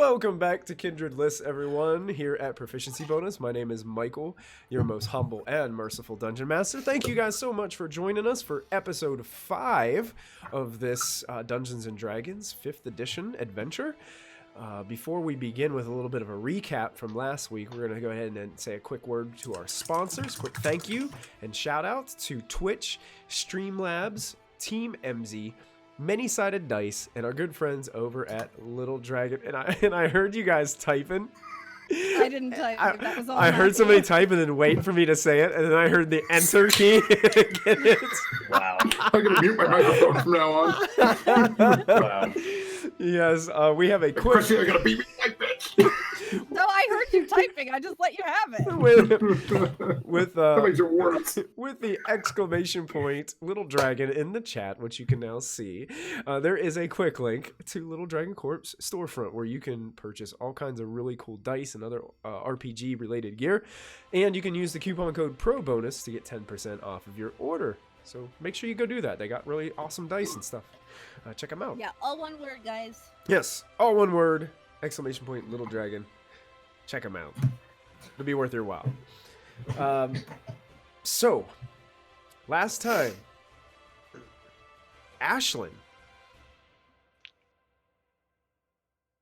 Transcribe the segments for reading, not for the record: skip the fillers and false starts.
Welcome back to Kindred Lists, everyone, here at Proficiency Bonus. My name is Michael, your most humble and merciful Dungeon Master. Thank you guys so much for joining us for episode 5 of this Dungeons & Dragons 5th edition adventure. Before we begin with a little bit of a recap from last week, we're going to go ahead and say a quick word to our sponsors. Quick thank you and shout out to Twitch, Streamlabs, Team MZ, Many-Sided Dice, and our good friends over at Little Dragon. And I heard you guys typing. I didn't type. That was all I heard somebody type and then wait for me to say it, and then I heard the enter key. Get it? Wow. I'm going to mute my microphone from now on. Wow. Yes, we have a quick... Kristy, they're going to beat me like this. No, I heard you typing. I just let you have it. with That makes it worse. with the exclamation point Little Dragon in the chat, which you can now see, there is a quick link to Little Dragon Corp's storefront where you can purchase all kinds of really cool dice and other RPG related gear, and you can use the coupon code PROBONUS to get 10% off of your order. So make sure you go do that. They got really awesome dice and stuff. Check them out. Yeah, all one word, guys. Yes, all one word, exclamation point Little Dragon. Check them out. It'll be worth your while. So, last time, Ashlyn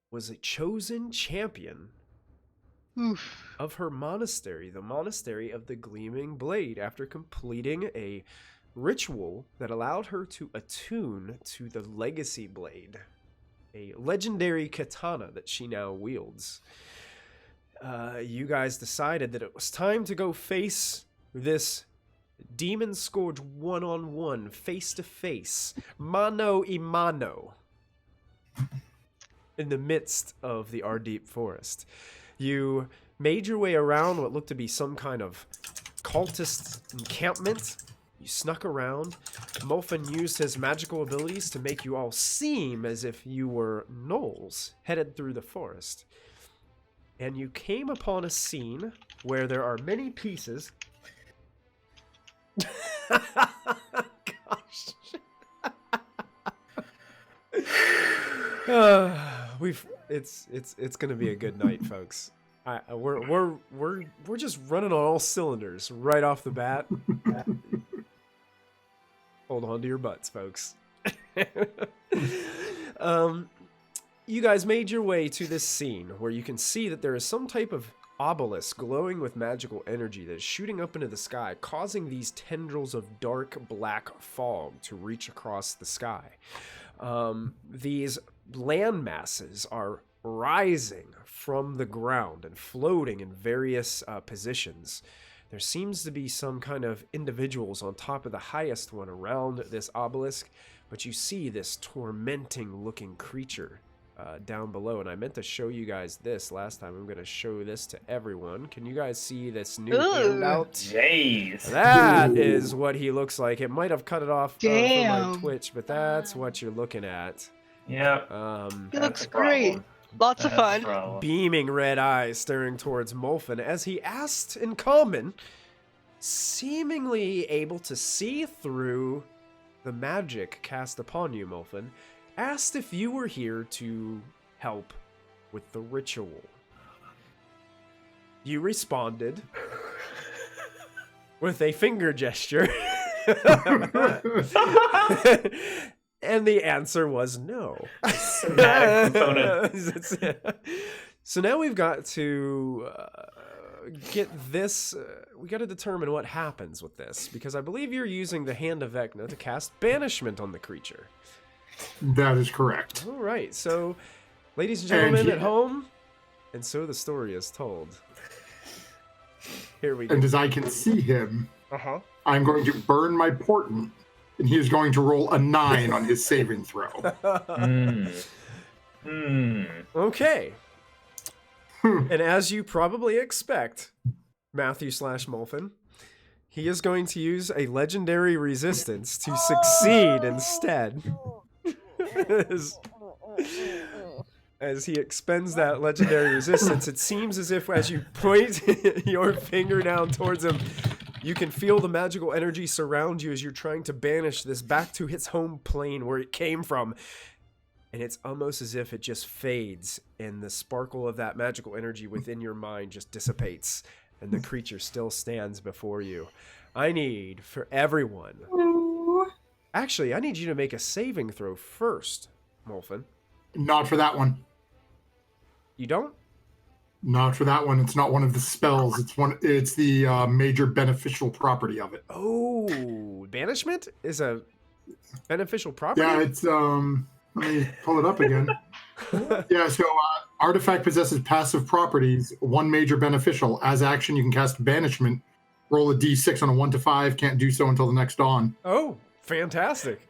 was a chosen champion of her monastery, the Monastery of the Gleaming Blade, after completing a ritual that allowed her to attune to the Legacy Blade, a legendary katana that she now wields. You guys decided that it was time to go face this Demon Scourge one-on-one, face-to-face, mano a mano, in the midst of the Ardeep Forest. You made your way around what looked to be some kind of cultist encampment. You snuck around. Mulfin used his magical abilities to make you all seem as if you were gnolls headed through the forest. And you came upon a scene where there are many pieces. Gosh. It's gonna be a good night, folks. We're just running on all cylinders right off the bat. Hold on to your butts, folks. You guys made your way to this scene where you can see that there is some type of obelisk glowing with magical energy that is shooting up into the sky, causing these tendrils of dark black fog to reach across the sky. These land masses are rising from the ground and floating in various positions. There seems to be some kind of individuals on top of the highest one around this obelisk, but you see this tormenting looking creature down below. And I meant to show you guys this last time. I'm going to show this to everyone. Can you guys see this new handout? Jeez. That is what he looks like. It might have cut it off for my Damn. Twitch, but that's what you're looking at. Yep. He looks great. Lots of fun. Beaming red eyes staring towards Mulfin as he asked in common, seemingly able to see through the magic cast upon you, Mulfin, asked if you were here to help with the ritual. You responded with a finger gesture. And the answer was no. Somatic component. So now we've got to get this. We got to determine what happens with this, because I believe you're using the Hand of Vecna to cast banishment on the creature. That is correct. All right. So, ladies and gentlemen at home, and so the story is told. Here we go. And as I can see him, I'm going to burn my portent, and he is going to roll a 9 on his saving throw. Okay. And as you probably expect, Matthew/Mulfin, he is going to use a legendary resistance to succeed instead. As he expends that legendary resistance, it seems as if as you point your finger down towards him, you can feel the magical energy surround you as you're trying to banish this back to its home plane where it came from. and it's almost as if it just fades, and the sparkle of that magical energy within your mind just dissipates, and the creature still stands before you. I need for everyone. Actually, I need you to make a saving throw first, Molfin. Not for that one. You don't? Not for that one. It's not one of the spells. It's the major beneficial property of it. Oh, banishment is a beneficial property? Yeah, it's let me pull it up again. Yeah, so artifact possesses passive properties, one major beneficial. As action, you can cast banishment. Roll a d6 on a 1 to 5. Can't do so until the next dawn. Oh, fantastic.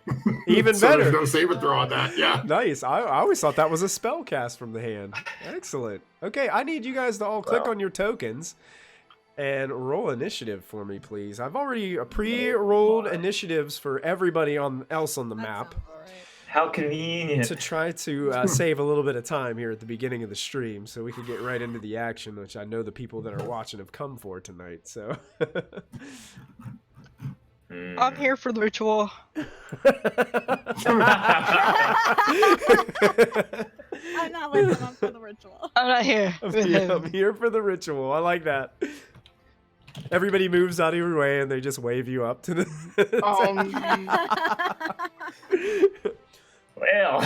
Even So better. there's no save and throw on that. Yeah. Nice. I always thought that was a spell cast from the hand. Excellent. Okay, I need you guys to all click on your tokens and roll initiative for me, please. I've already pre-rolled initiatives for everybody else on the map. How convenient. To try to save a little bit of time here at the beginning of the stream so we can get right into the action, which I know the people that are watching have come for tonight. So I'm here for the ritual. I'm not with him. I'm for the ritual. I'm not here. With him. I'm here for the ritual. I like that. Everybody moves out of your way and they just wave you up to the. Well,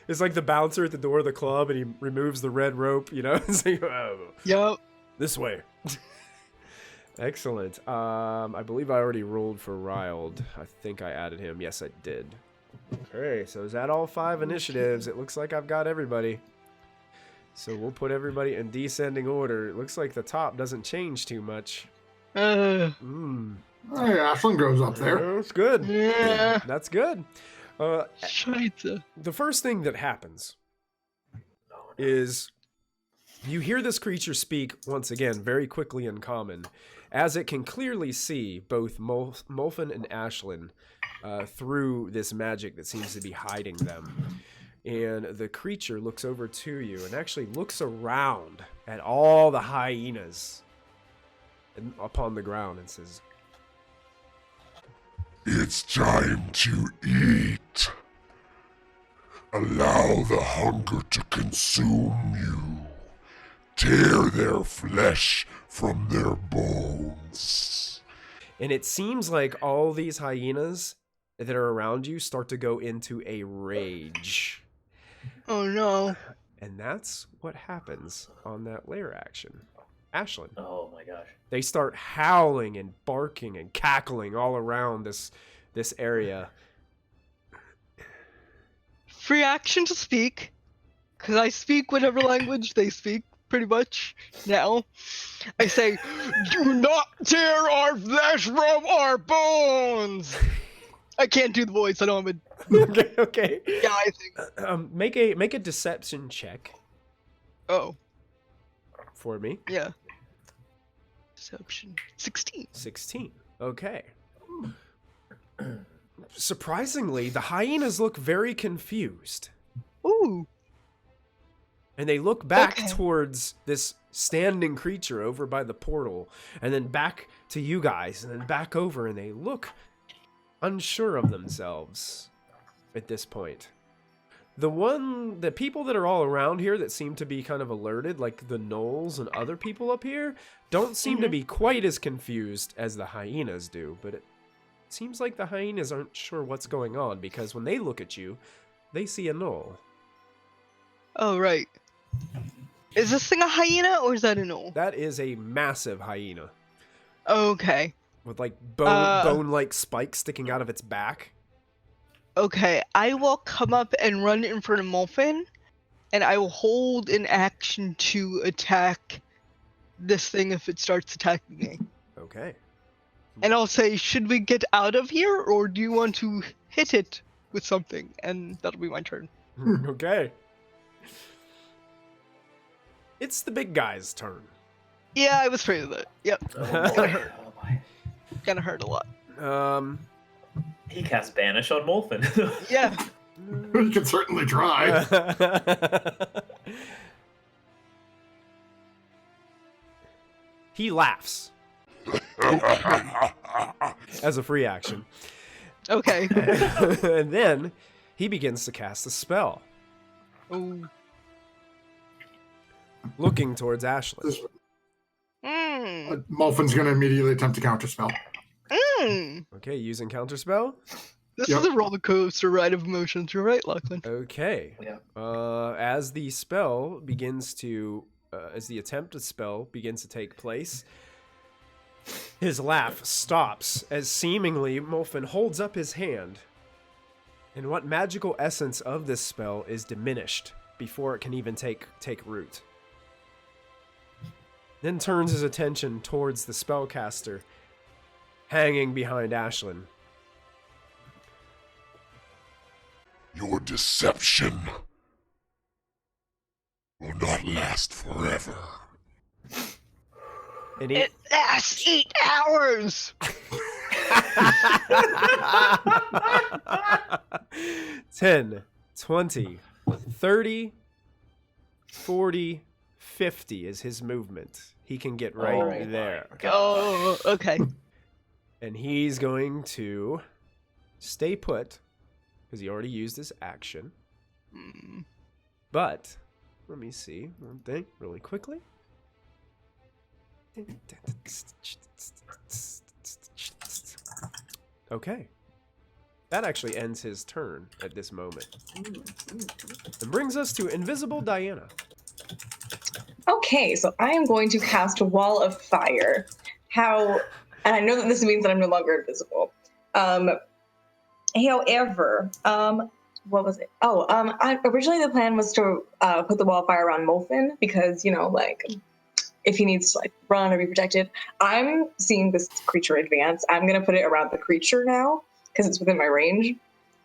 It's like the bouncer at the door of the club and he removes the red rope, you know? It's like, oh, Yup. this way. Excellent. I believe I already rolled for Riled. I think I added him. Yes, I did. Okay, so is that all 5 initiatives? It looks like I've got everybody. So we'll put everybody in descending order. It looks like the top doesn't change too much. Hey, Ashlyn goes up there. That's good. Yeah. That's good. Scheiße. The first thing that happens is you hear this creature speak once again very quickly in common, as it can clearly see both Molfin and Ashlyn through this magic that seems to be hiding them. And the creature looks over to you and actually looks around at all the hyenas upon the ground and says, "It's time to eat. Allow the hunger to consume you. Tear their flesh from their bones." and it seems like all these hyenas that are around you start to go into a rage. Oh no. And that's what happens on that lair action. Ashlyn. oh my gosh. They start howling and barking and cackling all around this area. Free action to speak. Because I speak whatever language they speak, pretty much, now. I say, "Do not tear our flesh from our bones!" I can't do the voice, I know I'm a... Okay. Yeah, I think... Make a deception check Oh, for me. yeah. Deception. 16. 16. Okay. Surprisingly, the hyenas look very confused. Ooh. And they look back Okay. towards this standing creature over by the portal, and then back to you guys, and then back over, and they look unsure of themselves at this point. The people that are all around here that seem to be kind of alerted, like the gnolls and other people up here, don't seem to be quite as confused as the hyenas do, but it seems like the hyenas aren't sure what's going on, because when they look at you, they see a gnoll. Oh, right. Is this thing a hyena, or is that a gnoll? That is a massive hyena Okay. with like bone-like spikes sticking out of its back. Okay, I will come up and run in front of Molfin, and I will hold an action to attack this thing if it starts attacking me. Okay. And I'll say, should we get out of here, or do you want to hit it with something? And that'll be my turn. Okay. It's the big guy's turn. Yeah, I was afraid of that. Yep. Oh boy. Oh boy. Gonna hurt a lot. He cast Banish on Molfin. Yeah. You can certainly try. He laughs as a free action. Okay. And then he begins to cast a spell. Oh. looking towards Ashlyn. This, Mm. Molfin's going to immediately attempt to counterspell. Mm. Okay, using counterspell. This Yep. is a roller coaster ride of emotions. You're right, Lachlan. Okay. Yeah. As the spell begins to, as the attempted spell begins to take place, his laugh stops as seemingly Molfin holds up his hand, and what magical essence of this spell is diminished before it can even take root. Then turns his attention towards the spellcaster hanging behind Ashlyn. Your deception will not last forever. And he, It lasts 8 hours! 10, 20, 30, 40, 50 is his movement. He can get right Oh my there. God. Oh, okay. And he's going to stay put because he already used his action. Mm. But let me see one thing really quickly. Okay. That actually ends his turn at this moment. And brings us to Invisible Diana. Okay, so I am going to cast a wall of fire. And I know that this means that I'm no longer invisible. However, what was it? Originally the plan was to put the wall of fire around Molfin because, if he needs to run or be protected. I'm seeing this creature advance. I'm gonna put it around the creature now because it's within my range.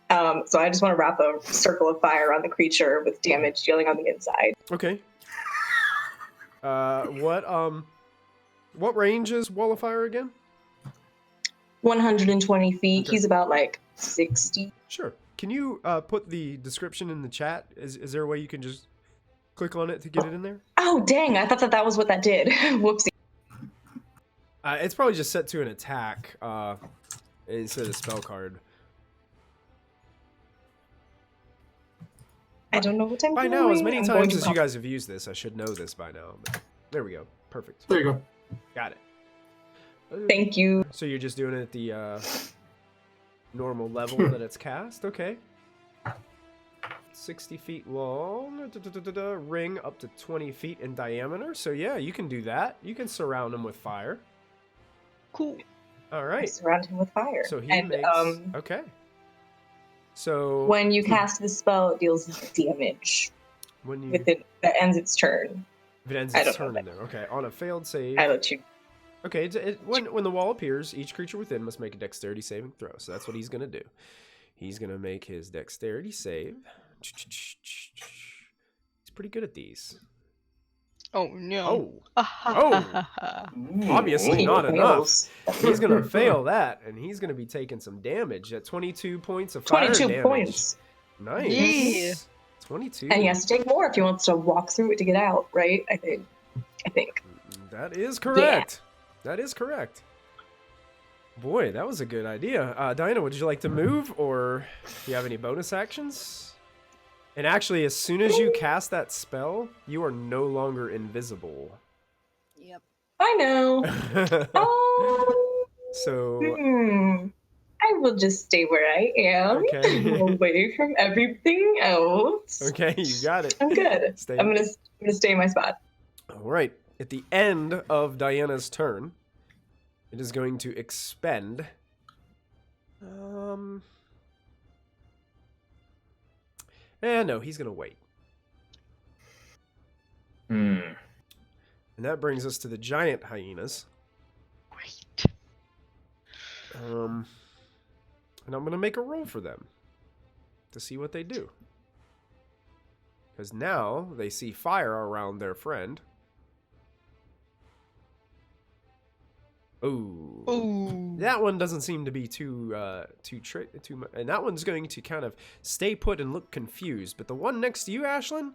So I just want to wrap a circle of fire around the creature with damage dealing on the inside. Okay. What range is Wall of Fire again? 120 feet. Okay. He's about 60. Sure. Can you put the description in the chat? Is there a way you can just click on it to get it in there? Oh, dang. I thought that was what that did. Whoopsie. It's probably just set to an attack instead of a spell card. I don't know what I'm By doing. now, as many I'm going times to as you guys have used this, I should know this by now. But there we go. Perfect. There you go. Got it. Thank you. So you're just doing it at the normal level that it's cast? Okay. 60 feet long, ring up to 20 feet in diameter. So yeah, you can do that. You can surround him with fire. Cool. All right. Surround him with fire. So he and makes... Okay. So... when you cast the spell, it deals damage when you... that ends its turn. If it ends I its don't know turn in there. Okay, on a failed save... I let you. Okay, when the wall appears, each creature within must make a dexterity saving throw. So that's what he's going to do. He's going to make his dexterity save. He's pretty good at these. Oh, no. Oh, obviously He not enough. fails. He's going to fail that, and he's going to be taking some damage at 22 points of fire 22 damage. points. Nice. Yeah. 22. And he has to take more if he wants to walk through it to get out, right? I think. That is correct. That is correct. Boy, that was a good idea. Diana, would you like to move, or do you have any bonus actions? And actually, as soon as you cast that spell, you are no longer invisible. Yep. I know. So, I will just stay where I am, Okay. away from everything else. okay, you got it. I'm good. Stay. I'm gonna stay in my spot. All right. At the end of Diana's turn, it is going to expend. No, he's going to wait. Hmm. And that brings us to the giant hyenas. Wait. And I'm going to make a roll for them to see what they do. Because now they see fire around their friend. Ooh. Ooh. That one doesn't seem to be too much. And that one's going to kind of stay put and look confused. But the one next to you, Ashlyn,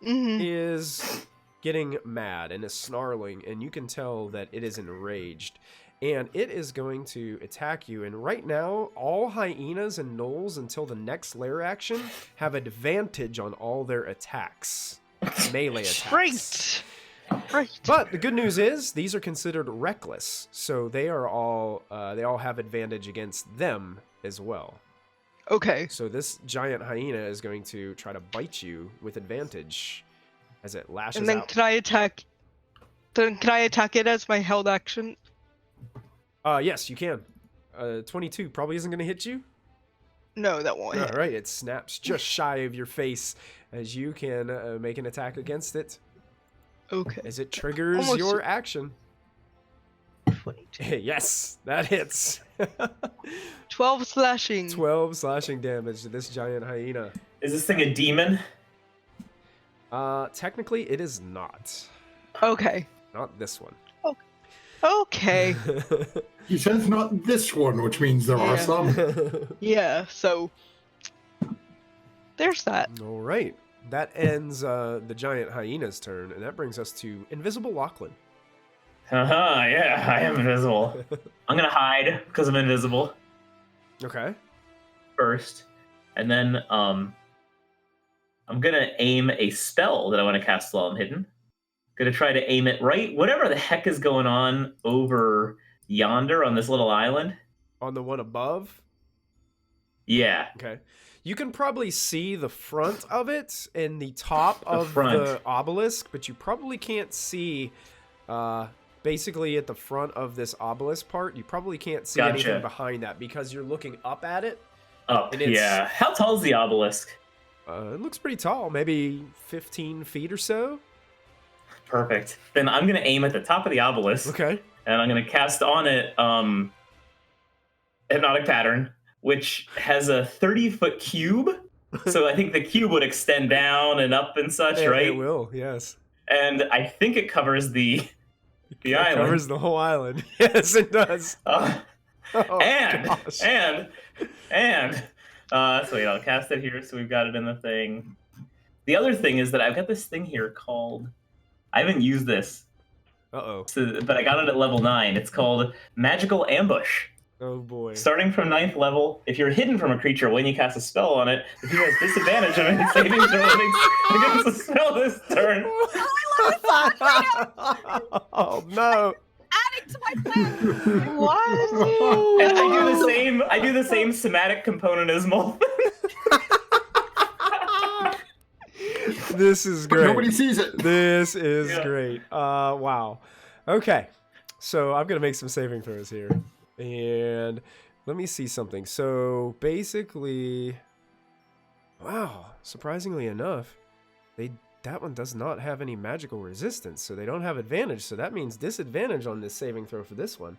Mm-hmm. is getting mad and is snarling, and you can tell that it is enraged. and it is going to attack you. And right now, all hyenas and gnolls until the next lair action have advantage on all their attacks, melee attacks. Great. But the good news is these are considered reckless, so they all have advantage against them as well. Okay. So this giant hyena is going to try to bite you with advantage as it lashes And then out. can I attack? Then can I attack it as my held action? Yes, you can. 22 probably isn't going to hit you. No, that won't All hit. right, it snaps just shy of your face as you can make an attack against it Okay. as it triggers Almost- your action. 22. Yes, that hits. 12 slashing. 12 slashing damage to this giant hyena. Is this thing a demon? Technically, it is not. Okay. Not this one. Okay. He says not this one, which means there are Yeah. some. Yeah, so there's that. All right. That ends the giant hyena's turn, and that brings us to Invisible Lachlan. Haha, yeah, I am invisible. I'm gonna hide because I'm invisible Okay. first, and then I'm gonna aim a spell that I want to cast while I'm hidden. Gonna try to aim it right, whatever the heck is going on over yonder on this little island. On the one above. Yeah, Okay. You can probably see the front of it and the top of front. the obelisk, but you probably can't see basically at the front of this obelisk part. You probably can't see anything Gotcha. behind that because you're looking up at it. up. And it's- Yeah. How tall is the obelisk? It looks pretty tall, maybe 15 feet or so. Perfect. Then I'm gonna aim at the top of the obelisk. Okay. And I'm going to cast on it Hypnotic Pattern, which has a 30-foot cube. So I think the cube would extend down and up and such, right? It will, yes. And I think it covers the It island. covers the whole island. Yes, it does. Oh, Gosh. so wait, I'll cast it here so we've got it in the thing. The other thing is that I've got this thing here called, I haven't used this, Uh-oh. but I got it at level 9. It's called Magical Ambush. Oh, boy. Starting from 9th level, if you're hidden from a creature when you cast a spell on it, the creature has disadvantage on any saving throw against the spell this turn. Oh, no. Adding to my plan. What? And I do the same somatic component as Molten. This is But great. nobody sees it. This is Yeah. great. Wow. Okay. So I'm going to make some saving throws here. And let me see something. So basically, wow, surprisingly enough, that one does not have any magical resistance, so they don't have advantage. So that means disadvantage on this saving throw for this one.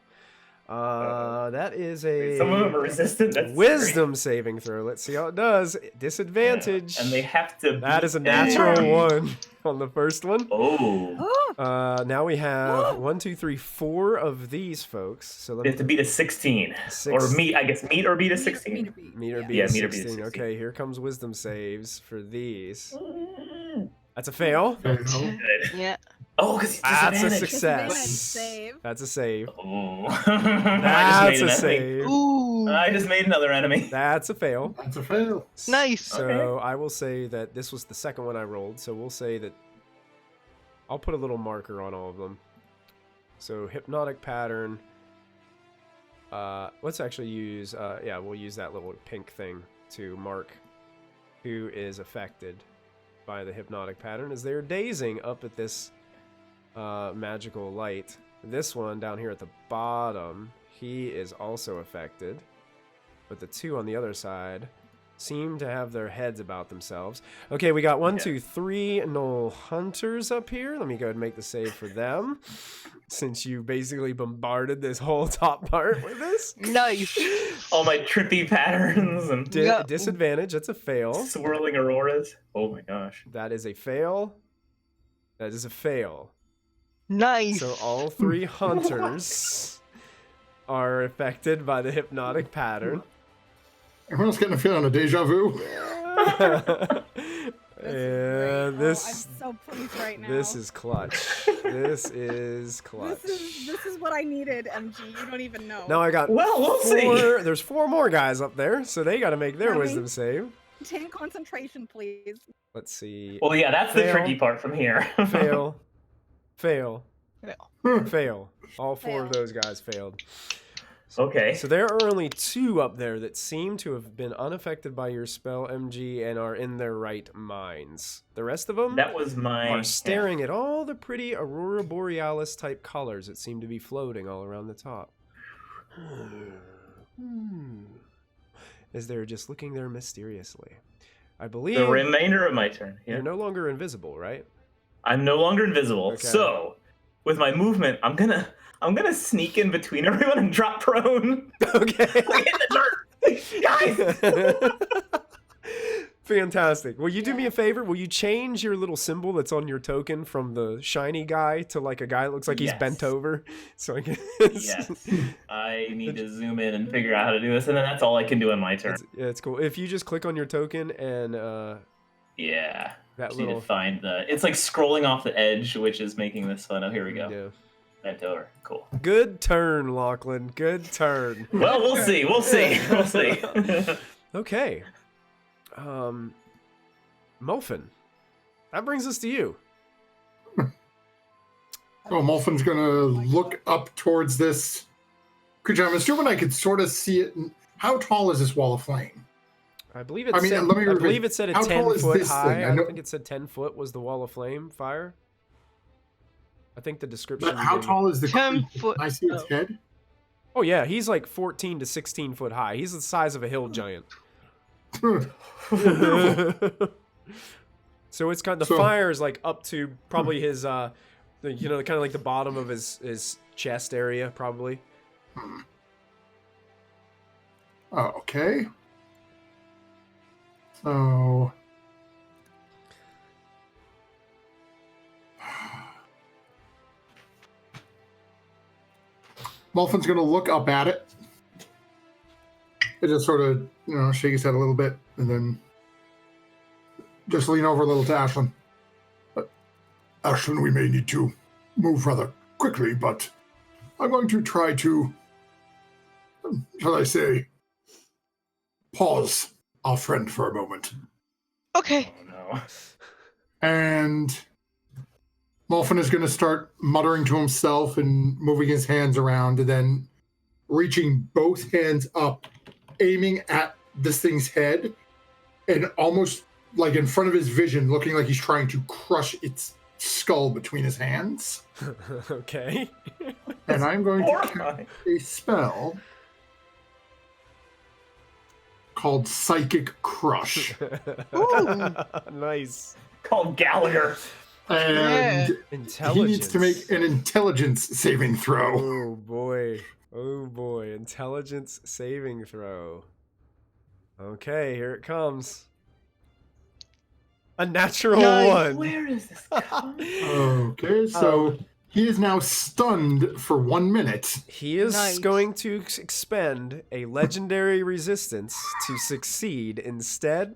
That is a Some of them are resistant. That's wisdom saving throw. Let's see how it does. Disadvantage. Yeah, and they have to. That is a beat natural every- one on the first one. Oh, Now we have 1, 2, 3, 4 of these folks. So let they me have to beat a 16, or meet. I guess meet or beat a 16. meet or beat Yeah, a meet or beat a 16. 16. Okay, here comes wisdom saves for these. That's a fail. Good. Yeah. Oh, because he's That's a disadvantaged. Disadvantage success. save. That's a save. Oh. That's a enemy. save. Ooh. I just made another enemy. That's a fail. That's a fail. Nice. So Okay. I will say that this was the second one I rolled. So we'll say that I'll put a little marker on all of them. So hypnotic pattern. Let's actually use, yeah, we'll use that little pink thing to mark who is affected by the hypnotic pattern as they're dazing up at this magical light. This one down here at the bottom, he is also affected. But the two on the other side seem to have their heads about themselves. Okay, we got 1, 2, 3 Knoll Hunters up here. Let me go ahead and make the save for them. Since you basically bombarded this whole top part with this. Nice. All my trippy patterns and Yeah. Disadvantage, that's a fail. swirling auroras. Oh my gosh. That is a fail. That is a fail. Nice. So all 3 hunters are affected by the hypnotic pattern. Everyone else getting a feeling of deja vu. And great. this I'm so pleased right now. this is clutch. This is clutch. This is what I needed, MG. You don't even know. Now I got Well, we'll see. There's 4 more guys up there, so they got to make their Remy? wisdom save. Maintain concentration, please. Let's see. Well, yeah, that's the Fail. tricky part from here. Fail. Fail. Fail. Fail. All 4 of Fail. those guys failed. Okay. So there are only 2 up there that seem to have been unaffected by your spell, MG, and are in their right minds. The rest of them That was my. are staring at all the pretty Aurora Borealis type colors that seem to be floating all around the top. As they're just looking there mysteriously. I believe The remainder of my turn. Yeah. you're no longer invisible, right? I'm no longer invisible. Okay. So, with my movement, I'm gonna sneak in between everyone and drop prone. Okay. Like in the dirt. Guys. Fantastic. Will you do me a favor? Will you change your little symbol that's on your token from the shiny guy to like a guy that looks like he's Yes. bent over? So I can. Yes. I need to zoom in and figure out how to do this, and then that's all I can do on my turn. It's cool. If you just click on your token and Yeah. that Just need little. to find the. It's like scrolling off the edge, which is making this fun. Oh, here we go. Yeah. Bent over. Cool. Good turn, Lachlan. Good turn. Well, we'll see. We'll see. We'll see. Okay. Molfin. That brings us to you. So Molfin's gonna look up towards this creature. I'm assuming I could sort of see it. How tall is this wall of flame? I believe it I mean, said, let me I repeat. believe it said a How tall is 10-foot this high. thing? I I know- think it said 10 foot was the wall of flame fire. I think the description. But how gave me- tall is the 10 creature? foot. Can I see its head? Oh yeah, he's like 14 to 16 foot high. He's the size of a hill giant. So it's kind of the So- fire is like up to probably his kind of like the bottom of his chest area probably. Oh, okay. So Molfin's gonna look up at it. It just sort of, shake his head a little bit, and then just lean over a little to Ashlyn. Ashlyn, we may need to move rather quickly, but I'm going to try to, shall I say, pause our friend for a moment. Okay. Oh no. And Molfin is going to start muttering to himself and moving his hands around, and then reaching both hands up, aiming at this thing's head, and almost like in front of his vision, looking like he's trying to crush its skull between his hands. Okay. And I'm going to cast Horrifying. a spell called Psychic Crush. Ooh. Nice. Called Gallagher. And Intelligence. he needs to make an intelligence saving throw. Oh boy. Oh boy. Intelligence saving throw. Okay, here it comes. A natural one. Where is this coming? Okay, so he is now stunned for 1 minute. He is Nice. going to expend a legendary resistance to succeed instead.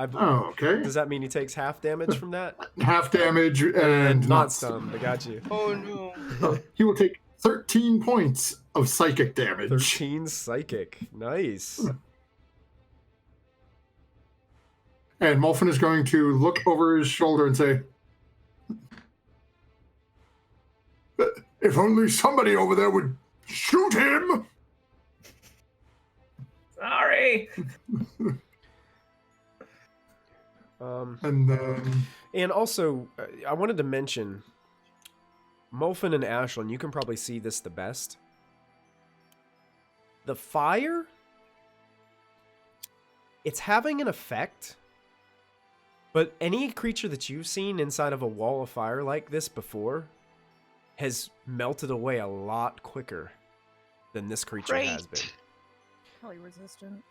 Oh, okay. Does that mean he takes half damage from that? Half damage and Not stunned. I got you. Oh no. He will take 13 points of psychic damage. 13 psychic. Nice. And Molfin is going to look over his shoulder and say, if only somebody over there would shoot him. Sorry. And then, And also, I wanted to mention, Molfin and Ashlyn, you can probably see this the best. The fire, it's having an effect, but any creature that you've seen inside of a wall of fire like this before has melted away a lot quicker than this creature has been. Great. Probably resistant.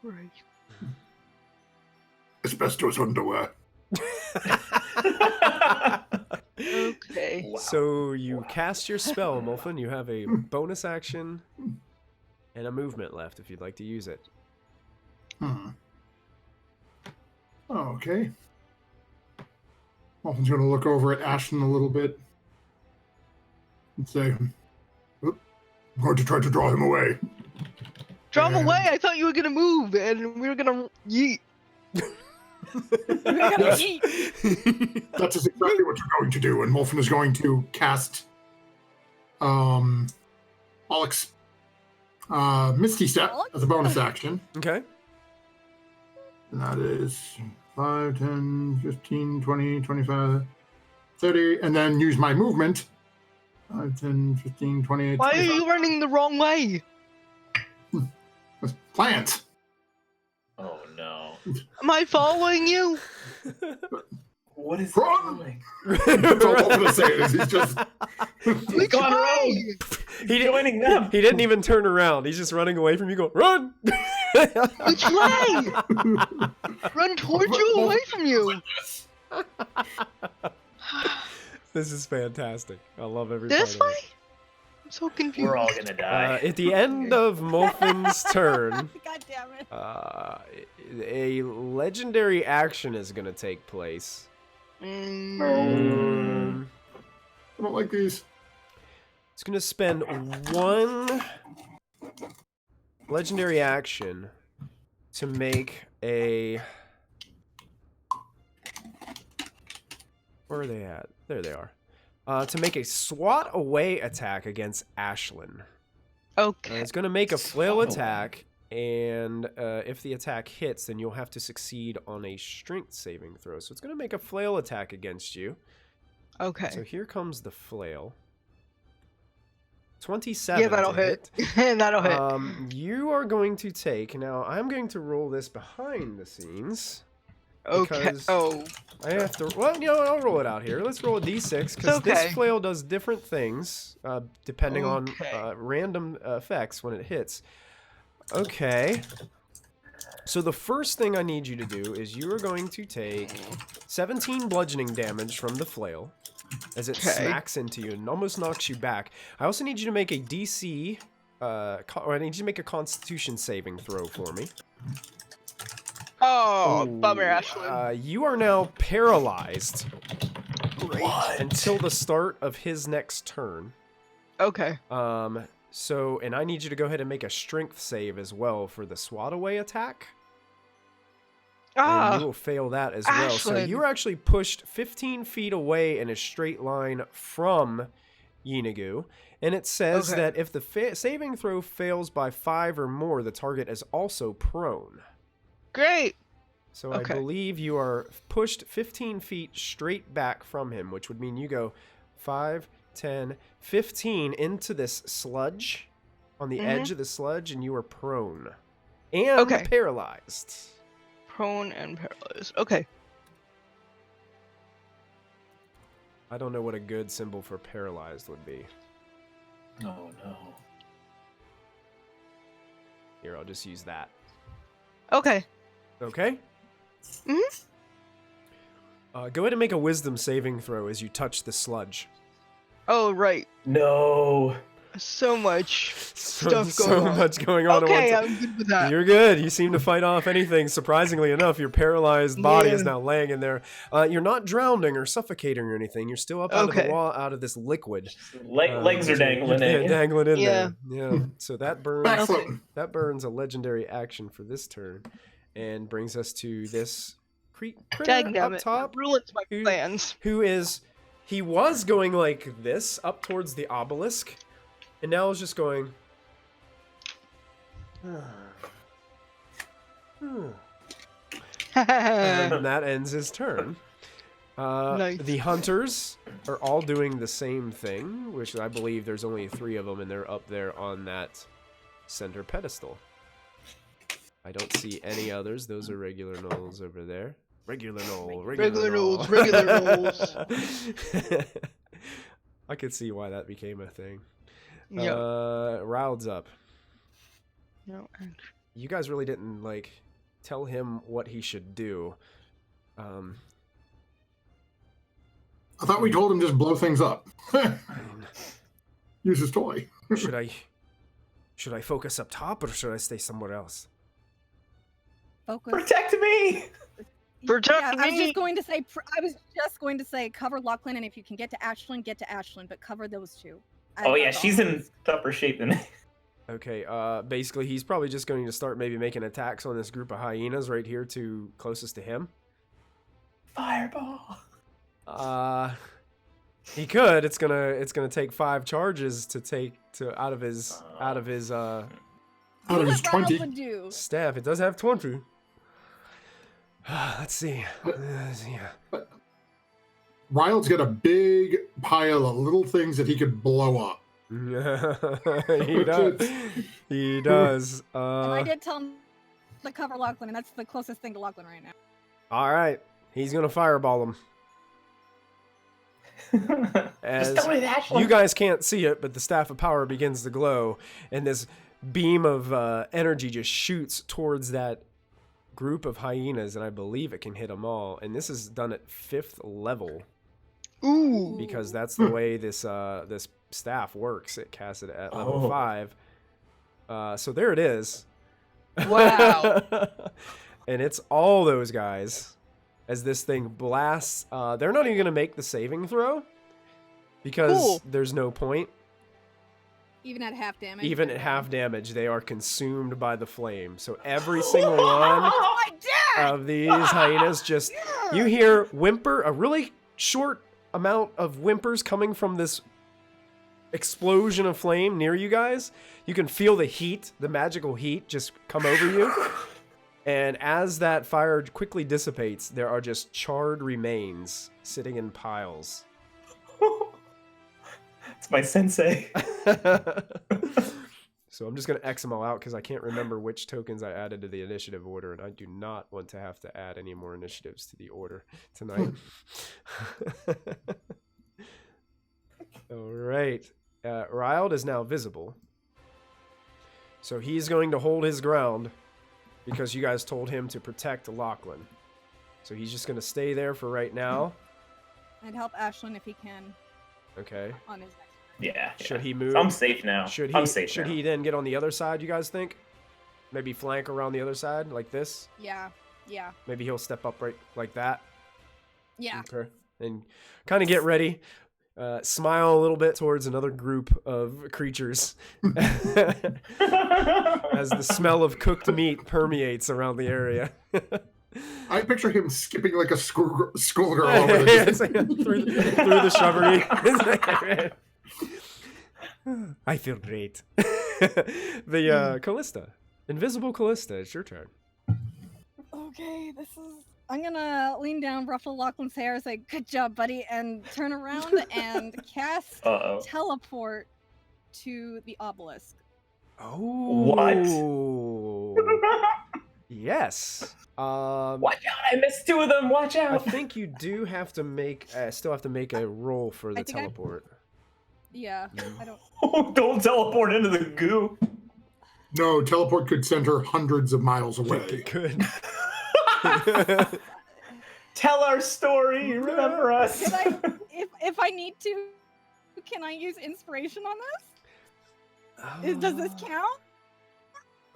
Right. asbestos underwear. Okay. Wow. So you cast your spell, Molfin. You have a bonus action and a movement left if you'd like to use it. Okay. Molfin's going to look over at Ashlyn a little bit and say, "Oop, I'm going to try to draw him away." Draw him And- away! I thought you were gonna move and we were gonna yeet. That's exactly what you're going to do. And Molfin is going to cast Alex Misty Step as a bonus action. Okay. And that is 5, 10, 15, 20, 25, 30. And then use my movement. 5, 10, 15, 28, Why are 25. you running the wrong way? Plant. Oh no. Am I following you? What is Run! doing? That's all I'm going to say is he's just... Which gone way? He Joining them. He didn't even turn around. He's just running away from you. Going, run! Which way? Run towards you, away from you. This is fantastic. I love every This part way? of it. I'm so confused. We're all gonna die. At the end of Molfin's turn, God damn it. a legendary action is going to take place. Mm. I don't like these. It's going to spend one legendary action to make a... Where are they at? There they are. To make a swat away attack against Ashlyn. Okay. It's going to make a flail attack, and if the attack hits, then you'll have to succeed on a strength saving throw. So it's going to make a flail attack against you. Okay. So here comes the flail. 27. Yeah, that'll to hit. That'll hit. You are going to take... Now, I'm going to roll this behind the scenes. Okay. because- Oh. I have to... Well, you know, I'll roll it out here. Let's roll a d6, because okay. this flail does different things, depending Okay. on random effects when it hits. Okay. So the first thing I need you to do is you are going to take 17 bludgeoning damage from the flail as it Okay. smacks into you and almost knocks you back. I also need you to make a DC, or I need you to make a Constitution saving throw for me. Oh, Ooh, bummer, Ashlyn. you are now paralyzed Great. until the start of his next turn. Okay. So, and I need you to go ahead and make a strength save as well for the swat away attack. And you will fail that as well. So Ashlyn. you were actually pushed 15 feet away in a straight line from Yeenoghu. And it says Okay. that if the saving throw fails by 5 or more, the target is also prone. Great. So Okay. I believe you are pushed 15 feet straight back from him, which would mean you go 5, 10, 15 into this sludge, on the edge of the sludge, and you are prone. And Okay. paralyzed. Prone and paralyzed. Okay. I don't know what a good symbol for paralyzed would be. Oh no. Here, I'll just use that. Okay. Okay? Mhm. Go ahead and make a wisdom saving throw as you touch the sludge. Oh, right. No. So much stuff So going on. much going on Okay, at one time. I'm good with that. You're good. You seem to fight off anything. Surprisingly enough, your paralyzed body is Yeah. now laying in there. You're not drowning or suffocating or anything. You're still up out of the Okay. wall, out of this liquid. Legs are dangling Yeah, in. dangling in Yeah. there. Yeah. So that burns. Backflip. That burns a legendary action for this turn, and brings us to this critter Dang up it. top, Ruins my Who- plans. he was going like this up towards the obelisk, and now is just going. And that ends his turn. Nice. The hunters are all doing the same thing, which I believe there's only 3 of them, and they're up there on that center pedestal. I don't see any others. Those are regular gnolls over there. Regular gnoll. Regular gnoll. gnolls, regular I could see why that became a thing. Yep. Raud's up. No, You guys really didn't tell him what he should do. I thought we told him just blow things up. Use his toy. Should I focus up top or should I stay somewhere else? Focus. Protect me! Protect I was me! just going to say. I was just going to say cover Lachlan, and if you can get to Ashlyn, get to Ashlyn, but cover those two. Oh yeah, That's all. she's in tougher shape than me. Okay, basically he's probably just going to start maybe making attacks on this group of hyenas right here to closest to him. Fireball. He could. It's gonna take 5 charges to take out of his Out of his What 20. would do? staff. It does have 20. Let's see. Ryle's got a big pile of little things that he could blow up. He does. He does. And I did tell him to cover Lachlan, and that's the closest thing to Lachlan right now. All right. He's gonna fireball him. As Just tell me that. you guys can't see it, but the staff of power begins to glow, and this beam of energy just shoots towards that group of hyenas, and I believe it can hit them all. And this is done at 5th level Ooh. because that's the way this this staff works. It casts it at level 5. So there it is. Wow. And it's all those guys as this thing blasts. They're not even going to make the saving throw because Cool. there's no point. Even at half damage. Even at half damage, they are consumed by the flame. So every single one Oh, I did! of these hyenas just, you hear whimper, a really short amount of whimpers coming from this explosion of flame near you guys. You can feel the heat, the magical heat just come over you. And as that fire quickly dissipates, there are just charred remains sitting in piles. It's my sensei. So I'm just going to X them all out because I can't remember which tokens I added to the initiative order, and I do not want to have to add any more initiatives to the order tonight. All right. Ryled is now visible. So he's going to hold his ground because you guys told him to protect Lachlan. So he's just going to stay there for right now. And help Ashlyn if he can Okay. on his next. Yeah. Should he move? So I'm safe now. I'm safe Should now. he then get on the other side, you guys think? Maybe flank around the other side like this? Yeah. Yeah. Maybe he'll step up right like that. Yeah. Okay. And kind of get ready. Smile a little bit towards another group of creatures as the smell of cooked meat permeates around the area. I picture him skipping like a schoolgirl over this. through the shrubbery. I feel great. The Callista. Invisible Callista, it's your turn. Okay, this is. I'm gonna lean down, ruffle Lachlan's hair, say "Good job, buddy," and turn around and cast teleport to the obelisk. Oh. Yes. Watch out! I missed 2 of them. Watch I out! think you do have to make. Still have to make a roll for the I think I- teleport. Yeah, I don't. Oh, don't teleport into the goo. No, teleport could send her hundreds of miles It away. could. Tell our story. Remember us. Can I, if I need to, can I use inspiration on this? Does this count?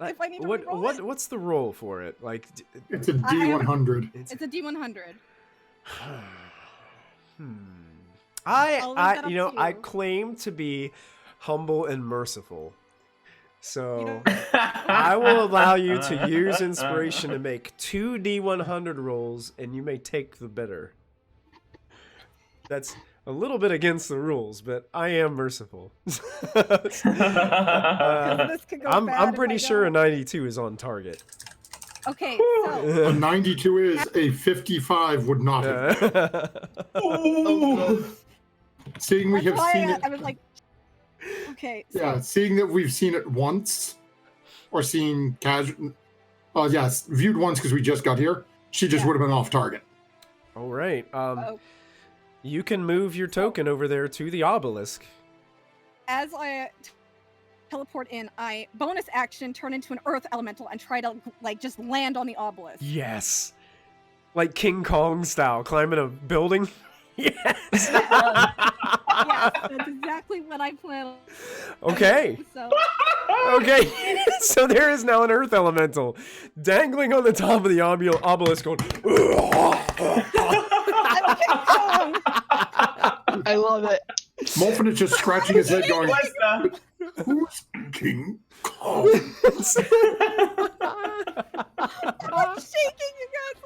If I need to re-roll it? What's the roll for it? Like, It's a D100. It's a D100. I'll leave that up to I you. claim to be humble and merciful. So You know- I will allow you to use inspiration to make 2 D100 rolls, and you may take the better. That's a little bit against the rules, but I am merciful. 'Cause this could go bad I'm if pretty I sure a don't. 92 is on target. Okay, so A 92 is, a 55 would not have. Seeing we that's have why seen it, I was like, okay, so yeah, seeing that we've seen it once, or seen casual, yes, viewed once because we just got here, she just Yeah. would have been off target. All right. oh, You can move your token over there to the obelisk. as I teleport in, I bonus action turn into an earth elemental and try to like just land on the obelisk. Yes. Like King Kong style, climbing a building. Yes. Yes, that's exactly what I plan. Okay. So Okay. So there is now an earth elemental dangling on the top of the obelisk going, I love it. Molfen is just scratching his head going, who's King Kong? I'm shaking, you guys.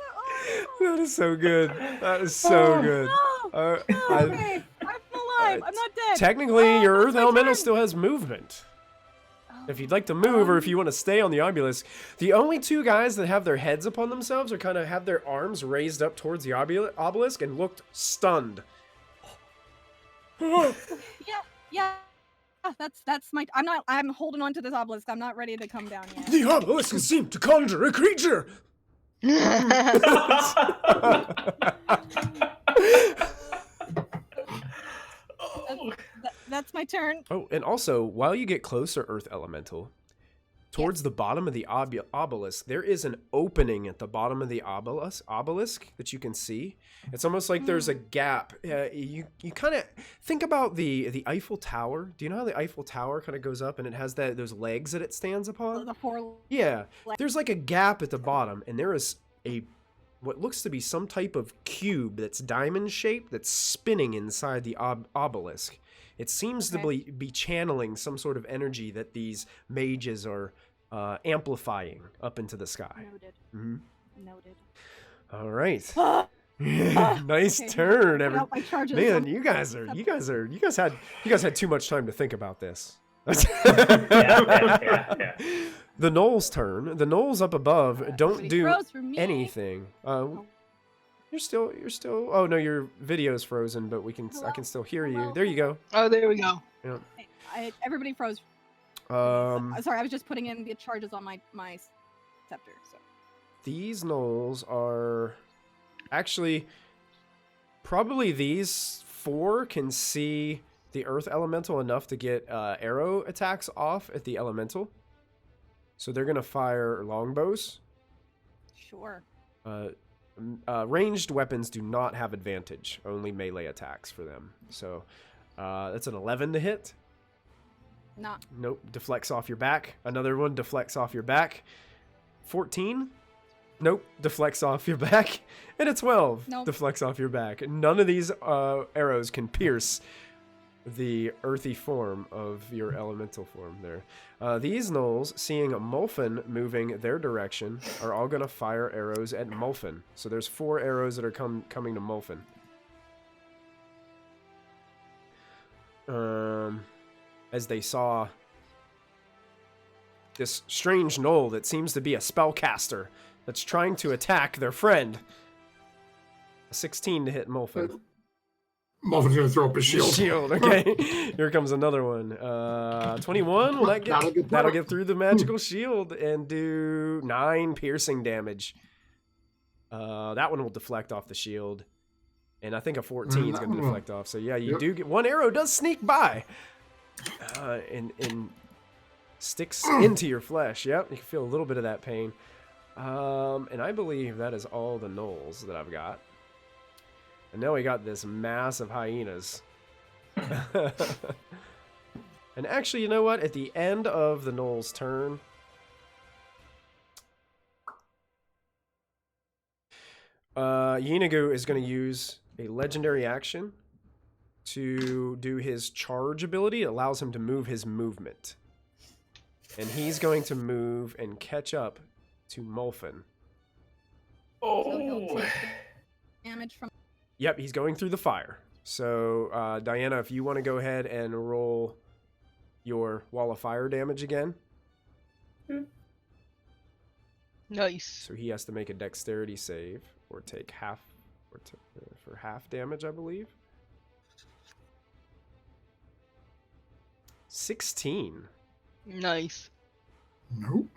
That is so good. That is so good. Okay, I'm alive. I'm not dead. Technically, your it's earth my elemental turn. still has movement. If you'd like to move or if you want to stay on the obelisk. The only two guys that have their heads upon themselves or kind of have their arms raised up towards the obelisk and looked stunned. Yeah. That's my. I'm holding on to this obelisk. I'm not ready to come down yet. The obelisk seemed to conjure a creature. That's my turn. Oh, and also, while you get closer, Earth Elemental, towards the bottom of the obelisk, there is an opening at the bottom of the obelisk that you can see. It's almost like there's a gap. You kind of think about the Eiffel Tower. Do you know how the Eiffel Tower kind of goes up and it has those legs that it stands upon? The four. Yeah. There's like a gap at the bottom, and there is what looks to be some type of cube that's diamond shaped that's spinning inside the obelisk. It seems to be channeling some sort of energy that these mages are amplifying up into the sky. Noted. Mm-hmm. Noted. All right. Nice turn, man. You guys had too much time to think about this. Yeah. The Knoll's turn. The Knolls up above don't do anything. You're still. Oh no, your video's frozen, but I can still hear you. There you go. Oh, there we go. Yeah. Everybody froze. Sorry, I was just putting in the charges on my scepter. So. These Knolls are actually probably these four can see the Earth Elemental enough to get arrow attacks off at the Elemental. So they're gonna fire longbows. Sure. Ranged weapons do not have advantage, only melee attacks for them. So that's an 11 to hit. Not. Nope, deflects off your back. Another one deflects off your back. 14. Nope, deflects off your back. And a 12 deflects off your back. None of these arrows can pierce the earthy form of your elemental form there. These Knolls, seeing Molfen moving their direction, are all going to fire arrows at Molfen. So there's 4 arrows that are coming to Molfen. As they saw this strange Knoll that seems to be a spellcaster that's trying to attack their friend. A 16 to hit Molfen. Molfin's gonna throw up his shield. Okay. Here comes another one. 21. Will that'll get through the magical shield and do 9 piercing damage. That one will deflect off the shield. And I think a 14 is going to deflect off. So yeah, you do get one arrow does sneak by. And sticks into your flesh. Yep, you can feel a little bit of that pain. And I believe that is all the Knolls that I've got. And now we got this mass of hyenas. And actually, you know what? At the end of the Knoll's turn, Yeenoghu is going to use a legendary action to do his charge ability. It allows him to move his movement. And he's going to move and catch up to Molfen. Oh. Damage from. Yep, he's going through the fire. So, Diana, if you want to go ahead and roll your wall of fire damage again. Nice. So he has to make a dexterity save or take half, for half damage, I believe. 16. Nice. Nope.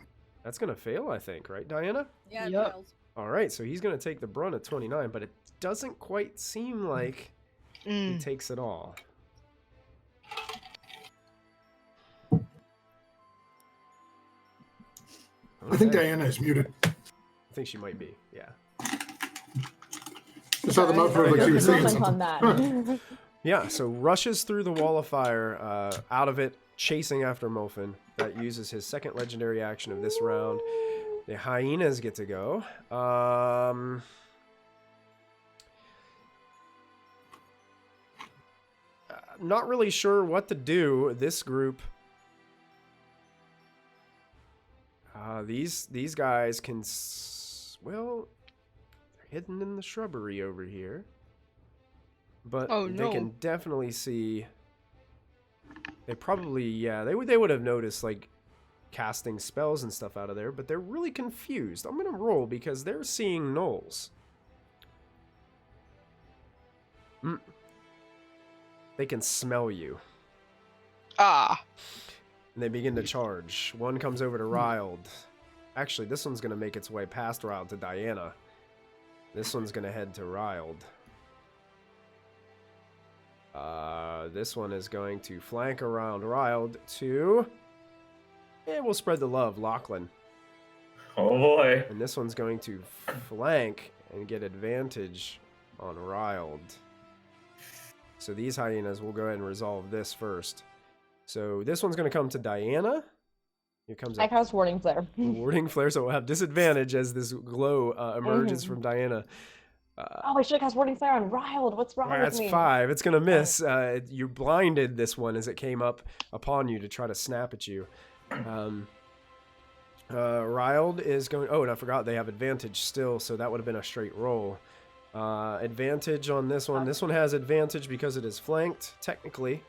That's going to fail, I think, right, Diana? Yeah, Yep. it fails. All right, so he's going to take the brunt of 29, but it doesn't quite seem like he takes it all. I think Diana is muted. I think she might be, yeah. I saw the mouth like she was saying Comment on something. that. Yeah, so rushes through the wall of fire, out of it, chasing after Molfen. That uses his second legendary action of this round. The hyenas get to go. Not really sure what to do. This group. These guys can. Well, they're hidden in the shrubbery over here. But they can definitely see. They probably, yeah, they would have noticed, like, casting spells and stuff out of there, but they're really confused. I'm gonna roll because they're seeing gnolls. They can smell you. Ah. And they begin to charge. One comes over to Riled. Actually, this one's gonna make its way past Riled to Diana. This one's gonna head to Riled. This one is going to flank around Riled to... And we'll spread the love, Lachlan. Oh boy. And this one's going to flank and get advantage on Riled. So these hyenas will go ahead and resolve this first. So this one's going to come to Diana. Here comes I cast Warding Flare. Warding Flare, so we'll have disadvantage as this glow emerges from Diana. Oh, I should have cast Warding Flare on Riled. What's wrong with That's me? 5. It's going to miss. You blinded this one as it came up upon you to try to snap at you. Riled is going... Oh, and I forgot they have advantage still, so that would have been a straight roll. Advantage on this one. This one has advantage because it is flanked, technically.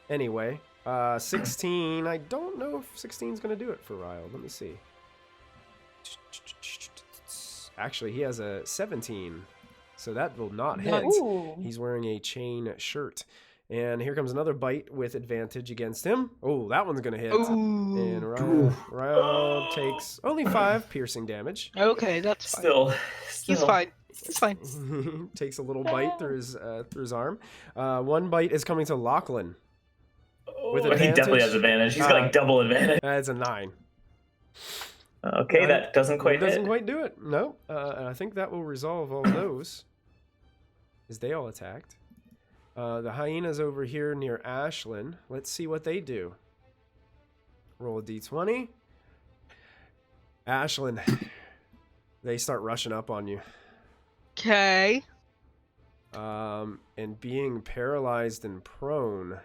Anyway, 16. I don't know if 16 is going to do it for Riled. Let me see. Actually, he has a 17. So that will not hit. Ooh. He's wearing a chain shirt. And here comes another bite with advantage against him. Oh, that one's going to hit. Ooh. And Riled takes only 5 piercing damage. Okay, that's fine. Still. He's fine. He's fine. Takes a little bite through his arm. One bite is coming to Lachlan. With He advantage. definitely has advantage. He's got like double advantage. That's a 9. Okay, 9. that doesn't quite hit. Doesn't quite do it. No. And I think that will resolve all those. As they all attacked. The hyenas over here near Ashlyn. Let's see what they do. Roll a d20. Ashlyn. They start rushing up on you. Okay. And being paralyzed and prone.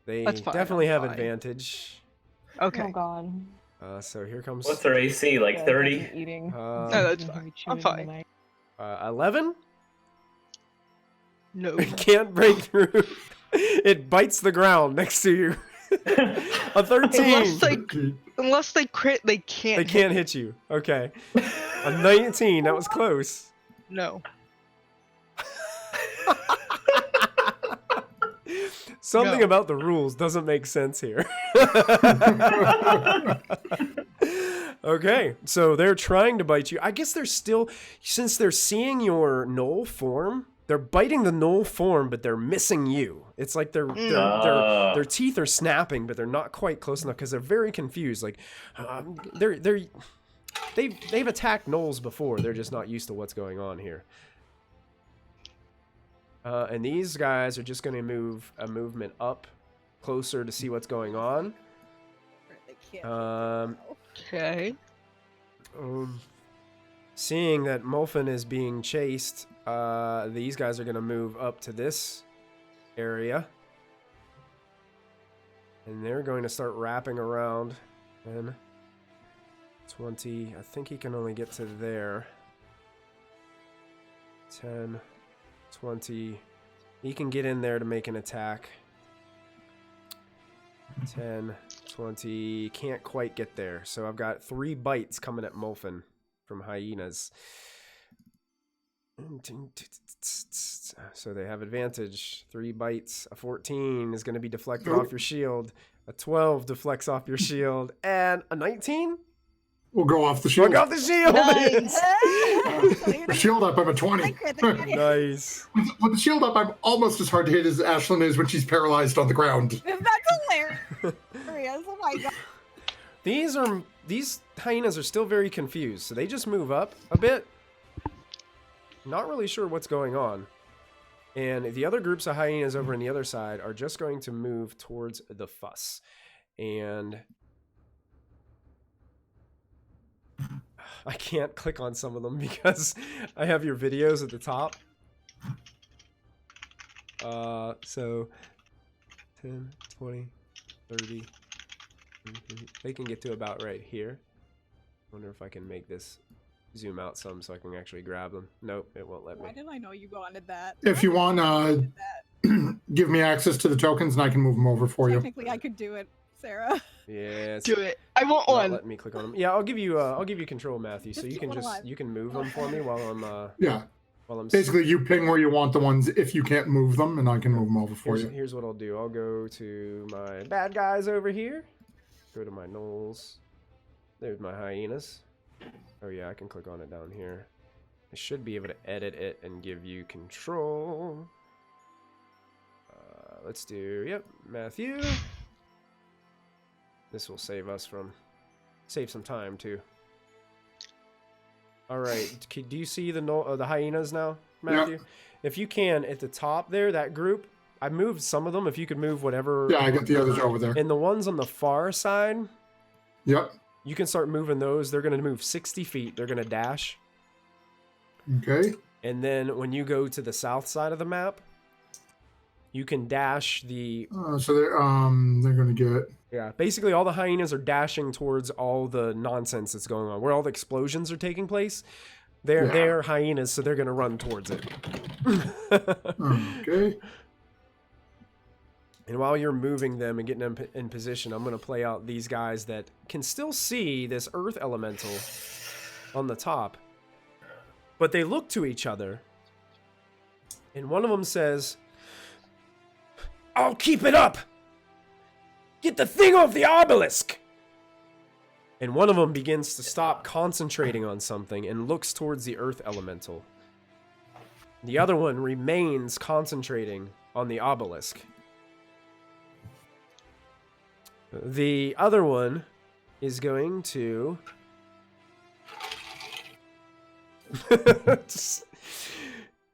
They That's fine, definitely I'm have fine. advantage. Okay. Oh god. So here comes... What's their AC? Like 30? Eating. No, that's fine. I'm fine. 11? No. Can't break through. It bites the ground next to you. A 13. Unless they crit, they can't. They can't hit you. Okay. A 19. That was close. No. Something No. about the rules doesn't make sense here. Okay, so they're trying to bite you. I guess they're still, since they're seeing your gnoll form, they're biting the gnoll form, but they're missing you. It's like their teeth are snapping, but they're not quite close enough because they're very confused. Like, they've attacked gnolls before. They're just not used to what's going on here. And these guys are just going to move a movement up closer to see what's going on. Okay. Seeing that Molfin is being chased, these guys are going to move up to this area. And they're going to start wrapping around. 10, 20. I think he can only get to there. 10, 20. He can get in there to make an attack. 10, 20. Can't quite get there. So I've got 3 bites coming at Molfin from hyenas. So they have advantage. 3 bites. A 14 is going to be deflected off your shield. A 12 deflects off your shield. And a 19? We'll go off the shield. Go off the shield! Nice. With the shield up, I'm a 20. Nice. With the shield up, I'm almost as hard to hit as Ashlyn is when she's paralyzed on the ground. That's hilarious. Oh my god. These hyenas are still very confused, so they just move up a bit. Not really sure what's going on. And the other groups of hyenas over on the other side are just going to move towards the fuss. and I can't click on some of them because I have your videos at the top. So 10, 20, 30. They can get to about right here. Wonder if I can make this zoom out some so I can actually grab them. Nope, it won't let me. Why did I know you wanted that? If you want, give me access to the tokens and I can move them over for you. Technically, I could do it, Sarah. Yeah, Do it. I want not one. letting me click on them. Yeah, I'll give you control, Matthew. So Just you keep can one you alive. can move them for me while I'm Yeah. while I'm Basically, you ping where you want the ones if you can't move them, and I can move them over for you. Here's what I'll do. I'll go to my bad guys over here. Go to my gnolls. There's my hyenas. Oh yeah, I can click on it down here. I should be able to edit it and give you control. Let's do, yep, Matthew. This will save some time too. All right, do you see the hyenas now, Matthew? Yep. If you can, at the top there, that group, I moved some of them. If you could move whatever. Yeah, I got the others over there. And the ones on the far side, Yep. you can start moving those. They're going to move 60 feet. They're going to dash. Okay. And then when you go to the south side of the map, you can dash the... So they're going to get... Yeah, basically all the hyenas are dashing towards all the nonsense that's going on. Where all the explosions are taking place, they're hyenas, so they're going to run towards it. Okay. And while you're moving them and getting them in position, I'm going to play out these guys that can still see this earth elemental on the top. But they look to each other. And one of them says, "I'll keep it up! Get the thing off the obelisk!" And one of them begins to stop concentrating on something and looks towards the earth elemental. The other one remains concentrating on the obelisk. The other one is going to...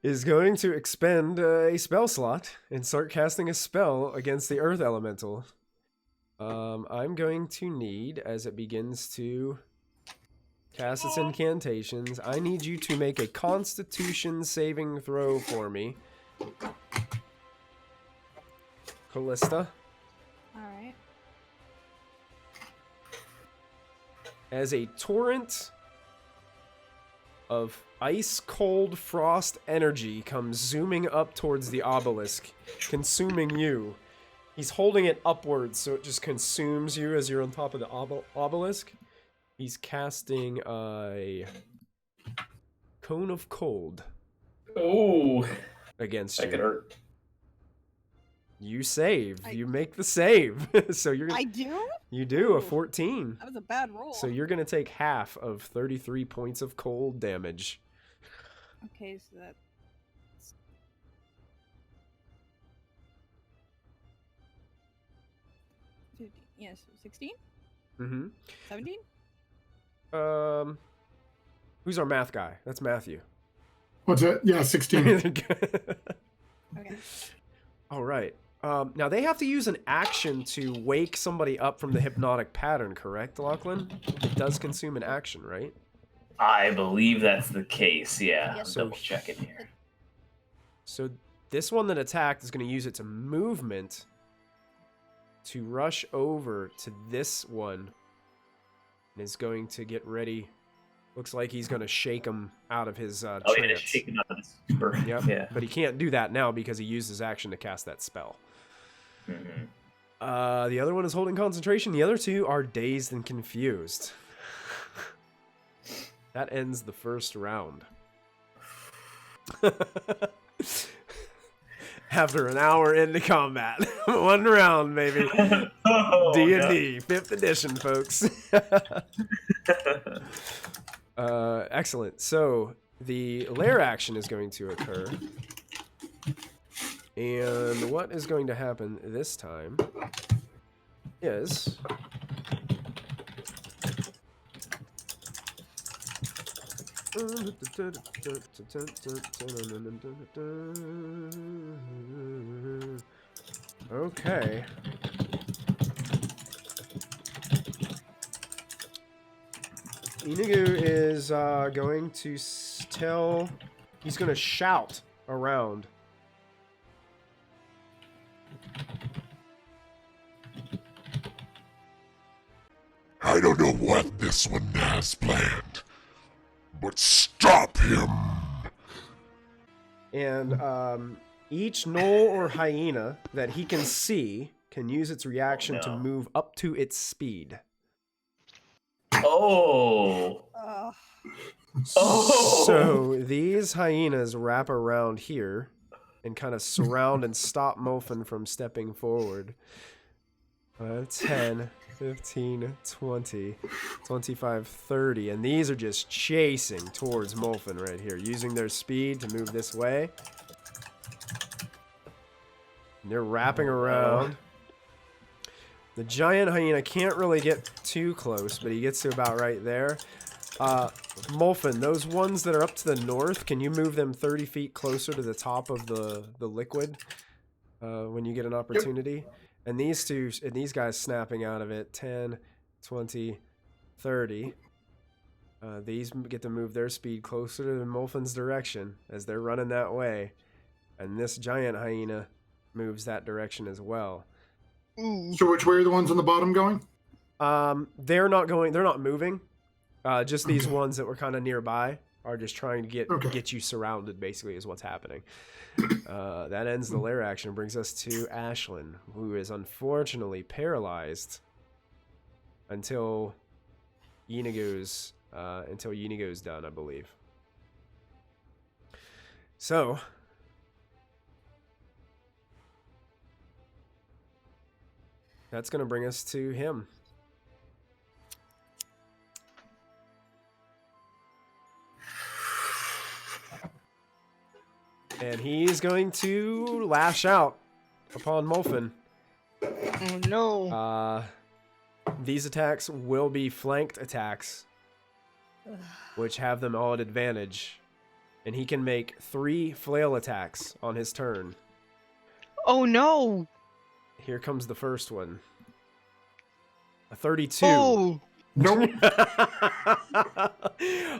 is going to expend a spell slot and start casting a spell against the earth elemental. I'm going to need, as it begins to cast its incantations, I need you to make a Constitution saving throw for me. Callista. Alright. As a torrent of ice-cold frost energy comes zooming up towards the obelisk, consuming you. He's holding it upwards, so it just consumes you as you're on top of the obelisk. He's casting a cone of cold. Oh, against that you. could hurt. You save. You make the save. So you're. I do? You do a Ooh. 14. That was a bad roll. So you're gonna take half of 33 points of cold damage. Okay, so that's... Yes, 16? Mm-hmm. 17? Who's our math guy? That's Matthew. What's that? Yeah, 16. Okay. All right. Now they have to use an action to wake somebody up from the hypnotic pattern, correct, Lachlan? It does consume an action, right? I believe that's the case. Yeah, Yes. I'm double checking here. So this one that attacked is going to use its movement to rush over to this one and is going to get ready. Looks like he's going to shake him out of his trance. Oh, yeah, shake him out of his super. Yep. Yeah. But he can't do that now because he used his action to cast that spell. Mm-hmm. The other one is holding concentration. The other two are dazed and confused. That ends the first round. After an hour into combat. One round, baby. Oh, D&D, 5th edition, folks. Excellent. So, the lair action is going to occur. And what is going to happen this time is... Okay. Yeenoghu is going to tell... He's going to shout around. I don't know what this one has planned, but stop him! And each gnoll or hyena that he can see can use its reaction to move up to its speed. Oh. So these hyenas wrap around here and kind of surround and stop Muffin from stepping forward. 10, 15, 20, 25, 30. And these are just chasing towards Muffin right here, using their speed to move this way. And they're wrapping around. The giant hyena can't really get too close, but he gets to about right there. Muffin, those ones that are up to the north, can you move them 30 feet closer to the top of the liquid when you get an opportunity? Yep. And these guys snapping out of it, 10, 20, 30. These get to move their speed closer to Muffin's direction as they're running that way. And this giant hyena moves that direction as well. So which way are the ones on the bottom going? They're not moving. Just these ones that were kind of nearby are just trying to get you surrounded, basically, is what's happening. That ends the lair action and brings us to Ashlyn, who is unfortunately paralyzed until Yeenoghu's done, I believe. So that's going to bring us to him. And he's going to lash out upon Muffin. Oh no. These attacks will be flanked attacks, which have them all at advantage. And he can make 3 flail attacks on his turn. Oh no. Here comes the first one. A 32. Oh. Nope.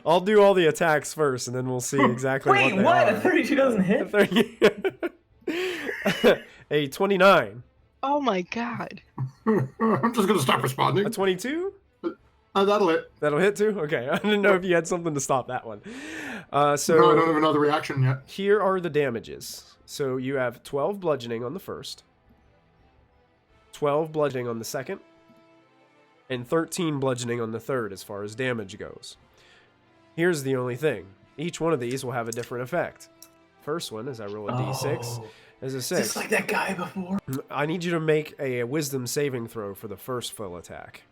I'll do all the attacks first, and then we'll see exactly Wait, what they what? are. A 32 doesn't hit? A 29. Oh my god. I'm just going to stop responding. A 22? That'll hit. That'll hit too? Okay, I didn't know if you had something to stop that one. So No, I don't have another reaction yet. Here are the damages. So you have 12 bludgeoning on the first, 12 bludgeoning on the second, and 13 bludgeoning on the third as far as damage goes. Here's the only thing. Each one of these will have a different effect. First one, as I roll a d6, is a 6. Just like that guy before. I need you to make a wisdom saving throw for the first full attack.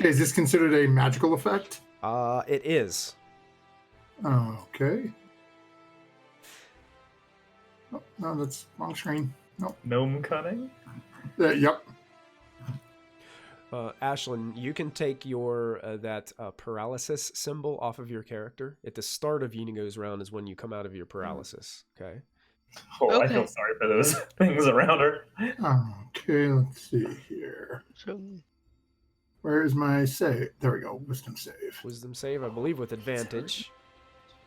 Okay, is this considered a magical effect? It is. Okay. Oh, no, that's wrong screen. Nope. Gnome cunning? Yep. Ashlyn, you can take your that paralysis symbol off of your character. At the start of Yeenoghu's round is when you come out of your paralysis. Okay. Oh, Okay. I feel sorry for those things around her. Okay, let's see here. Where is my save? There we go. Wisdom save. Wisdom save, I believe, with advantage.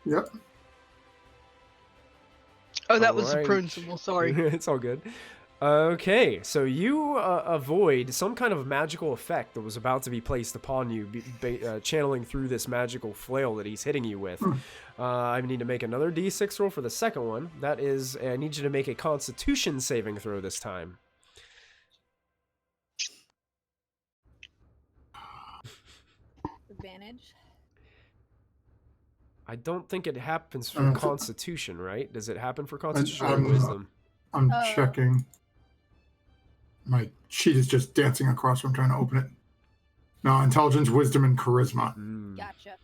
Yep. Oh, that was the Alright. prune symbol. Sorry. It's all good. Okay, so you avoid some kind of magical effect that was about to be placed upon you, channeling through this magical flail that he's hitting you with. I need to make another d6 roll for the second one. That is, I need you to make a Constitution saving throw this time. Advantage. I don't think it happens for Constitution, right? Does it happen for Constitution or I'm- Wisdom? I'm checking. My sheet is just dancing across when I'm trying to open it. No, intelligence, wisdom, and charisma. Gotcha.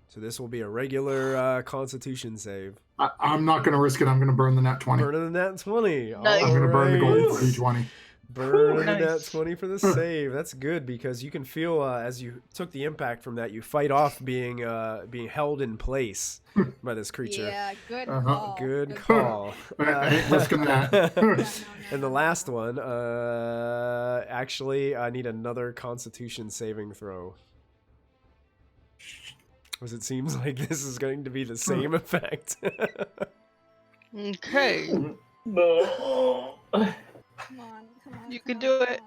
So this will be a regular Constitution save. I'm not going to risk it. I'm going to burn the nat 20. Burning the nat 20. Nice. I'm going to burn the Alright. gold for D20. Burn Nice. that 20 for the save. That's good because you can feel as you took the impact from that, you fight off being held in place by this creature. Yeah, good Uh-huh. call. Good call. I ain't risking that. And the last one, actually, I need another Constitution saving throw. Because it seems like this is going to be the same effect. Okay. No. Come on. You can do it.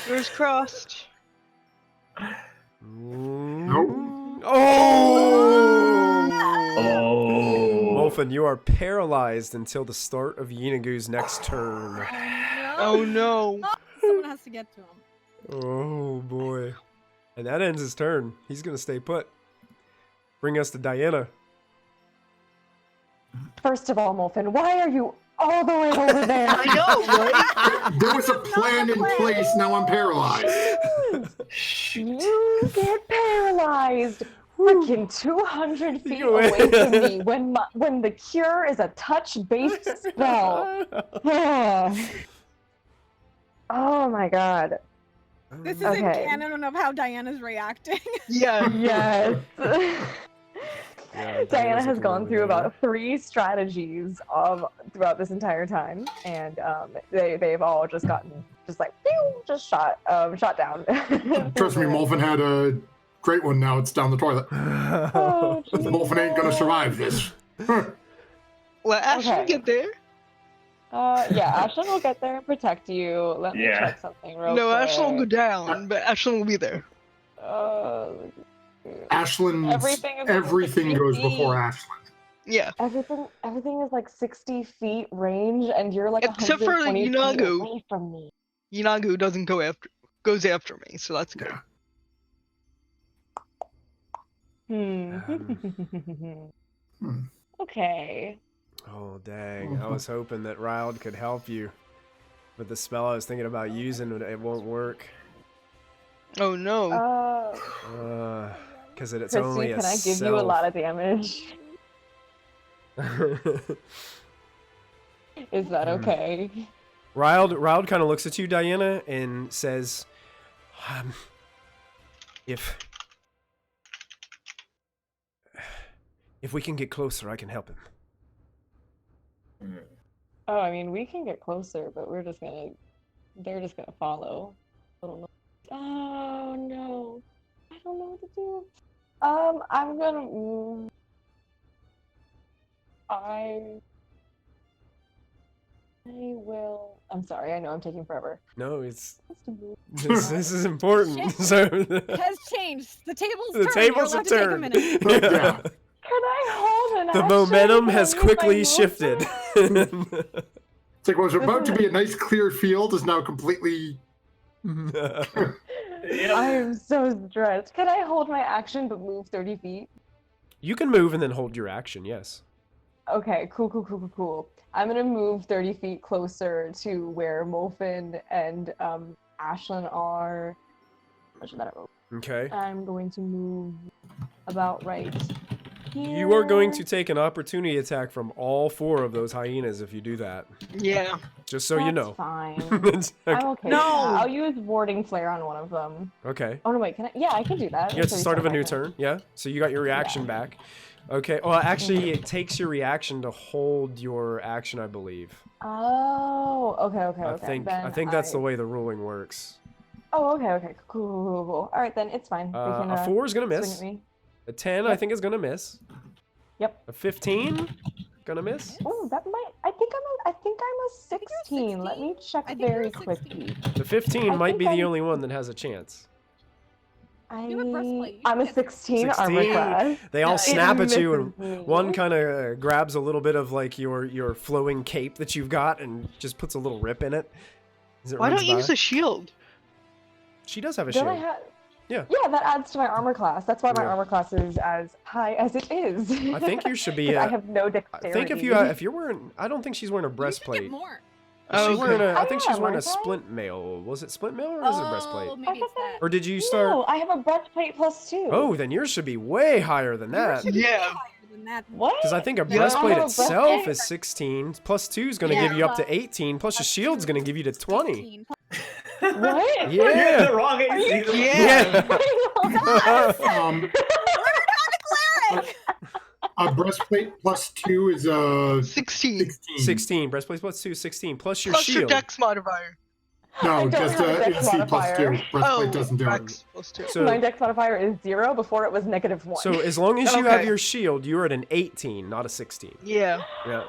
Fingers crossed. Nope. Oh! Oh. Molfin, you are paralyzed until the start of Yeenoghu's next turn. Oh no. Someone has to get to him. Oh boy. And that ends his turn. He's gonna stay put. Bring us to Diana. First of all, Molfin, why are you all the way over there? I know, right? There was a plan in place. Now I'm paralyzed. You get paralyzed. Freaking 200 feet away from me when the cure is a touch-based spell. Oh my god. This isn't canon of how Diana's reacting. Yeah. Yes. Yeah, Diana has looking gone over through there. about 3 strategies throughout this entire time, and they've all just gotten shot down. Trust me, Molfin had a great one. Now it's down the toilet. Oh, Molfin ain't gonna survive this. Well, Ashlyn, Okay. get there. Yeah, Ashlyn will get there and protect you. Let me Yeah. check something real No, quick. Ashlyn will go down, but Ashlyn will be there. Ashlyn, Everything is everything goes 60. before Ashlyn. Yeah. Everything is like 60 feet range, and you're like Except for 120 feet Yeenoghu. away from me. Yeenoghu goes after me, so that's good. Okay. Oh dang! I was hoping that Riled could help you, but the spell I was thinking about using it won't work. Oh no. Because it's Kristy, only a can I give you a lot of damage? Is that okay? Riled kind of looks at you, Diana, and says, if we can get closer, I can help him. Oh, I mean, we can get closer, but they're just gonna follow. I don't know. Oh no, I don't know what to do. I'm gonna. I will. I'm sorry. I know I'm taking forever. No, this is important. So It has changed. The tables the turned. tables You're have allowed to turned. take a minute. Yeah. Can I hold an The action? momentum Can I has use my quickly movement? shifted. It's like what was about to be a nice clear field is now completely. I am so stressed. Can I hold my action but move 30 feet? You can move and then hold your action, yes. Okay, cool. I'm gonna move 30 feet closer to where Molfin and Ashlyn are. Much better. Okay. I'm going to move about right here. You are going to take an opportunity attack from all 4 of those hyenas if you do that. Yeah. Just so you know. That's fine. Okay. I'm okay. No! with that. I'll use warding flare on one of them. Okay. Oh no, wait. Can I? Yeah, I can do that. Yeah, it's the start of a new turn. turn. Yeah. So you got your reaction back. Okay. Well, actually, it takes your reaction to hold your action, I believe. Oh, okay. I think that's the way the ruling works. Oh, okay. Cool. All right, then it's fine. We can, A 4 is gonna swing miss. at me. A 10, I think, is gonna miss. Yep. A 15, gonna miss. Oh, that might. I think I'm a 16. Let me check I think you're very a 16. quickly. The 15 I might be think the I'm- only one that has a chance. You have a breastplate. You I'm a can- 16 armor 16. class. They all It snap at you, and misses me. one kind of grabs a little bit of like your flowing cape that you've got and just puts a little rip in it. As it Why runs don't you by. use a shield? She does have a Don't I shield. have? Yeah. Yeah, that adds to my armor class. That's why my Yeah. armor class is as high as it is. I think you should be. 'Cause I have no I dexterity. think if you're wearing, I don't think she's wearing a You should breastplate. get more. Oh, She's wearing okay. I think she's am, wearing a aren't I? splint mail. Was it splint mail or is it a breastplate? Oh, maybe it's that. Or did you start? No, I have a breastplate +2. Oh, then yours should be way higher than that. Yours should be Yeah. higher than that. What? Because I think a Yeah. breastplate I have a itself breastplate. is 16. Plus 2 is going to Yeah, give you up to well, 18. Plus your that's shield's true. going to give you to 20. 18. What? You're Yeah. the wrong AC. Yeah. Um, a breastplate +2 is a 16. 16. 16. Breastplate plus 2, 16. Plus your Plus your shield. dex modifier. No, don't just have a dex AC +2. modifier. Breastplate doesn't do it. Dex +2. So, My dex modifier is 0. Before it was -1. so as long as you have Okay. your shield, you're at an 18, not a 16. Yeah. Yeah.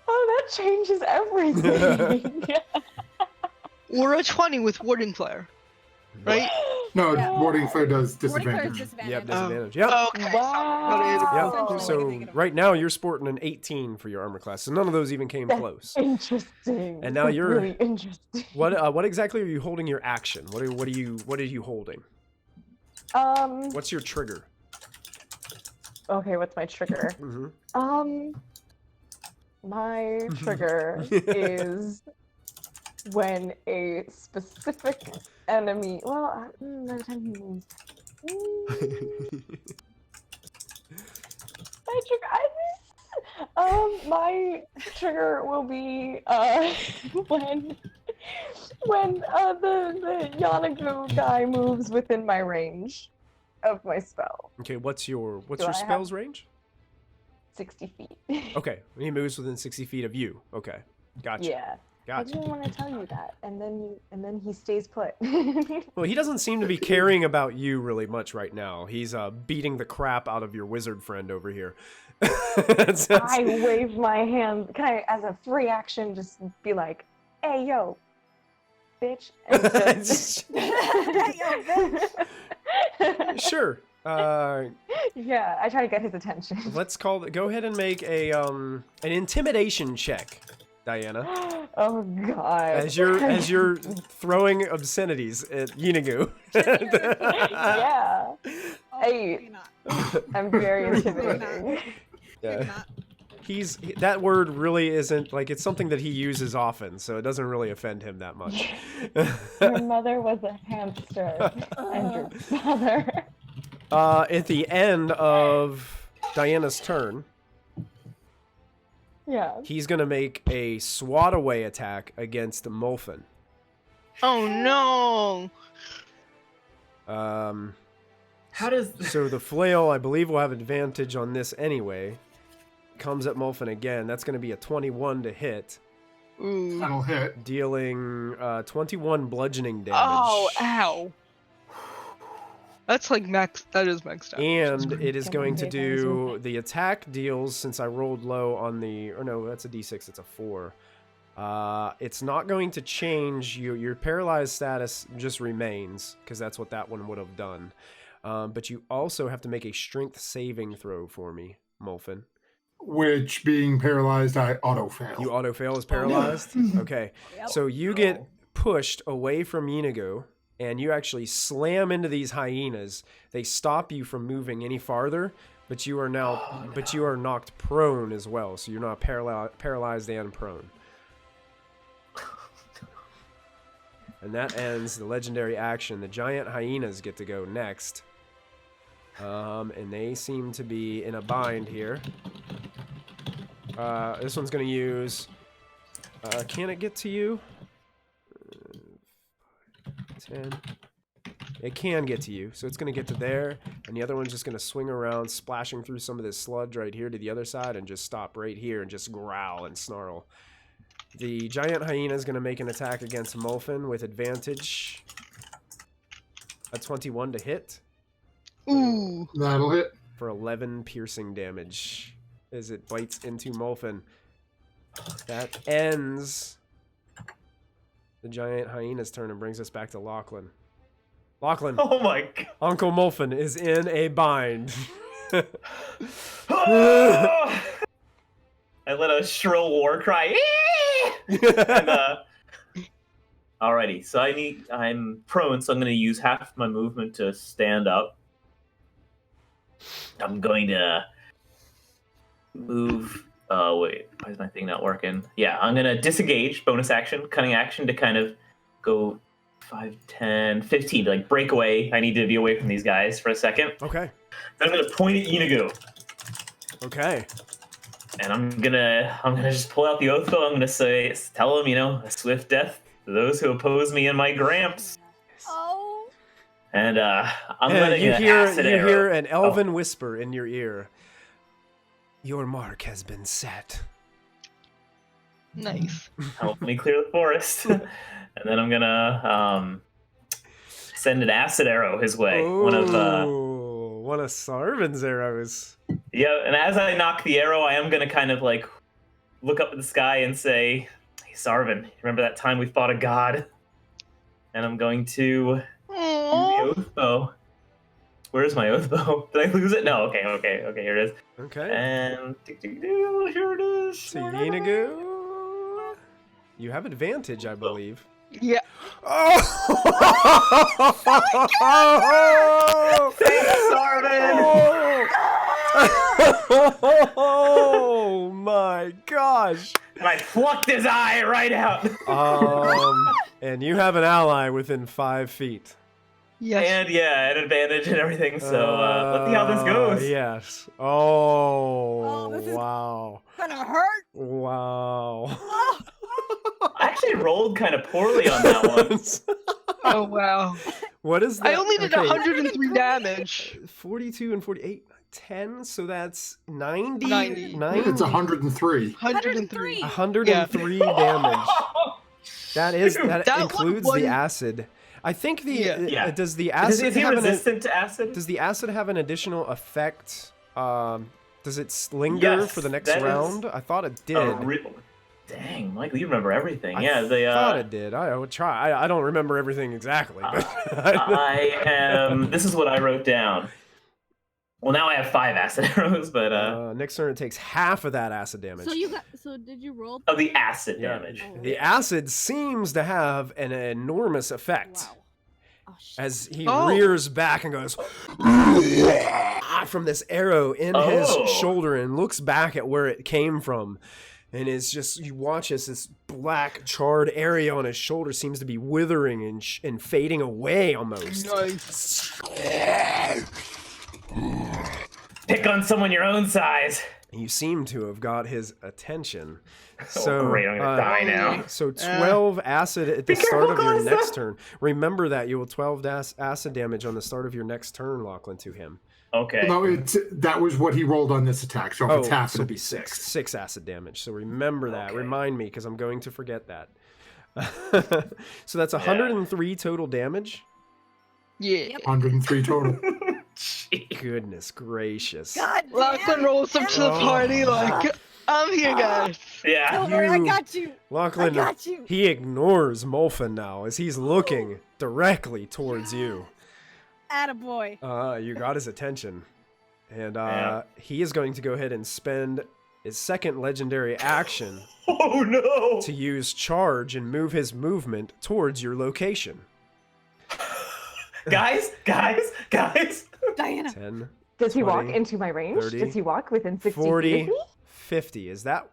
Oh, that changes everything. We're at 20 with Warding Flare. Right? No, Yeah. warding flare does Warding flare is disadvantage. Yep, disadvantage. disadvantage. Yep. Okay. Wow. Yep. So right now you're sporting an 18 for your armor class. So none of those even came That's close. interesting. And now That's you're- really interesting. What exactly are you holding your action? What are you holding? What's your trigger? Okay, what's my trigger? Mm-hmm. My trigger is when a specific enemy. Well, by the time he moves. My trigger will be when the Yeenoghu guy moves within my range of my spell. Okay, what's your Do I have- spell's range? 60 feet. Okay, he moves within 60 feet of you. Okay, gotcha. Yeah. I Gotcha. didn't want to tell you that, and then he stays put. Well, he doesn't seem to be caring about you really much right now. He's beating the crap out of your wizard friend over here. I wave my hand. Can I, as a free action, just be like, "Hey, yo, bitch"? And just... Sure. Yeah, I try to get his attention. Let's call it. Go ahead and make a an intimidation check, Diana. Oh God. As you're throwing obscenities at Yeenoghu. Yeah. Oh, Hey. maybe not. I'm very intimidating. Maybe Yeah. not. That word really isn't like it's something that he uses often, so it doesn't really offend him that much. Your mother was a hamster, and your father. At the end of Diana's turn, Yeah. he's gonna make a swat away attack against Molfin. Oh no! How does So the flail, I believe, will have advantage on this anyway. Comes at Molfin again. That's going to be a 21 to hit, Ooh. That'll hit. dealing 21 bludgeoning damage. Oh, ow. That's like max. That is maxed out. And it is Can going one to hit on his do own the attack deals. Since I rolled low on the, or no, that's a d6. It's a 4. It's not going to change you. Your paralyzed status just remains because that's what that one would have done. But you also have to make a strength saving throw for me, Molfin. Which, being paralyzed, I auto-fail. You auto fail as paralyzed? Okay. Yep. So you get pushed away from Yeenoghu, and you actually slam into these hyenas. They stop you from moving any farther, but you are now you are knocked prone as well. So you're not paralyzed and prone. And that ends the legendary action. The giant hyenas get to go next. And they seem to be in a bind here. This one's going to use... can it get to you? 10. It can get to you, so it's going to get to there. And the other one's just going to swing around, splashing through some of this sludge right here to the other side and just stop right here and just growl and snarl. The giant hyena is going to make an attack against Molfin with advantage. A 21 to hit. Ooh. That'll hit. For 11 piercing damage as it bites into Molfin. That ends the giant hyena's turn and brings us back to Lachlan. Lachlan, Oh my god. Uncle Molfin is in a bind. I let a shrill war cry. And, alrighty, so I'm prone, so I'm going to use half my movement to stand up. I'm going to move. Wait, why is my thing not working? Yeah, I'm going to disengage, bonus action, cunning action to kind of go 5, 10, 15 to like break away. I need to be away from these guys for a second. Okay. Then I'm going to point at Yeenoghu. Okay. And I'm gonna just pull out the oath though. I'm gonna tell him, a swift death to those who oppose me and my gramps. Oh. And I'm Yeah, letting you an hear acid arrow. hear an elven whisper in your ear. Your mark has been set. Nice. Help me clear the forest. And then I'm gonna send an acid arrow his way. Ooh, One of Sarvin's arrows. Yeah, and as I knock the arrow, I am gonna kind of like look up at the sky and say, "Hey, Sarvin, remember that time we fought a god?" And I'm going to use the oath bow. Where's my oath bow? Did I lose it? No. Okay. Here it is. Okay. And here it is. So Yeenoghu, you have advantage, I believe. Yeah. Oh! Thanks, Sarvin. Oh my gosh! And I plucked his eye right out. And you have an ally within 5 feet. Yes. And an advantage and everything. So let's see how this goes. Yes. This is Wow. gonna hurt. Wow. I actually rolled kind of poorly on that one. Oh wow. What is that? I only did 103 damage. 42 and 48, 10. So that's 90. 90. It's 103. 103. 103 damage. That That includes one- the acid. I think does the Is acid he have resistant to acid? does the acid have an additional effect? Does it linger Yes, for the next that is- round? I thought it did. Dang, Michael, you remember everything. I Yeah, they thought it did. I would try. I don't remember everything exactly. But I am. This is what I wrote down. Well, now I have 5 acid arrows, but next turn it takes half of that acid damage. So did you roll? of the acid damage. The acid seems to have an enormous effect. Wow. Oh, shit. As he rears back and goes from this arrow in his shoulder and looks back at where it came from. And it's just, you watch as this black charred area on his shoulder seems to be withering and fading away almost. Nice. Pick on someone your own size. You seem to have got his attention. So great, I'm gonna die now. So 12 acid at the start of your Kalista. next turn. Remember that you will 12 acid damage on the start of your next turn, Lachlan, to him. Okay. No, that was what he rolled on this attack. So if it's half, it'll be 6. 6 acid damage. So remember that. Okay. Remind me, because I'm going to forget that. So that's 103 total damage. Yeah. 103 total. Goodness gracious. God damn. Lachlan rolls up to the party like, I'm here, guys. Yeah. Don't worry, I got you. Lachlan, I got you. he ignores Molfin now as he's looking directly towards you. Attaboy. You got his attention. And he is going to go ahead and spend his second legendary action Oh no. to use charge and move his movement towards your location. Guys. Diana. 10, Does he walk 20, into my range? 30, Does he walk within 60 feet 40, of me? 50. Is that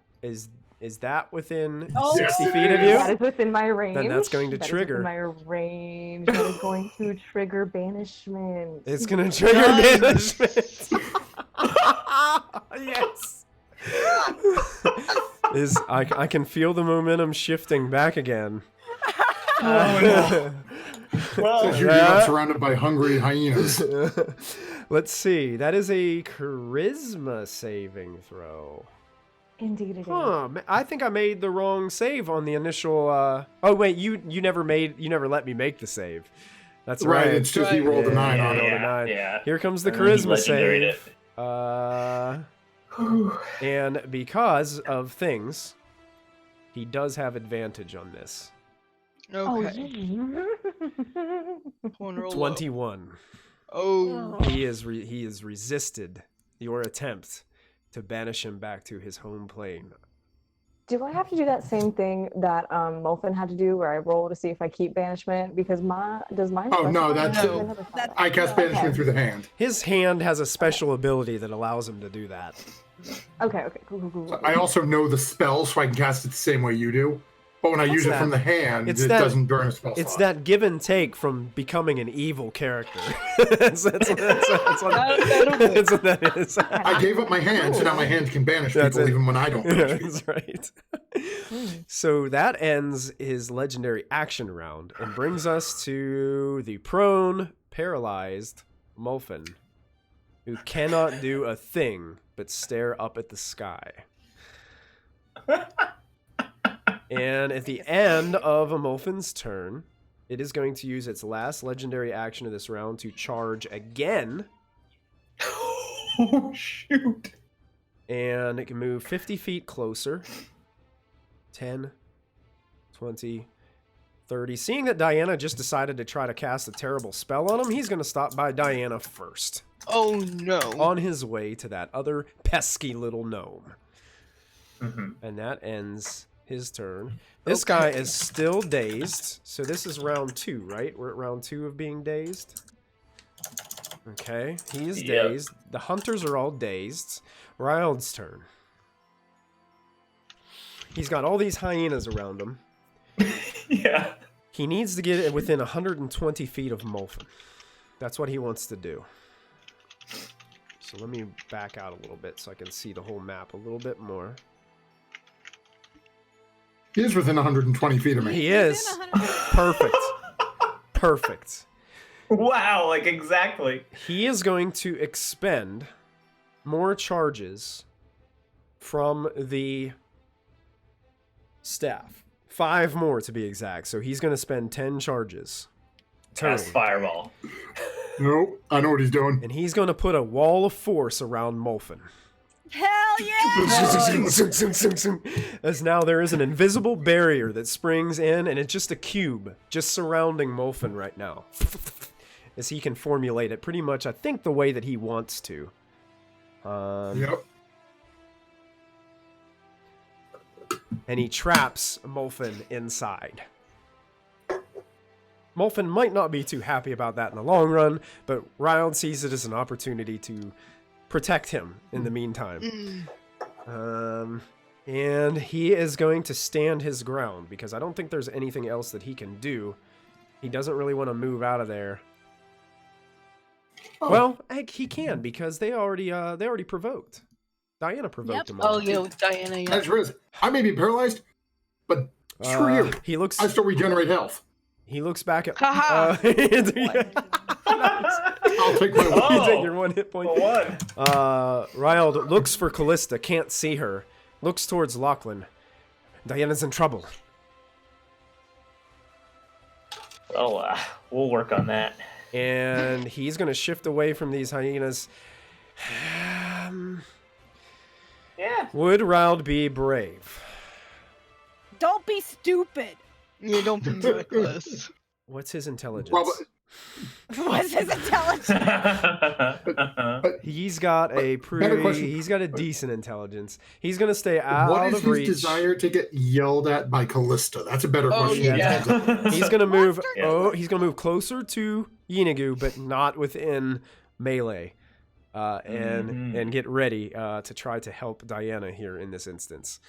within Oh, 60 yes, feet of it you? That is within my range. Then that's going to That is trigger. within my range. That is going to trigger banishment. It's going to trigger banishment. Yes. I can feel the momentum shifting back again. Oh no. Well, You're not surrounded by hungry hyenas. Let's see. That is a charisma saving throw. Indeed it is. Huh. I think I made the wrong save on the initial. Oh wait, you never let me make the save. That's right. It's just he rolled a 9 on rolled it. a 9. yeah. Here comes the And then he charisma legendaried save. And because of things, he does have advantage on this. Okay. Oh, Roll up. 21. Oh. He is resisted your attempt to banish him back to his home plane. do I have to do that same thing that Molfin had to do, where I roll to see if I keep banishment? Because does mine? Oh, no, specify? that's- I never thought of I cast banishment Okay. through the hand. His hand has a special ability that allows him to do that. Okay, cool. I also know the spell, so I can cast it the same way you do. But when I use it that? from the hand, It's it that- doesn't burn a spell It's slot. that give and take from becoming an evil character. that's what that is. I gave up my hand, so now my hand can banish That's people it. even when I don't banish people. That's right. So that ends his legendary action round and brings us to the prone, paralyzed Molfin, who cannot do a thing but stare up at the sky. And at the end of Amolfin's turn, it is going to use its last legendary action of this round to charge again. Oh, shoot. And it can move 50 feet closer. 10, 20, 30. Seeing that Diana just decided to try to cast a terrible spell on him, he's going to stop by Diana first. Oh no. On his way to that other pesky little gnome. Mm-hmm. And that ends his turn. This guy is still dazed. So this is round 2, right? We're at round 2 of being dazed. Okay, he is dazed. The hunters are all dazed. Ryald's turn. He's got all these hyenas around him. Yeah. He needs to get within 120 feet of Molfen. That's what he wants to do. So let me back out a little bit so I can see the whole map a little bit more. He is within 120 feet of me. He is. Perfect. Perfect. Wow, like exactly. He is going to expend more charges from the staff. 5 more to be exact. So he's going to spend 10 charges. Cast Fireball. Nope, I know what he's doing. And he's going to put a wall of force around Molfen. Hell yeah! As now there is an invisible barrier that springs in, and it's just a cube just surrounding Molfen right now. As he can formulate it pretty much, I think, the way that he wants to. Yep. And he traps Molfen inside. Molfen might not be too happy about that in the long run, but Ryald sees it as an opportunity to protect him in the meantime. And he is going to stand his ground, because I don't think there's anything else that he can do. He doesn't really want to move out of there. Oh. Well, he can, because they already provoked. Diana provoked him. Oh, yeah, with Diana, yeah. That's risk. I may be paralyzed, but screw you. He looks. I still regenerate health. He looks back at. Haha. I'll take my one. You take your 1 hit point. One. Ryald looks for Callista, can't see her. Looks towards Lachlan. Diana's in trouble. Oh, we'll work on that. And he's going to shift away from these hyenas. Yeah. Would Ryald be brave? Don't be stupid. You don't be reckless. What's his intelligence? Probably. What's his intelligence? He's got a he's got a decent intelligence. He's gonna stay out What is of his reach. desire to get yelled at by Callista? That's a better question. yeah. He's gonna move. Yeah. He's gonna move closer to Yeenoghu, but not within melee. And get ready to try to help Diana here in this instance.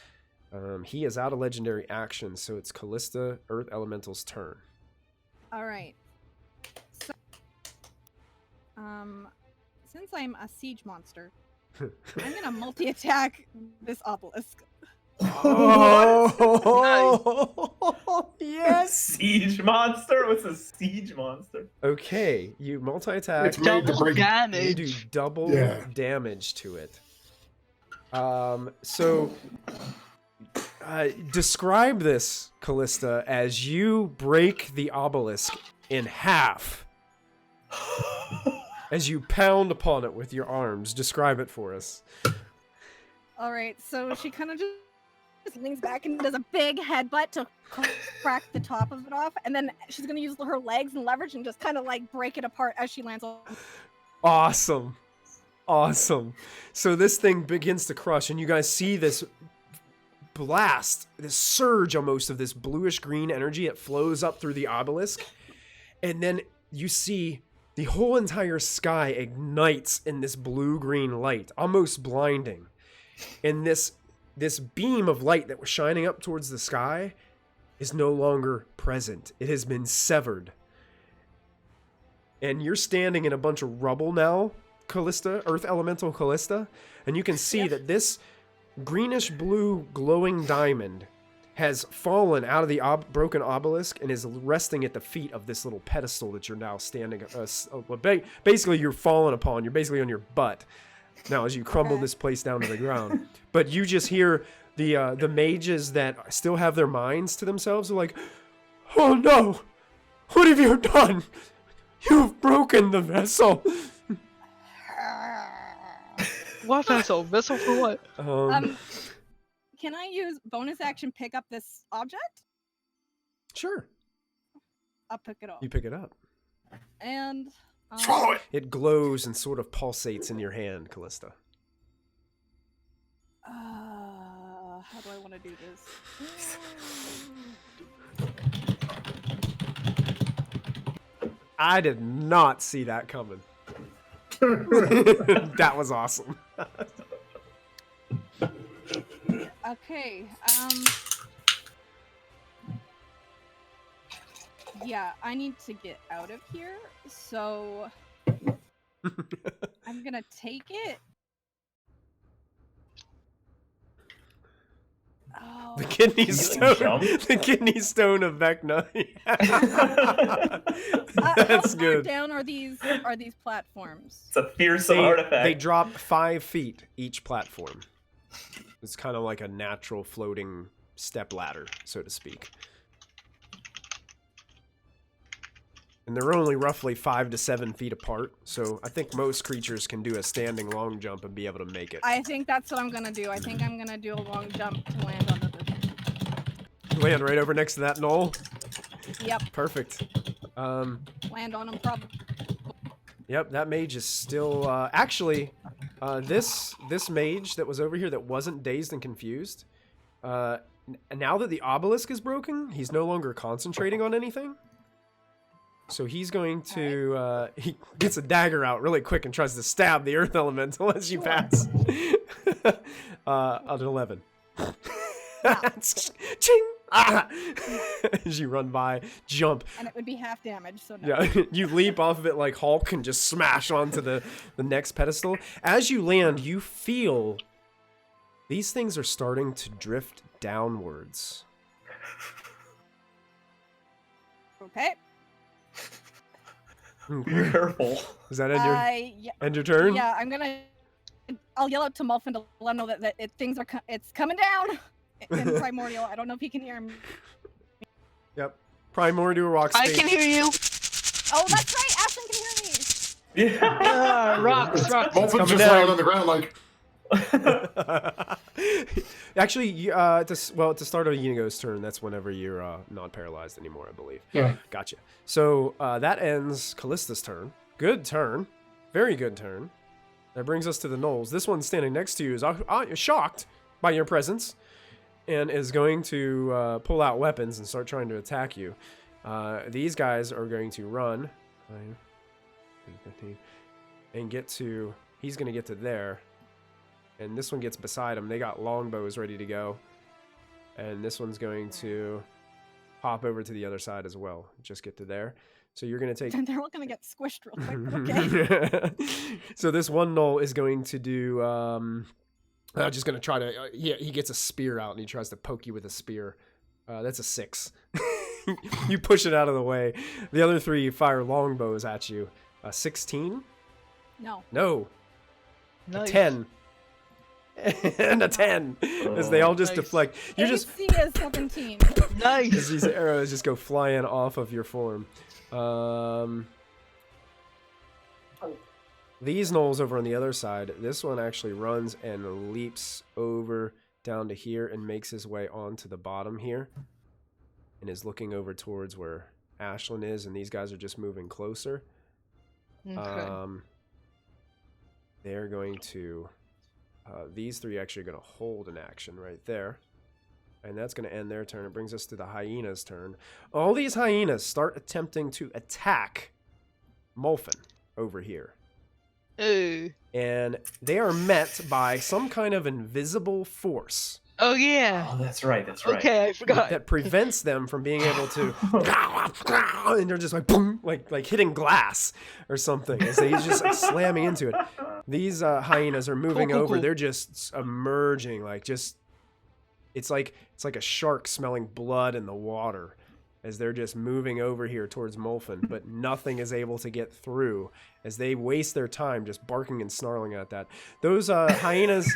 He is out of legendary action, so it's Callista Earth Elemental's turn. All right. So, since I'm a siege monster, I'm gonna multi-attack this obelisk. Oh, yes! Siege monster? What's a siege monster? Okay, you multi-attack. It's made to Double break. You damage. do double Yeah. damage to it. So describe this, Callista, as you break the obelisk in half. As you pound upon it with your arms. Describe it for us. All right, so she kind of just leans back and does a big headbutt to crack the top of it off, and then she's gonna use her legs and leverage and just kind of like break it apart as she lands on. Awesome. Awesome. So this thing begins to crush, and you guys see this blast, this surge almost of this bluish green energy. It flows up through the obelisk, and then you see the whole entire sky ignites in this blue-green light, almost blinding. And this beam of light that was shining up towards the sky is no longer present. It has been severed. And you're standing in a bunch of rubble now, Callista, Earth Elemental Callista, and you can see that this greenish blue glowing diamond has fallen out of the broken obelisk and is resting at the feet of this little pedestal that you're now standing. Basically, you're falling upon. You're basically on your butt now as you crumble this place down to the ground. But you just hear The mages that still have their minds to themselves are like, "Oh no! What have you done? You've broken the vessel." What vessel? Vessel for what? Can I use bonus action pick up this object? Sure. I'll pick it up. You pick it up. And Swallow it. It glows and sort of pulsates in your hand, Callista. How do I want to do this? I did not see that coming. That was awesome. Okay. Yeah, I need to get out of here, so I'm gonna take it. Oh. The kidney You stone. jump? The kidney stone of Vecna. How That's far good. down are these platforms? It's a fearsome artifact. They drop 5 feet each platform. It's kind of like a natural floating step ladder, so to speak. And they're only roughly 5 to 7 feet apart, so I think most creatures can do a standing long jump and be able to make it. I think that's what I'm gonna do. I think I'm gonna do a long jump to land on the roof. Land right over next to that knoll. Yep, Perfect. land on them probably. Yep, that mage is still actually this mage that was over here that wasn't dazed and confused. Now that the obelisk is broken, he's no longer concentrating on anything. So he's going to he gets a dagger out really quick and tries to stab the earth elemental as you pass. An 11. Ching! Ah! As you run by, jump. And it would be half damage, so no. Yeah, you leap off of it like Hulk and just smash onto the next pedestal. As you land, you feel these things are starting to drift downwards. Okay. Okay. Be careful. Is that end your, Yeah, end your turn? yeah, I'll yell out to Muffin to let him know that it's coming down in Primordial. I don't know if he can hear him. Yep. Primordial rock I stage. can hear you. Oh, that's right. Ashlyn can hear me. Yeah. Rocks. Dolphins coming just down. land on the ground like. Actually, to start of Yeenoghu's turn, that's whenever you're not paralyzed anymore, I believe. Yeah. Gotcha. So that ends Callista's turn. Good turn. Very good turn. That brings us to the gnolls. This one standing next to you is shocked by your presence and is going to pull out weapons and start trying to attack you. These guys are going to run 9, 15, and get to... He's going to get to there. And this one gets beside him. They got longbows ready to go. And this one's going to hop over to the other side as well. Just get to there. So you're going to take... They're all going to get squished real quick, but okay. So this one gnoll is going to do... just going to try to... he gets a spear out and he tries to poke you with a spear. That's a 6. You push it out of the way. The other 3 fire longbows at you. 16? No. No. Nice. 10. And a 10. As they all just Nice. deflect. You just... AC is 17. Nice. As these arrows just go flying off of your form. These gnolls over on the other side, this one actually runs and leaps over down to here and makes his way onto the bottom here and is looking over towards where Ashlyn is, and these guys are just moving closer. Okay. They're going to... these 3 actually are going to hold an action right there. And that's going to end their turn. It brings us to the hyena's turn. All these hyenas start attempting to attack Molfin over here. Ooh. And they are met by some kind of invisible force Oh yeah. Oh, that's right. That's right. Okay, I forgot. that prevents them from being able to... and they're just like, boom, like hitting glass or something as they just like slamming into it. These hyenas are moving over. Cool. They're just emerging, like just... It's like a shark smelling blood in the water as they're just moving over here towards Molfin, but nothing is able to get through as they waste their time just barking and snarling at that. Those hyenas,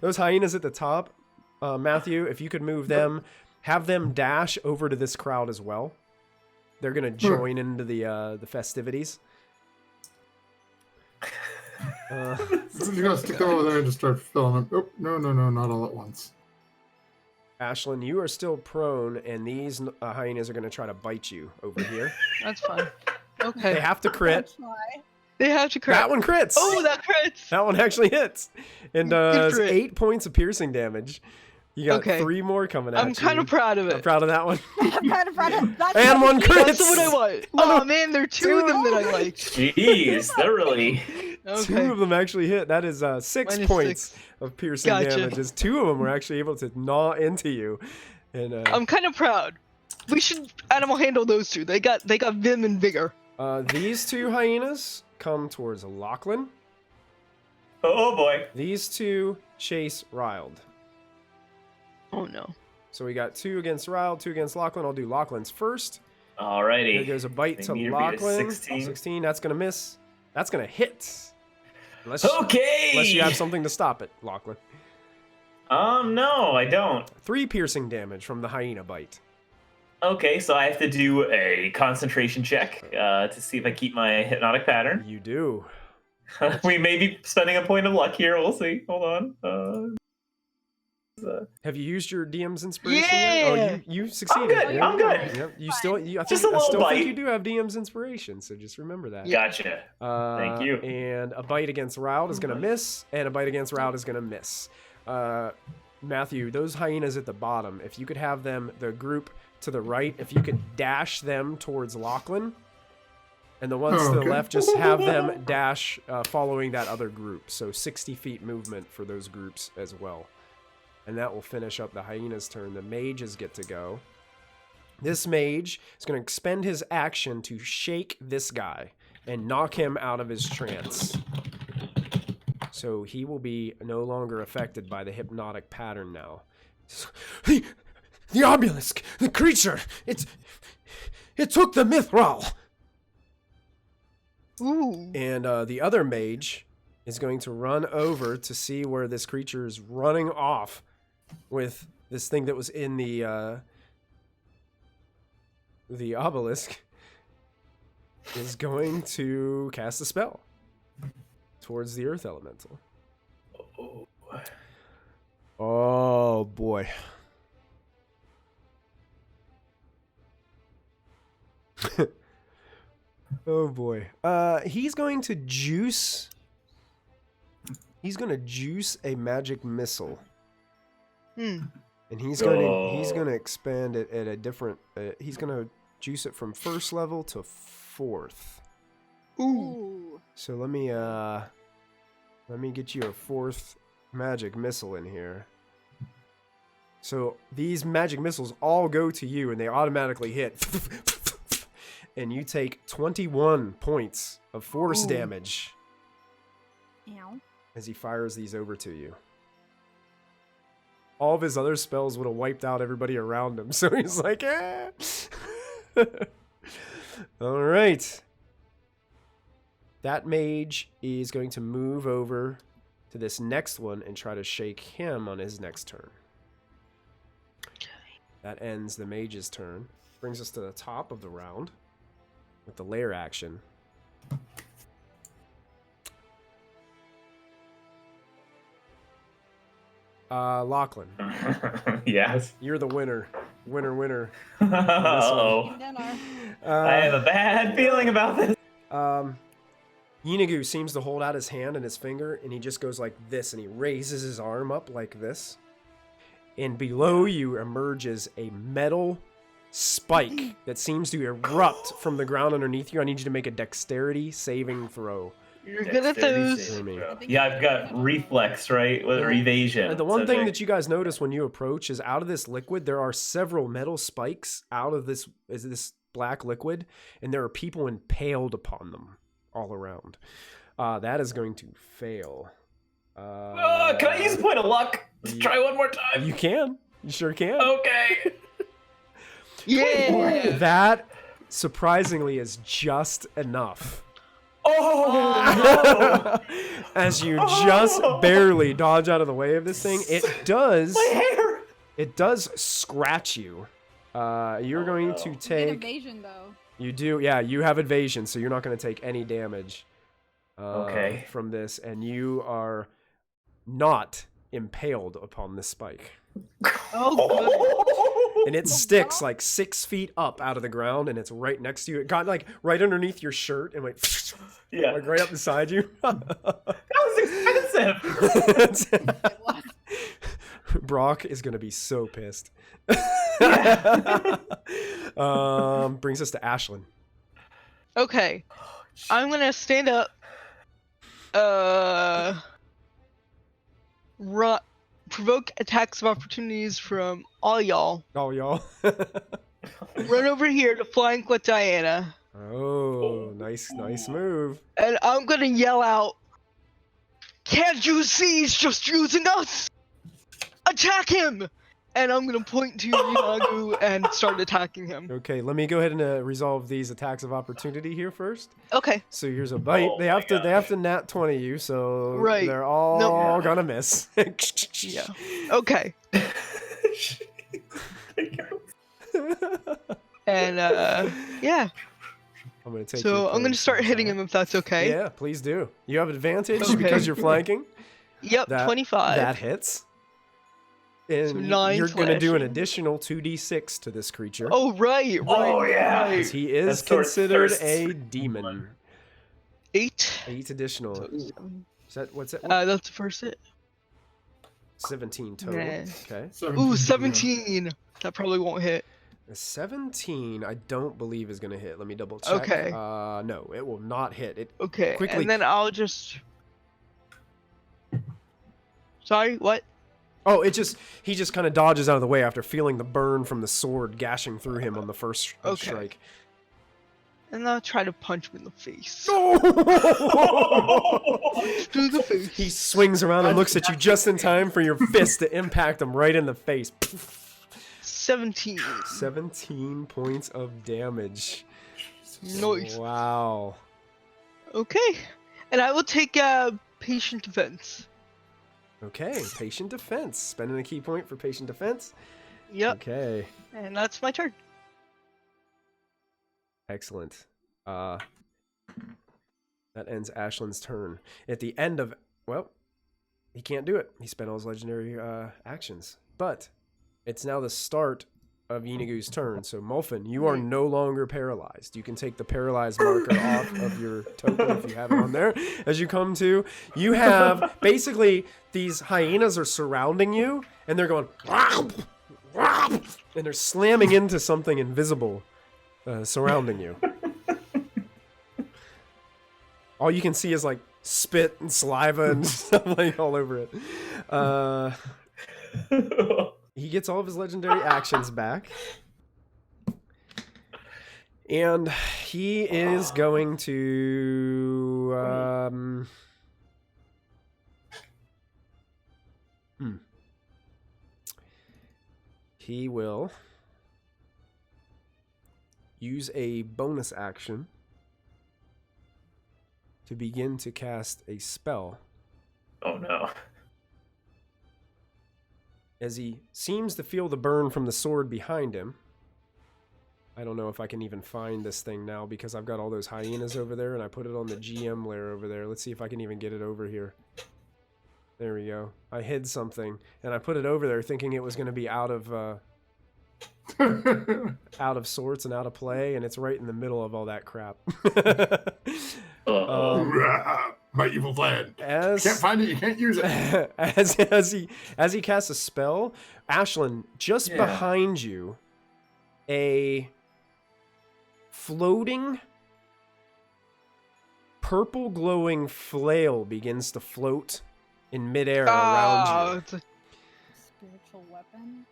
those hyenas at the top, Matthew, if you could move them, have them dash over to this crowd as well. They're gonna join into the festivities. I'm just gonna stick them over there and just start filling them. Oh, no, not all at once. Ashlyn, you are still prone, and these hyenas are gonna try to bite you over here. That's fine. Okay. They have to crit. They have to crit. That one crits. Oh, that crits. That one actually hits, and does 8 points of piercing damage. You got 3 more coming at you. I'm kind of proud of it. I'm proud of that one. I'm kind of proud of that. And 1 crits. That's what I want. Oh man, there are 2 of them that I like. Jeez, they're really. Okay. 2 of them actually hit. That is 6 points of piercing damage. As 2 of them were actually able to gnaw into you. And I'm kind of proud. We should animal handle those 2. They got vim and vigor. These 2 hyenas come towards Lachlan. Oh boy. These 2 chase Riled. Oh no. So we got 2 against Riled, 2 against Lachlan. I'll do Lachlan's first. Alrighty. There goes a bite to Lachlan. 16. That's gonna miss. That's gonna hit. Unless you have something to stop it, Lachlan. No, I don't. 3 piercing damage from the hyena bite. Okay, so I have to do a concentration check to see if I keep my hypnotic pattern. You do. We may be spending a point of luck here. We'll see. Hold on. Have you used your DM's inspiration Yeah! yet? Oh, you succeeded. I'm good. Yep. You still, I Just a little still bite. think you do have DM's inspiration, so just remember that. Gotcha. Thank you. And a bite against Riled is going to miss, and a bite against Riled is going to miss. Matthew, those hyenas at the bottom, if you could have them, the group to the right, if you could dash them towards Lachlan, and the ones to the left, just have them dash following that other group. So 60 feet movement for those groups as well. And that will finish up the hyena's turn. The mages get to go. This mage is going to expend his action to shake this guy and knock him out of his trance. So he will be no longer affected by the hypnotic pattern now. The obelisk, the creature, it took the mithril. Ooh. And the other mage is going to run over to see where this creature is running off with this thing that was in the obelisk. Is going to cast a spell towards the earth elemental. Oh boy. Oh boy. He's going to juice a magic missile. And he's gonna expand it at a different he's gonna juice it from 1st level to 4th. Ooh. So let me get you a 4th magic missile in here. So these magic missiles all go to you and they automatically hit. And you take 21 points of force damage. Ow. As he fires these over to you. All of his other spells would have wiped out everybody around him. So he's like, eh. All right. That mage is going to move over to this next one and try to shake him on his next turn. That ends the mage's turn. Brings us to the top of the round with the lair action. Lachlan. Yes. You're the winner. Winner. Uh-oh. I have a bad feeling about this. Yeenoghu seems to hold out his hand and his finger, and he just goes like this, and he raises his arm up like this. And below you emerges a metal spike that seems to erupt from the ground underneath you. I need you to make a dexterity saving throw. You're good at those. Yeah, I've got reflex, right? Or evasion. And the one thing that you guys notice when you approach is out of this liquid, there are several metal spikes out of this black liquid, and there are people impaled upon them all around. That is going to fail. Can I use a point of luck? Let's try one more time. You can. You sure can. Okay. Yeah. That, surprisingly, is just enough. Oh, no. As you just barely dodge out of the way of this thing, it does. My hair. It does scratch you. You're going to You get take. evasion though. You do, yeah. You have evasion, so you're not going to take any damage. Okay. From this, and you are not impaled upon this spike. Oh, And it sticks like 6 feet up out of the ground, and it's right next to you. It got like right underneath your shirt and went Yeah. like right up beside you. That was expensive. Brock is gonna be so pissed. Brings us to Ashlyn. okay. I'm gonna stand up. Provoke attacks of opportunities from all y'all. Oh, y'all. Run over here to flank with Diana. Oh, nice move. And I'm gonna yell out, "Can't you see he's just using us? Attack him!" And I'm gonna point to Yeenoghu and start attacking him. Okay, let me go ahead and resolve these attacks of opportunity here first. Okay. So here's a bite. Oh they have to nat 20 you, so Right. they're all gonna miss. Yeah. Okay. And yeah. I'm gonna take. So I'm gonna start hitting him if that's okay. Yeah, please do. You have advantage Okay. because you're flanking. Yep. 25. That hits. And So 9 you're gonna do an slashing. additional 2d6 to this creature. Oh right. Oh, yeah. Right. 'Cause he is That sword considered thirsts. a demon. 8. 8 additional. Is that what's that? That's the first hit. 17 total. Yeah. Okay. Ooh, 17. That probably won't hit. A 17, I don't believe is gonna hit. Let me double check. Okay. No, it will not hit. It Okay. quickly. And then I'll just. Sorry. What? Oh, he just kind of dodges out of the way after feeling the burn from the sword gashing through him on the first Okay. strike. And I'll try to punch him in the face. No! To the face. He swings around and looks at you just in time for your fist to impact him right in the face. 17. 17 points of damage. Nice. Wow. Okay. And I will take patient defense. Okay, patient defense. Spending a key point for patient defense. Yep. Okay, And that's my turn. excellent. That ends Ashlyn's turn. At the end of, well, he can't do it. He spent all his legendary actions. But it's now the start of Yeenoghu's turn. So Molfin, you are no longer paralyzed. You can take the paralyzed marker off of your token if you have it on there. As you come to, you have basically these hyenas are surrounding you, and they're going, and they're slamming into something invisible surrounding you. All you can see is like spit and saliva and stuff like all over it. He gets all of his legendary actions back. And he is going to... He will use a bonus action to begin to cast a spell. Oh no. As he seems to feel the burn from the sword behind him. I don't know if I can even find this thing now because I've got all those hyenas over there and I put it on the GM layer over there. Let's see if I can even get it over here. There we go. I hid something and I put it over there thinking it was going to be out of sorts and out of play, and it's right in the middle of all that crap. My evil plan. As Can't find it, you can't use it. as he casts a spell, Ashlyn, just behind you, a floating purple glowing flail begins to float in midair around you. It's a... Spiritual weapon?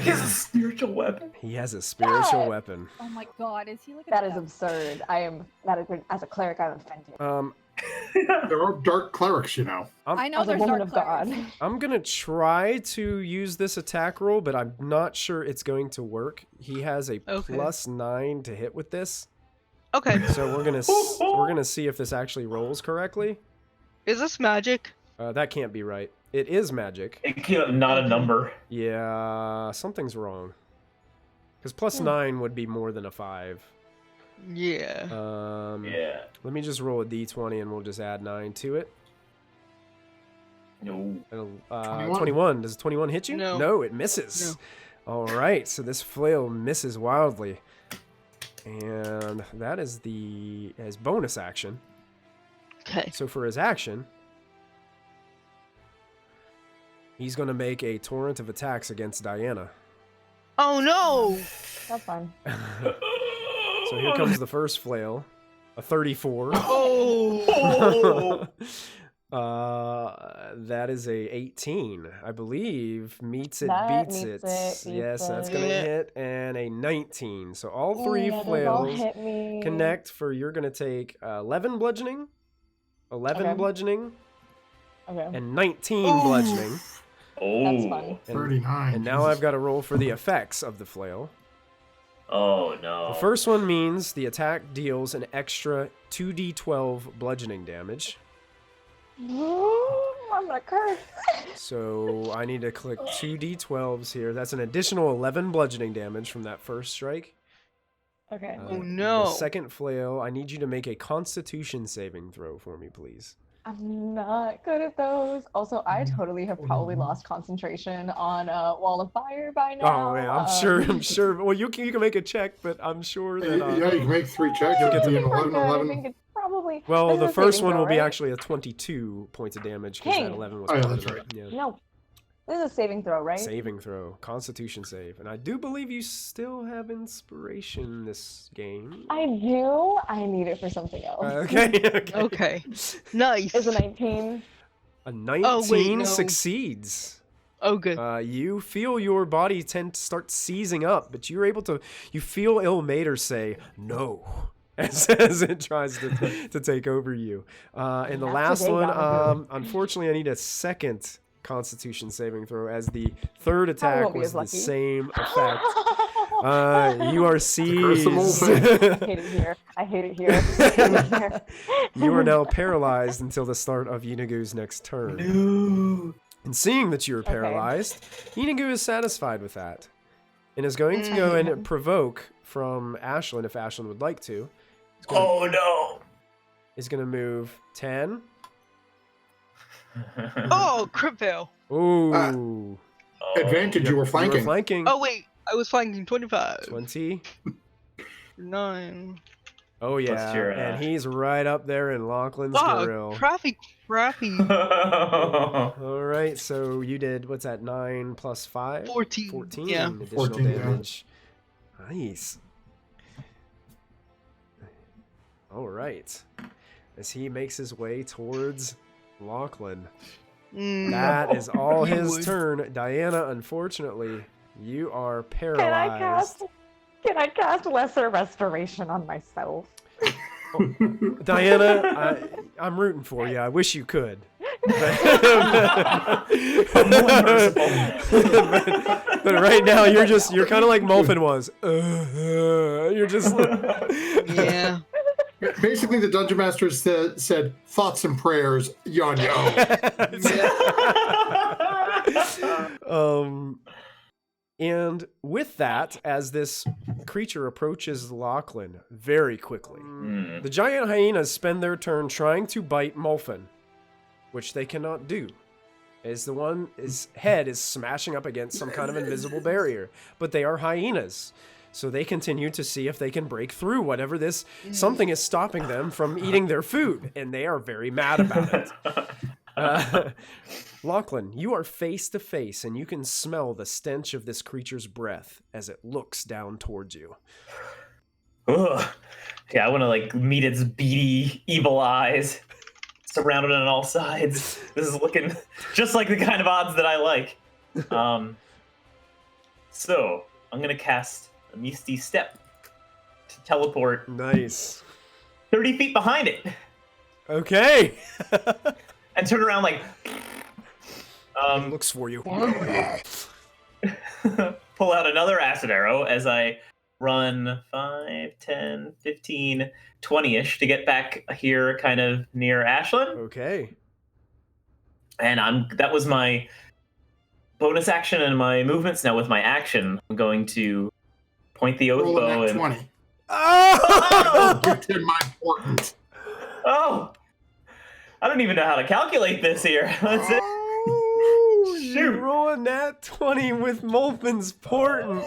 He has a spiritual weapon. He has a spiritual weapon. Oh my god, is he like a That is devil? absurd. As a cleric, I'm offended. There are dark clerics, you know. I know As a there's woman dark of God. clerics. I'm gonna try to use this attack roll, but I'm not sure it's going to work. He has a Okay. +9 to hit with this, Okay. so we're gonna see if this actually rolls correctly. Is this magic? That can't be right. It is magic. It came up not a number. Yeah, something's wrong. Because plus 9 would be more than a 5. Yeah. Yeah. Let me just roll a d20 and we'll just add 9 to it. No. 21. Does 21 hit you? No. No, it misses. No. All right, so this flail misses wildly. And that is his bonus action. Okay. So for his action, he's going to make a torrent of attacks against Diana. Oh no! That's fine. So here comes the first flail. A 34. Oh! That is a 18, I believe. Meets it, That beats meets it. it, Yes, beats that's it. gonna Yeah. hit, and a 19. So all three Those all flails hit me. connect for you're gonna take 11 bludgeoning, 11 Okay. bludgeoning, Okay. and 19 Ooh. bludgeoning. Oh. That's fun. And, 39. and now I've got to roll for the effects of the flail. Oh no. The first one means the attack deals an extra 2d12 bludgeoning damage. I'm gonna curse. So I need to click 2d12s here. That's an additional 11 bludgeoning damage from that first strike. Okay. Oh, no. The second flail, I need you to make a Constitution saving throw for me, please. I'm not good at those. Also, I totally have probably lost concentration on Wall of Fire by now. Oh yeah, I'm sure. Well, you can make a check, but I'm sure that. Yeah, you can make 3 checks. You'll You'll get get to- an 11, I 11. think it's probably. Well, this the is a first saving one will throw, be right? actually a 22 points of damage because that King. 11 was Oh, yeah, part that's of it. Yeah. No, this is a saving throw, right? Saving throw, Constitution save, and I do believe you still have inspiration this game. I do. I need it for something else. Okay. Okay. Nice. Is a 19? A 19 Oh, wait, no. succeeds. Oh, good. You feel your body tend to start seizing up, but you're able to. You feel Ilmater say no as it tries to take over you. And the That's last what they one, gotta do. unfortunately, I need a second Constitution saving throw as the third attack won't be was as the lucky. same effect. You are curse of old seized. I hate it here. I hate it here. I hate it here. You are now paralyzed until the start of Yeenoghu's next turn. No. And seeing that you're paralyzed, Yeenoghu is satisfied with that. And is going to go and provoke from Ashlyn, if Ashlyn would like to. Oh no. Is going to move 10. Oh, crit fail. Ooh. Advantage, you were You flanking. were flanking. Oh, wait. I was flanking 25. 20. 9. Oh, yeah. your, And he's right up there in Lachlan's Oh, grill. crappy. All right, so you did, what's that, 9 plus 5? 14. 14 Yeah. additional 14, yeah. damage. Nice. All right. As he makes his way towards Lachlan. That is all his turn. Diana, unfortunately, you are paralyzed. Can I cast Lesser Restoration on myself? Diana, I'm rooting for you. I wish you could. But right now, you're kind of like Mulfin was. You're just. Yeah. Basically, the Dungeon Master said thoughts and prayers, yon yo. And with that, as this creature approaches Lachlan very quickly, the giant hyenas spend their turn trying to bite Mulfin, which they cannot do, as his head is smashing up against some kind of invisible barrier. But they are hyenas, so they continue to see if they can break through whatever this something is stopping them from eating their food, and they are very mad about it. Lachlan, you are face to face, and you can smell the stench of this creature's breath as it looks down towards you. Ugh. Yeah, I want to like meet its beady, evil eyes, surrounded on all sides. This is looking just like the kind of odds that I like. So I'm gonna cast a Misty Step to teleport Nice. 30 feet behind it Okay. and turn around like. It looks for you. Pull out another acid arrow as I run 5, 10, 15, 20-ish to get back here kind of near Ashlyn. Okay. And that was my bonus action and my movements. Now with my action, I'm going to point the oath bow and 20. Oh! Give him my important. Oh! I don't even know how to calculate this here. That's it. Oh, you Shoot. roll a nat 20 with Molfin's portent.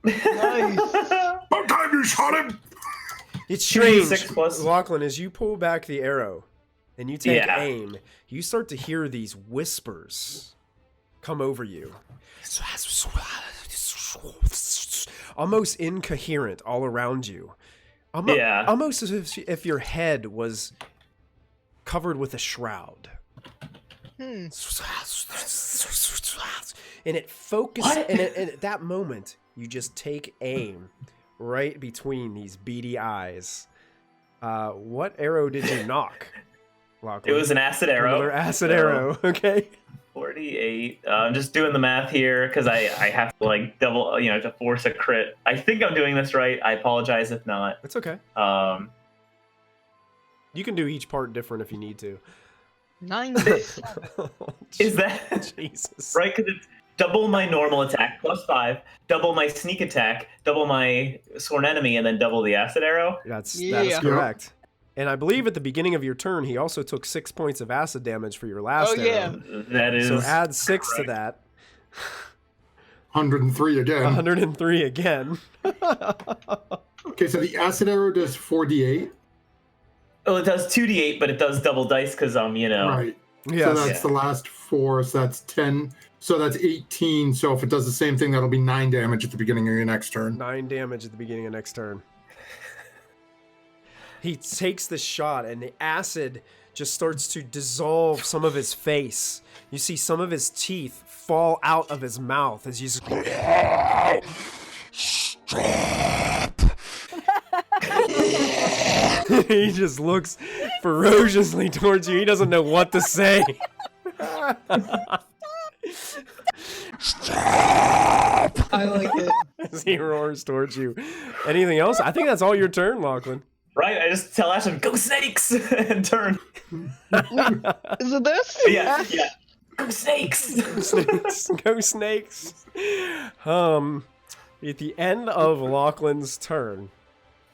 Nice. About time you shot him. It's strange, 6 plus- Lachlan, as you pull back the arrow and you take Yeah. aim, you start to hear these whispers come over you. Almost incoherent all around you. Yeah. Almost as if your head was covered with a shroud. Hmm. And it focuses, What? and at that moment, you just take aim right between these beady eyes. What arrow did you knock, Lachlan? It was an acid arrow. Another acid So, arrow, okay. 48. I'm just doing the math here because I have to like double, to force a crit. I think I'm doing this right. I apologize if not. It's okay. You can do each part different if you need to. Nice. Is that Jesus? right? Because it's double my normal attack plus 5, double my sneak attack, double my sworn enemy, and then double the acid arrow. That is Yeah. correct. And I believe at the beginning of your turn, he also took 6 points of acid damage for your last Oh, arrow. yeah. That is. So add 6 to correct. that. 103 again. 103 again. Okay, so the acid arrow does 4d8. Well, it does 2d8, but it does double dice because Right. Yes. So that's the last 4, so that's 10. So that's 18. So if it does the same thing, that'll be 9 damage at the beginning of your next turn. 9 damage at the beginning of next turn. He takes the shot, and the acid just starts to dissolve some of his face. You see some of his teeth fall out of his mouth as you just... Stop! He just looks ferociously towards you. He doesn't know what to say. Stop! I like it. As he roars towards you. Anything else? I think that's all your turn, Lachlan. Right? I just tell Ashlyn, go snakes! and turn. Is it this? Yeah. Go snakes! Snakes. Go snakes. At the end of Lachlan's turn.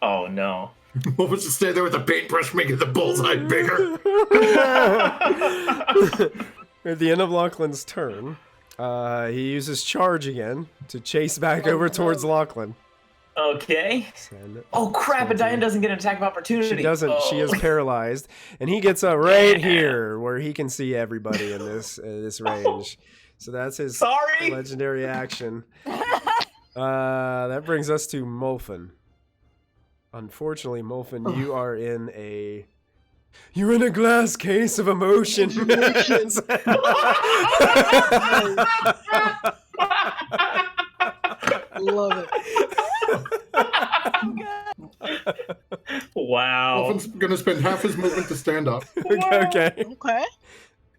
Oh, no. What was to stay there with a paintbrush making the bullseye bigger? At the end of Lachlan's turn, he uses charge again to chase back over towards Lachlan. Okay. Oh, crap. And Diane doesn't get an attack of opportunity. She doesn't. She is paralyzed. And he gets up right here where he can see everybody in this range. So that's his legendary action. That brings us to Molfin. Unfortunately, Molfin, you are in a... You're in a glass case of emotion. Love it. Wow. Wolfen's gonna spend half his movement to stand up. Okay. Okay.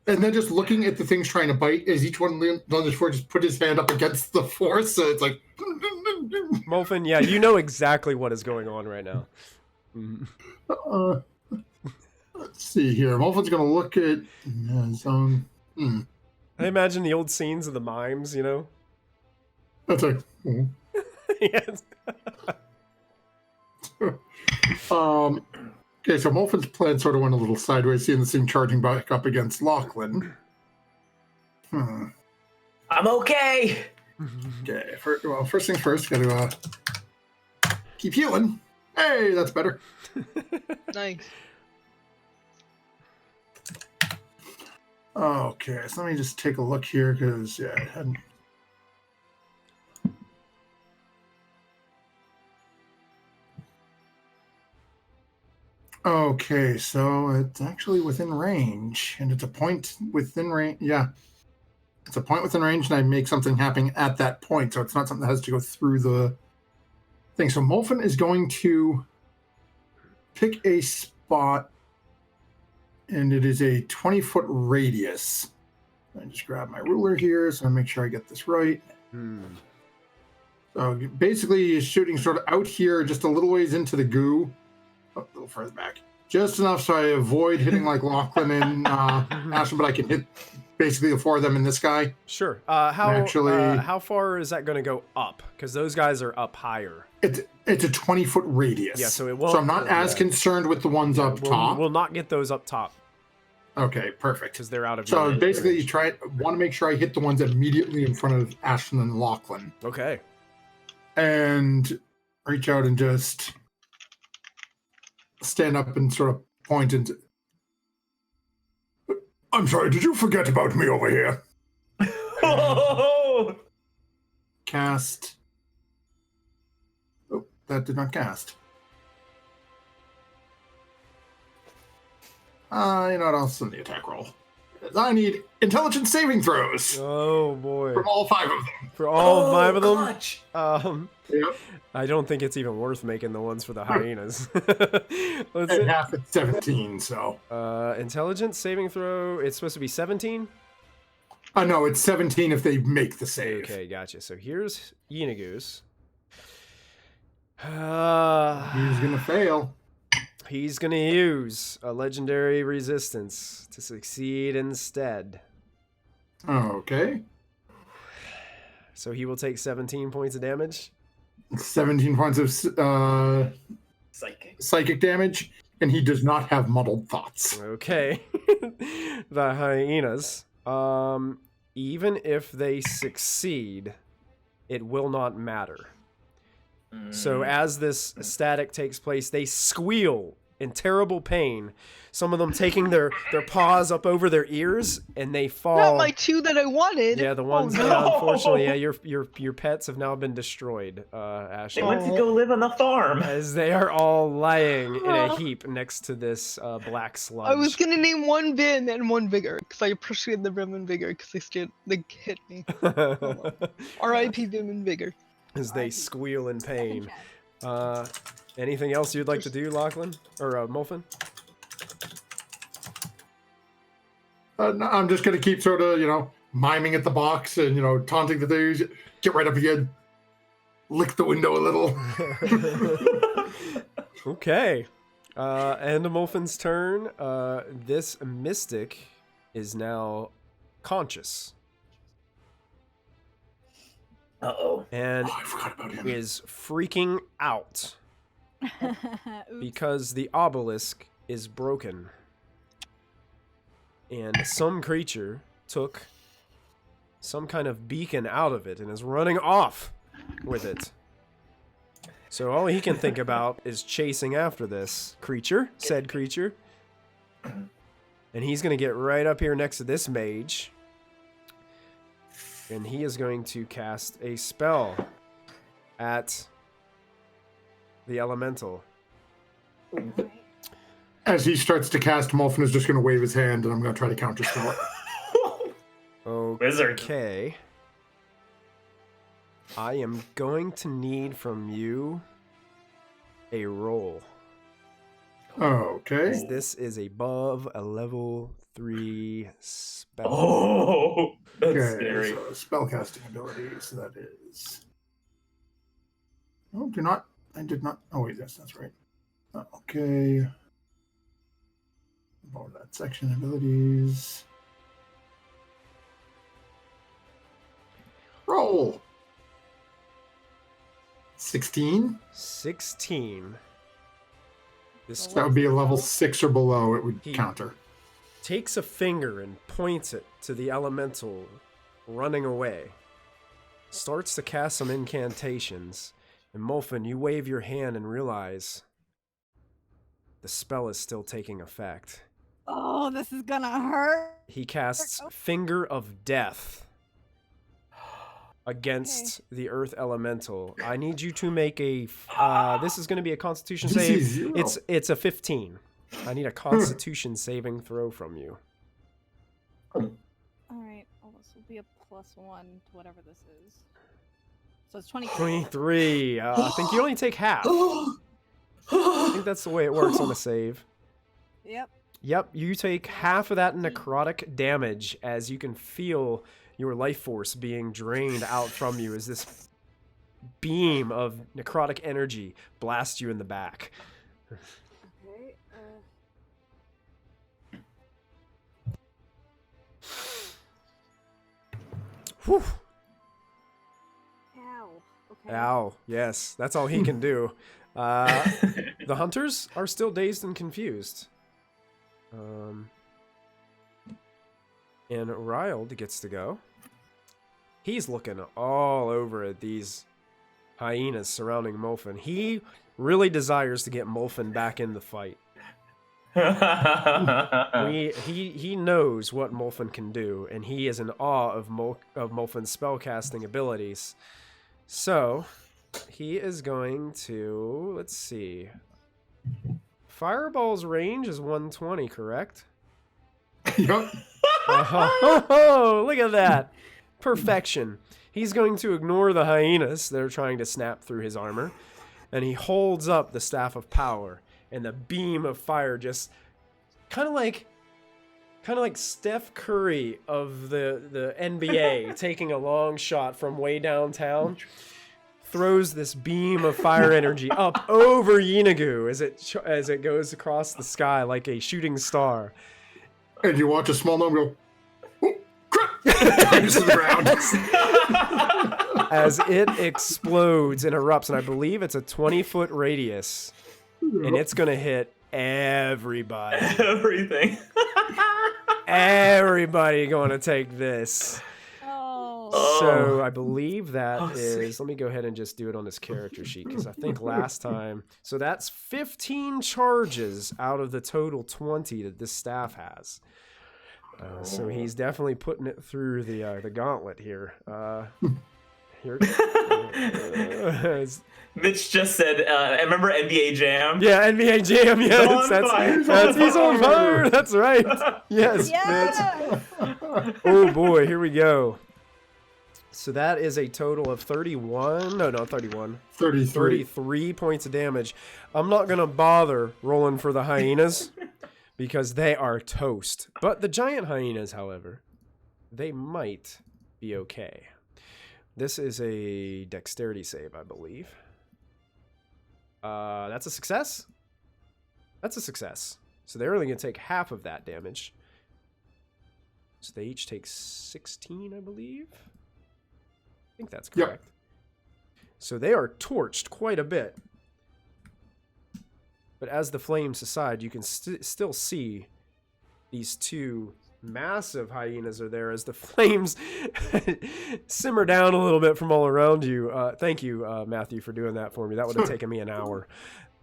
And then just looking at the things trying to bite, as each one lunges forward, just put his hand up against the force, so it's like... Molfin, yeah, you know exactly what is going on right now. Let's see here. Molfin's gonna look at his own... I imagine the old scenes of the mimes, you know? That's like... oh. Yes. Okay, so Molfin's plan sort of went a little sideways, seeing the thing charging back up against Lachlan. I'm okay. Okay, first things first, gotta keep healing. Hey, that's better. Nice. Okay, so let me just take a look here, because, yeah, I hadn't... Okay, so it's actually within range, and it's a point within range. Yeah, it's a point within range, and I make something happen at that point, so it's not something that has to go through the thing. So Molfin is going to pick a spot, and it is a 20-foot radius. I just grab my ruler here, so I make sure I get this right. So basically, he's shooting sort of out here, just a little ways into the goo. Oh, a little further back. Just enough so I avoid hitting like Lachlan and Ashlyn, but I can hit basically the 4 of them in this guy. Sure. Actually, how far is that going to go up? Because those guys are up higher. It's a 20-foot radius. Yeah, so it won't. So I'm not as concerned with the ones up top. We'll not get those up top. Okay, perfect. Because they're out of. So basically, you want to make sure I hit the ones immediately in front of Ashlyn and Lachlan. Okay. And reach out and just stand up and sort of point and. I'm sorry, did you forget about me over here? Oh! Cast. Oh, that did not cast. You know what? I'll send the attack roll. I need intelligence saving throws. Oh boy! From all 5 of them. For all 5 of them. Clutch. Yep. I don't think it's even worth making the ones for the hyenas. Let's see. Half at 17, so. Intelligence saving throw. It's supposed to be 17. No, it's 17 if they make the save. Okay, gotcha. So here's Yeenoghu's. He's gonna fail. He's gonna use a legendary resistance to succeed instead. Okay. So he will take 17 points of damage. 17 points of psychic damage, and he does not have muddled thoughts. Okay. The hyenas. Even if they succeed, it will not matter. So as this static takes place, they squeal in terrible pain. Some of them taking their paws up over their ears, and they fall. Not my 2 that I wanted. Yeah, the ones that unfortunately, your pets have now been destroyed, Ashlyn. They went to go live on the farm. As they are all lying in a heap next to this black sludge. I was gonna name 1 Vin and 1 Vigor, because I appreciate the Vim and Vigor, because they hit me. R.I.P. Vim and Vigor. As they squeal in pain. Anything else you'd like to do, Lachlan? Or Molfin? No, I'm just going to keep sort of, miming at the box and, taunting the dudes. Get right up again. Lick the window a little. Okay. And Molfin's turn. This mystic is now conscious. Uh-oh. And I forgot about him. is freaking out because the obelisk is broken. And some creature took some kind of beacon out of it and is running off with it. So all he can think about is chasing after this creature, said creature. And he's going to get right up here next to this mage. And he is going to cast a spell at the elemental. As he starts to cast, Molfin is just going to wave his hand, and I'm going to try to counterspell it. Wizard. Okay. I am going to need from you a roll. Okay. This is above a level 3 spell. Oh, that's Okay, scary. so spellcasting abilities, that is. Oh, I did not. Oh, wait, that's right. Okay. About that section, abilities. Roll. 16. 16. This That would be a level 6 or below, it would counter. takes a finger and points it to the elemental running away. Starts to cast some incantations. And Molfin, you wave your hand and realize the spell is still taking effect. Oh, this is gonna hurt. He casts Finger of Death against the Earth Elemental. I need you to make a. This is going to be a Constitution save. It's a 15. I need a Constitution saving throw from you. All right. Oh, this will be a +1 to whatever this is. So it's 23. 23. I think you only take half. I think that's the way it works on a save. Yep. Yep, you take half of that necrotic damage as you can feel your life force being drained out from you as this beam of necrotic energy blasts you in the back. Okay. Whew. Ow. Okay. Ow. Yes, that's all he can do. The hunters are still dazed and confused. And Riled gets to go. He's looking all over at these hyenas surrounding Molfin. He really desires to get Molfin back in the fight. He knows what Molfin can do, and he is in awe of Molfin's spellcasting abilities. So, he is going to, let's see. Fireball's range is 120, correct? Yep. Oh, look at that. Perfection. He's going to ignore the hyenas that are trying to snap through his armor, and he holds up the Staff of Power, and the beam of fire just kind of like Steph Curry of the NBA taking a long shot from way downtown, throws this beam of fire energy up over Yeenoghu as it goes across the sky like a shooting star. And you watch a small gnome go, oh, crap! To the ground. As it explodes and erupts, and I believe it's a 20-foot radius, and it's going to hit everybody. Everything. Everybody going to take this. Oh. So I believe that is... Sweet. Let me go ahead and just do it on this character sheet, because I think last time... So that's 15 charges out of the total 20 that this staff has. So he's definitely putting it through the gauntlet here. Here. Mitch just said, I remember NBA Jam? Yeah, NBA Jam. Yes, he's on fire. That's right. Yes, Yeah. Mitch. Oh boy, here we go. So that is a total of 31. No, not 31. 33 points of damage. I'm not gonna bother rolling for the hyenas because they are toast. But the giant hyenas, however, they might be okay. This is a dexterity save, I believe. That's a success? That's a success. So they're only going to take half of that damage. So they each take 16, I believe. I think that's correct. Yep. So they are torched quite a bit. But as the flames subside, you can still see these two massive hyenas are there as the flames simmer down a little bit from all around you. Thank you, Matthew, for doing that for me. That would have taken me an hour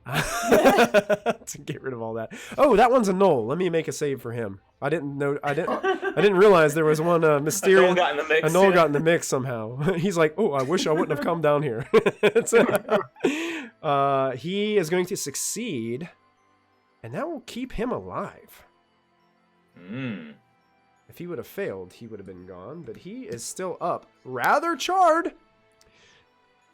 to get rid of all that. Oh, that one's a Knoll. Let me make a save for him. I didn't realize there was one mysterious. A Knoll got in the mix. A Knoll got in the mix somehow. He's like, oh, I wish I wouldn't have come down here. He is going to succeed, and that will keep him alive. If he would have failed, he would have been gone, but he is still up, rather charred,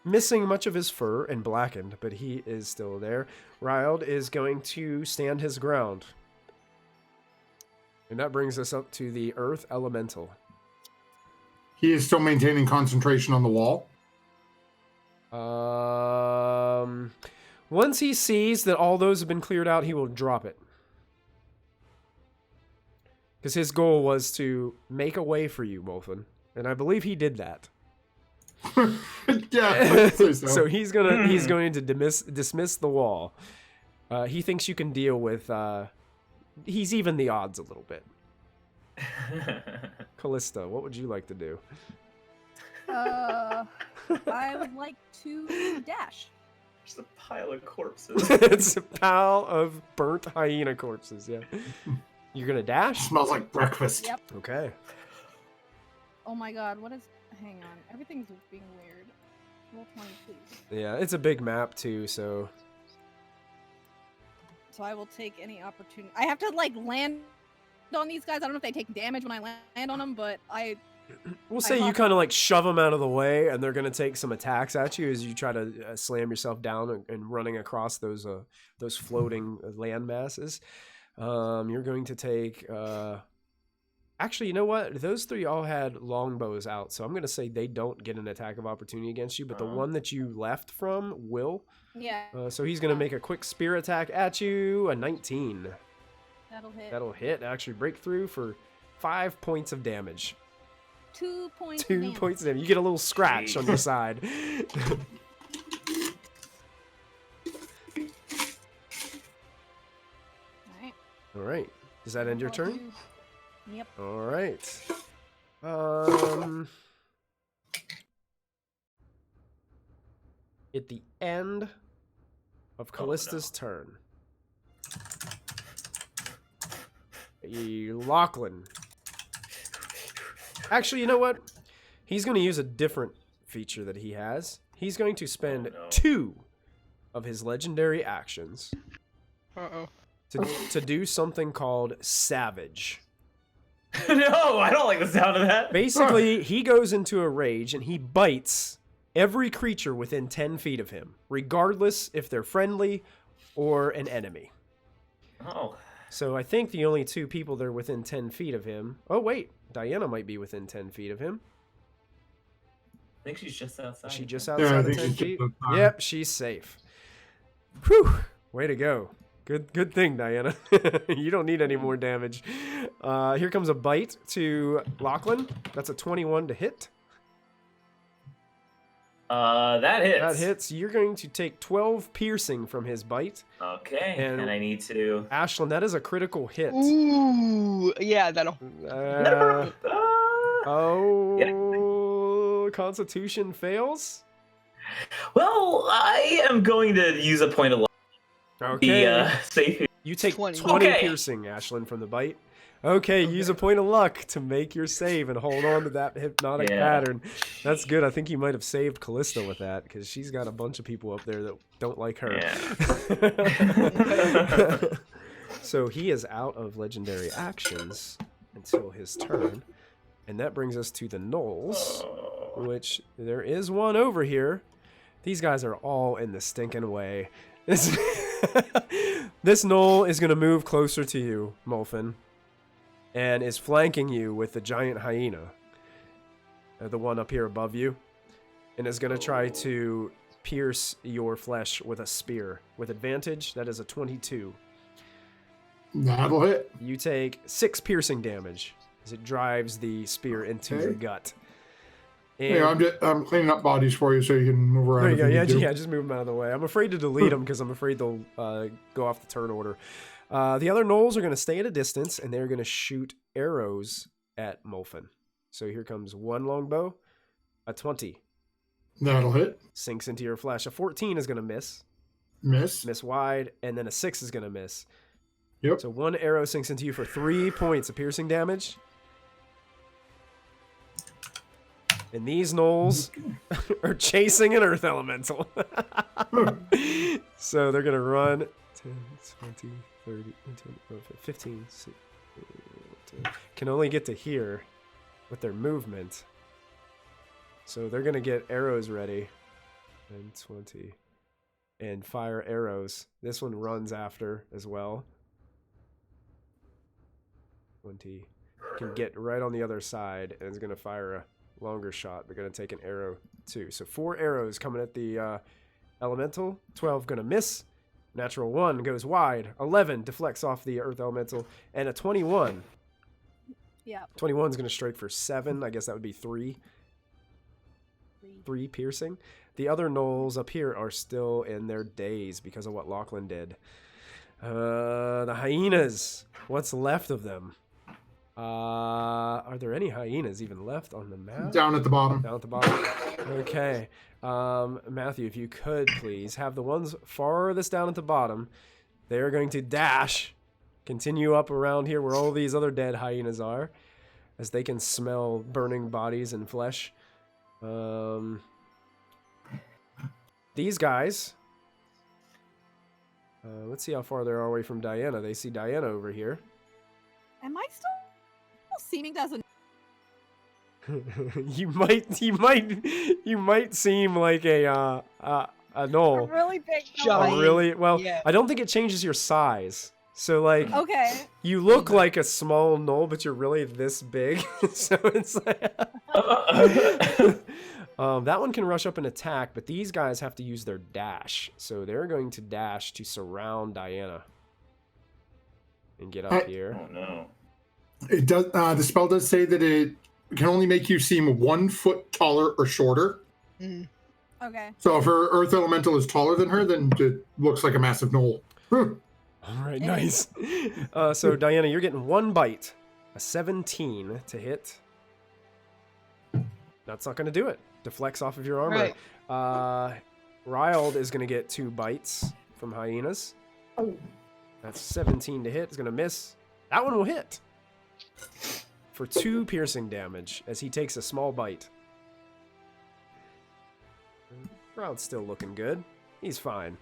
missing much of his fur and blackened, but he is still there. Riled is going to stand his ground. And that brings us up to the Earth Elemental. He is still maintaining concentration on the wall. Once he sees that all those have been cleared out, he will drop it. Because his goal was to make a way for you, Molfin. And I believe he did that. Yeah, so he's going to dismiss the wall. He thinks you can deal with... he's even the odds a little bit. Callista, what would you like to do? I would like to dash. There's a pile of corpses. It's a pile of burnt hyena corpses, yeah. You're gonna dash? Smells like breakfast. Yep. Okay. Oh my god, what is... Hang on. Everything's being weird. Roll 20, please. Yeah, it's a big map too, so... So I will take any opportunity. I have to, like, land on these guys. I don't know if they take damage when I land on them, but We'll say you kind of, like, shove them out of the way, and they're gonna take some attacks at you as you try to slam yourself down and running across those floating land masses. You're going to take... Actually, you know what? Those three all had longbows out, so I'm going to say they don't get an attack of opportunity against you, but the one that you left from will. Yeah. So he's going to make a quick spear attack at you, a 19. That'll hit. That'll hit. Actually break through for 5 points of damage. 2 points. 2 points of damage. You get a little scratch on your side. Alright. All right. Does that end your turn? Yep. All right. At the end of Callista's turn, Lachlan. Actually, you know what? He's going to use a different feature that he has. He's going to spend 2 of his legendary actions to do something called Savage. No, I don't like the sound of that. Basically, he goes into a rage and he bites every creature within 10 feet of him, regardless if they're friendly or an enemy. Oh. So I think the only 2 people that are within 10 feet of him... Oh, wait. Diana might be within 10 feet of him. I think she's just outside. Is she just outside the 10 feet? Yep, she's safe. Whew. Way to go. Good thing, Diana. You don't need any more damage. Here comes a bite to Lachlan. That's a 21 to hit. That hits. That hits. You're going to take 12 piercing from his bite. Okay, and I need to... Ashlyn, that is a critical hit. Ooh, yeah, that'll... Oh, Constitution fails? Well, I am going to use a point of luck. Okay. Safe. You take 20 Okay. piercing, Ashlyn, from the bite. Okay, use a point of luck to make your save and hold on to that hypnotic pattern. That's good. I think you might have saved Callista with that, because she's got a bunch of people up there that don't like her. Yeah. So he is out of legendary actions until his turn. And that brings us to the gnolls, which there is one over here. These guys are all in the stinking way. This gnoll is going to move closer to you, Molfin, and is flanking you with the giant hyena, the one up here above you, and is going to try to pierce your flesh with a spear. With advantage, that is a 22. That'll hit. You take 6 piercing damage as it drives the spear into your gut. And Yeah, I'm cleaning up bodies for you so you can move around. there you go. if need to. Yeah, just move them out of the way. I'm afraid to delete them because I'm afraid they'll go off the turn order. The other gnolls are going to stay at a distance, and they're going to shoot arrows at Molfin. So here comes one longbow, a 20. That'll hit. Sinks into your flesh. A 14 is going to miss. Miss. Wide, and then a 6 is going to miss. Yep. So one arrow sinks into you for 3 points of piercing damage. And these gnolls are chasing an earth elemental. So they're going to run 10, 20, 30, 15, 16, can only get to here with their movement. So they're going to get arrows ready. 10, 20, and fire arrows. This one runs after as well. 20. Can get right on the other side and is going to fire a longer shot. They're going to take an arrow too. So 4 arrows coming at the elemental. 12 going to miss. Natural 1 goes wide. 11 deflects off the earth elemental. And a 21. Yeah. 21 is going to strike for 7. I guess that would be 3. 3 piercing. The other gnolls up here are still in their daze because of what Lachlan did. The hyenas. What's left of them? Are there any hyenas even left on the map? Down at the bottom. Down at the bottom. Okay. Matthew, if you could please have the ones farthest down at the bottom. They're going to dash, continue up around here where all these other dead hyenas are, as they can smell burning bodies and flesh. These guys. Let's see how far they are away from Diana. They see Diana over here. Am I still seeming as a... you might seem like a gnoll. A really big Giant. Really well. Yeah. I don't think it changes your size. So like, Okay. you look like a small gnoll, but you're really this big. So it's like that one can rush up and attack, but these guys have to use their dash. So they're going to dash to surround Diana and get up here. Oh no. It does. The spell does say that it can only make you seem 1 foot taller or shorter. Mm. Okay. So if her earth elemental is taller than her, then it looks like a massive knoll. All right, nice. So Diana, you're getting 1 bite. A 17 to hit. That's not going to do it. Deflects off of your armor. Right. Riled is going to get 2 bites from hyenas. That's 17 to hit. It's going to miss. That one will hit. For 2 piercing damage as he takes a small bite. Riled's still looking good. He's fine.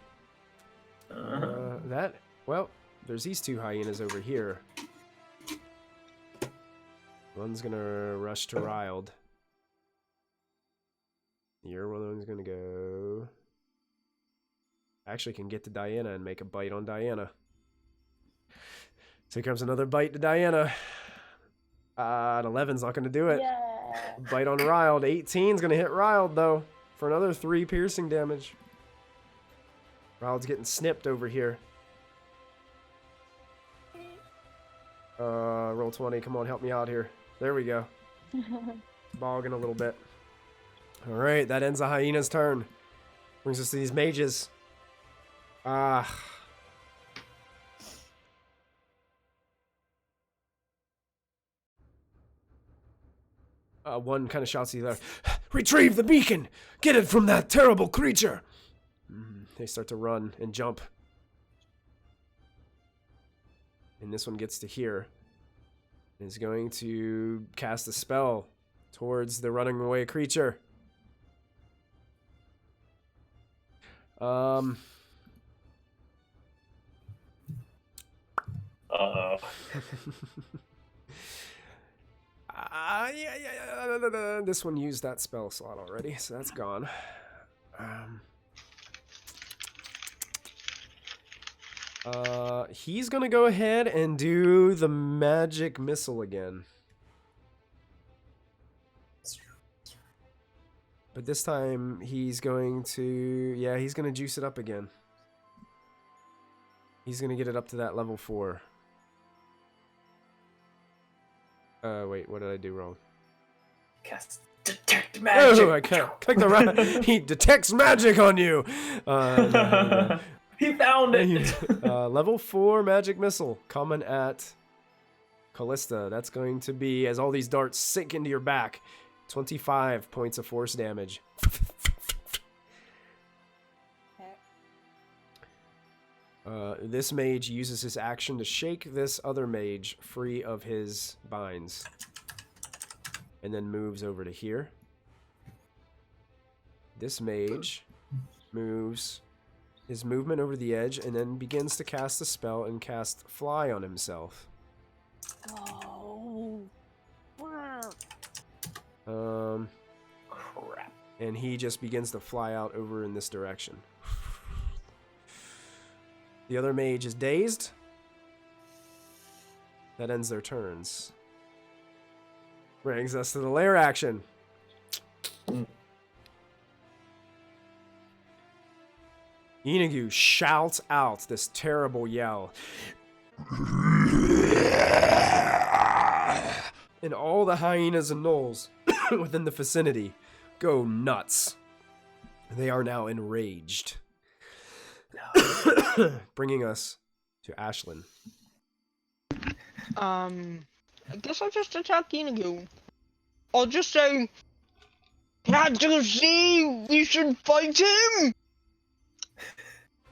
Well, there's these 2 hyenas over here. One's going to rush to Riled. Your one of them's going to go... Actually can get to Diana and make a bite on Diana. So here comes another bite to Diana. An 11's not going to do it. Yeah. Bite on Riled. 18's going to hit Riled, though, for another 3 piercing damage. Riled's getting snipped over here. Roll 20. Come on, help me out here. There we go. Bogging a little bit. All right, that ends the hyena's turn. Brings us to these mages. One kind of shouts to the other, "Retrieve the beacon! Get it from that terrible creature!" They start to run and jump. And this one gets to here. Is going to cast a spell towards the running away creature. Uh-oh. Yeah. This one used that spell slot already, so that's gone. He's gonna go ahead and do the magic missile again. But this time he's going to, he's gonna juice it up again. He's gonna get it up to that level 4. Wait, what did I do wrong? Cast detect magic. Oh, I can't click the right. He detects magic on you. He found it. Level 4 magic missile coming at Callista. That's going to be, as all these darts sink into your back, 25 points of force damage. This mage uses his action to shake this other mage free of his binds. And then moves over to here. This mage moves his movement over the edge and then begins to cast a spell and cast Fly on himself. Oh. Crap. And he just begins to fly out over in this direction. The other mage is dazed. That ends their turns. Brings us to the lair action. Yeenoghu shouts out this terrible yell. And all the hyenas and gnolls within the vicinity go nuts. They are now enraged. Bringing us to Ashlyn. I guess I'll just attack Yeenoghu. I'll just say, "Can't you see we should fight him?"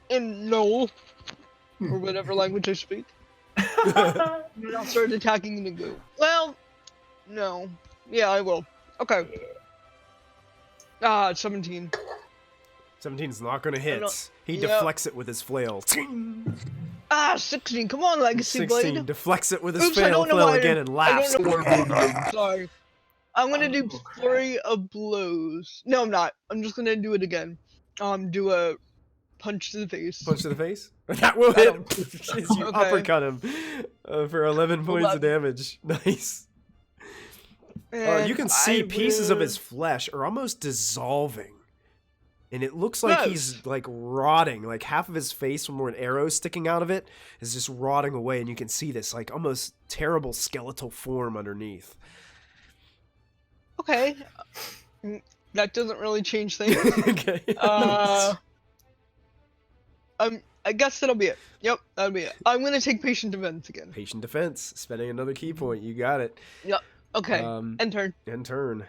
In Knoll, or whatever language I speak. And I'll start attacking Yeenoghu. Well, no. Yeah, I will. Okay. 17. 17's not gonna hit. He Yep. deflects it with his flail. 16. Come on, Legacy 16 Blade. deflects it with his Oops, I don't know flail why again and laughs. Sorry. I'm gonna do Flurry of Blows. No, I'm not. I'm just gonna do it again. Do a punch to the face. Punch to the face? That will hit. As you Okay. uppercut him for 11 points of 11. damage. Nice. You And can see I pieces of will- his flesh are almost dissolving. And it looks like he's like rotting. Like half of his face from where an arrow sticking out of it is just rotting away. And you can see this like almost terrible skeletal form underneath. Okay. That doesn't really change things. Okay. I guess that'll be it. Yep, that'll be it. I'm gonna take patient defense again. Patient defense, spending another key point. You got it. Yep. Okay. End turn. End turn.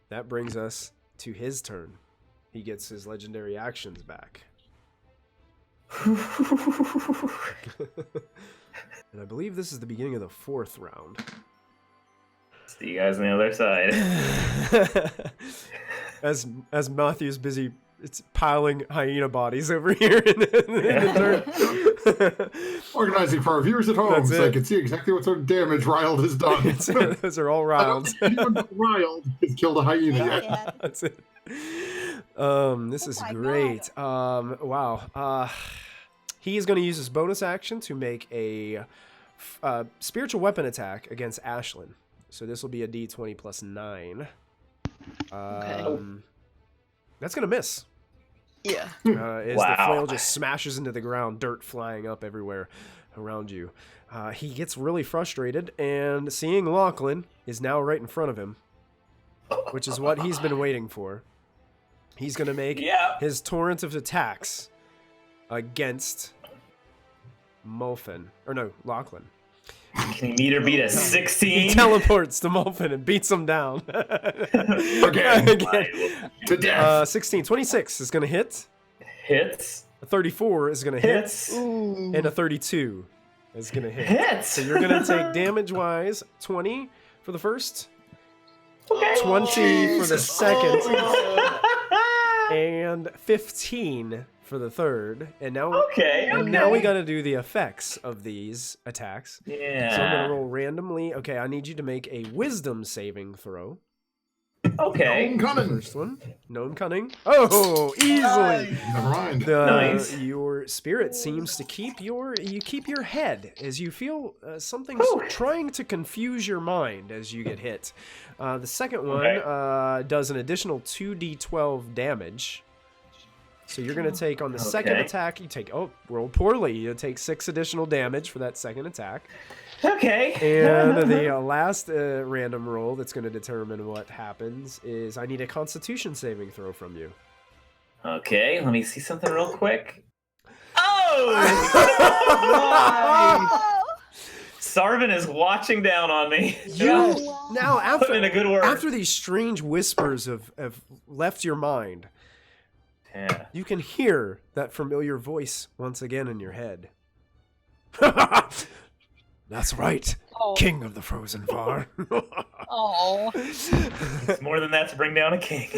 That brings us to his turn. He gets his legendary actions back. And I believe this is the beginning of the 4th round. See you guys on the other side. As Matthew's busy, it's piling hyena bodies over here in the dirt. Organizing for our viewers at home so I can see exactly what sort of damage Riled has done. Those are all Riled. Anyone but Riled has killed a hyena yet. That's it. This is great. Wow. He is going to use his bonus action to make a spiritual weapon attack against Ashlyn. So this will be a d20 plus 9. That's going to miss. Yeah. As the flail just smashes into the ground, dirt flying up everywhere around you. He gets really frustrated, and seeing Lachlan is now right in front of him, which is what he's been waiting for. He's going to make his torrent of attacks against Lachlan. Can he meet or beat a 16? He teleports to Molfin and beats him down. Again. To death. 16. 26 is going to hit. Hits. A 34 is going to hit. Hits. And a 32 is going to hit. Hits. So you're going to take damage-wise 20 for the first. Okay. 20 for the second. And 15 for the third. And now, now we got to do the effects of these attacks. Yeah. So I'm going to roll randomly. Okay, I need you to make a wisdom saving throw. Okay. Gnome cunning. First one. Gnome cunning. Oh, easily. Never mind. Nice. Your spirit seems to keep your head as you feel something's trying to confuse your mind as you get hit. The second one does an additional 2d12 damage. So you're going to take on the second attack, roll poorly. You take 6 additional damage for that second attack. Okay. And the last random roll that's going to determine what happens is I need a Constitution saving throw from you. Okay, let me see something real quick. Sarvin is watching down on me. Now Put in a good word. after these strange whispers have left your mind, you can hear that familiar voice once again in your head. That's right, King of the Frozen Far. It's more than that to bring down a king.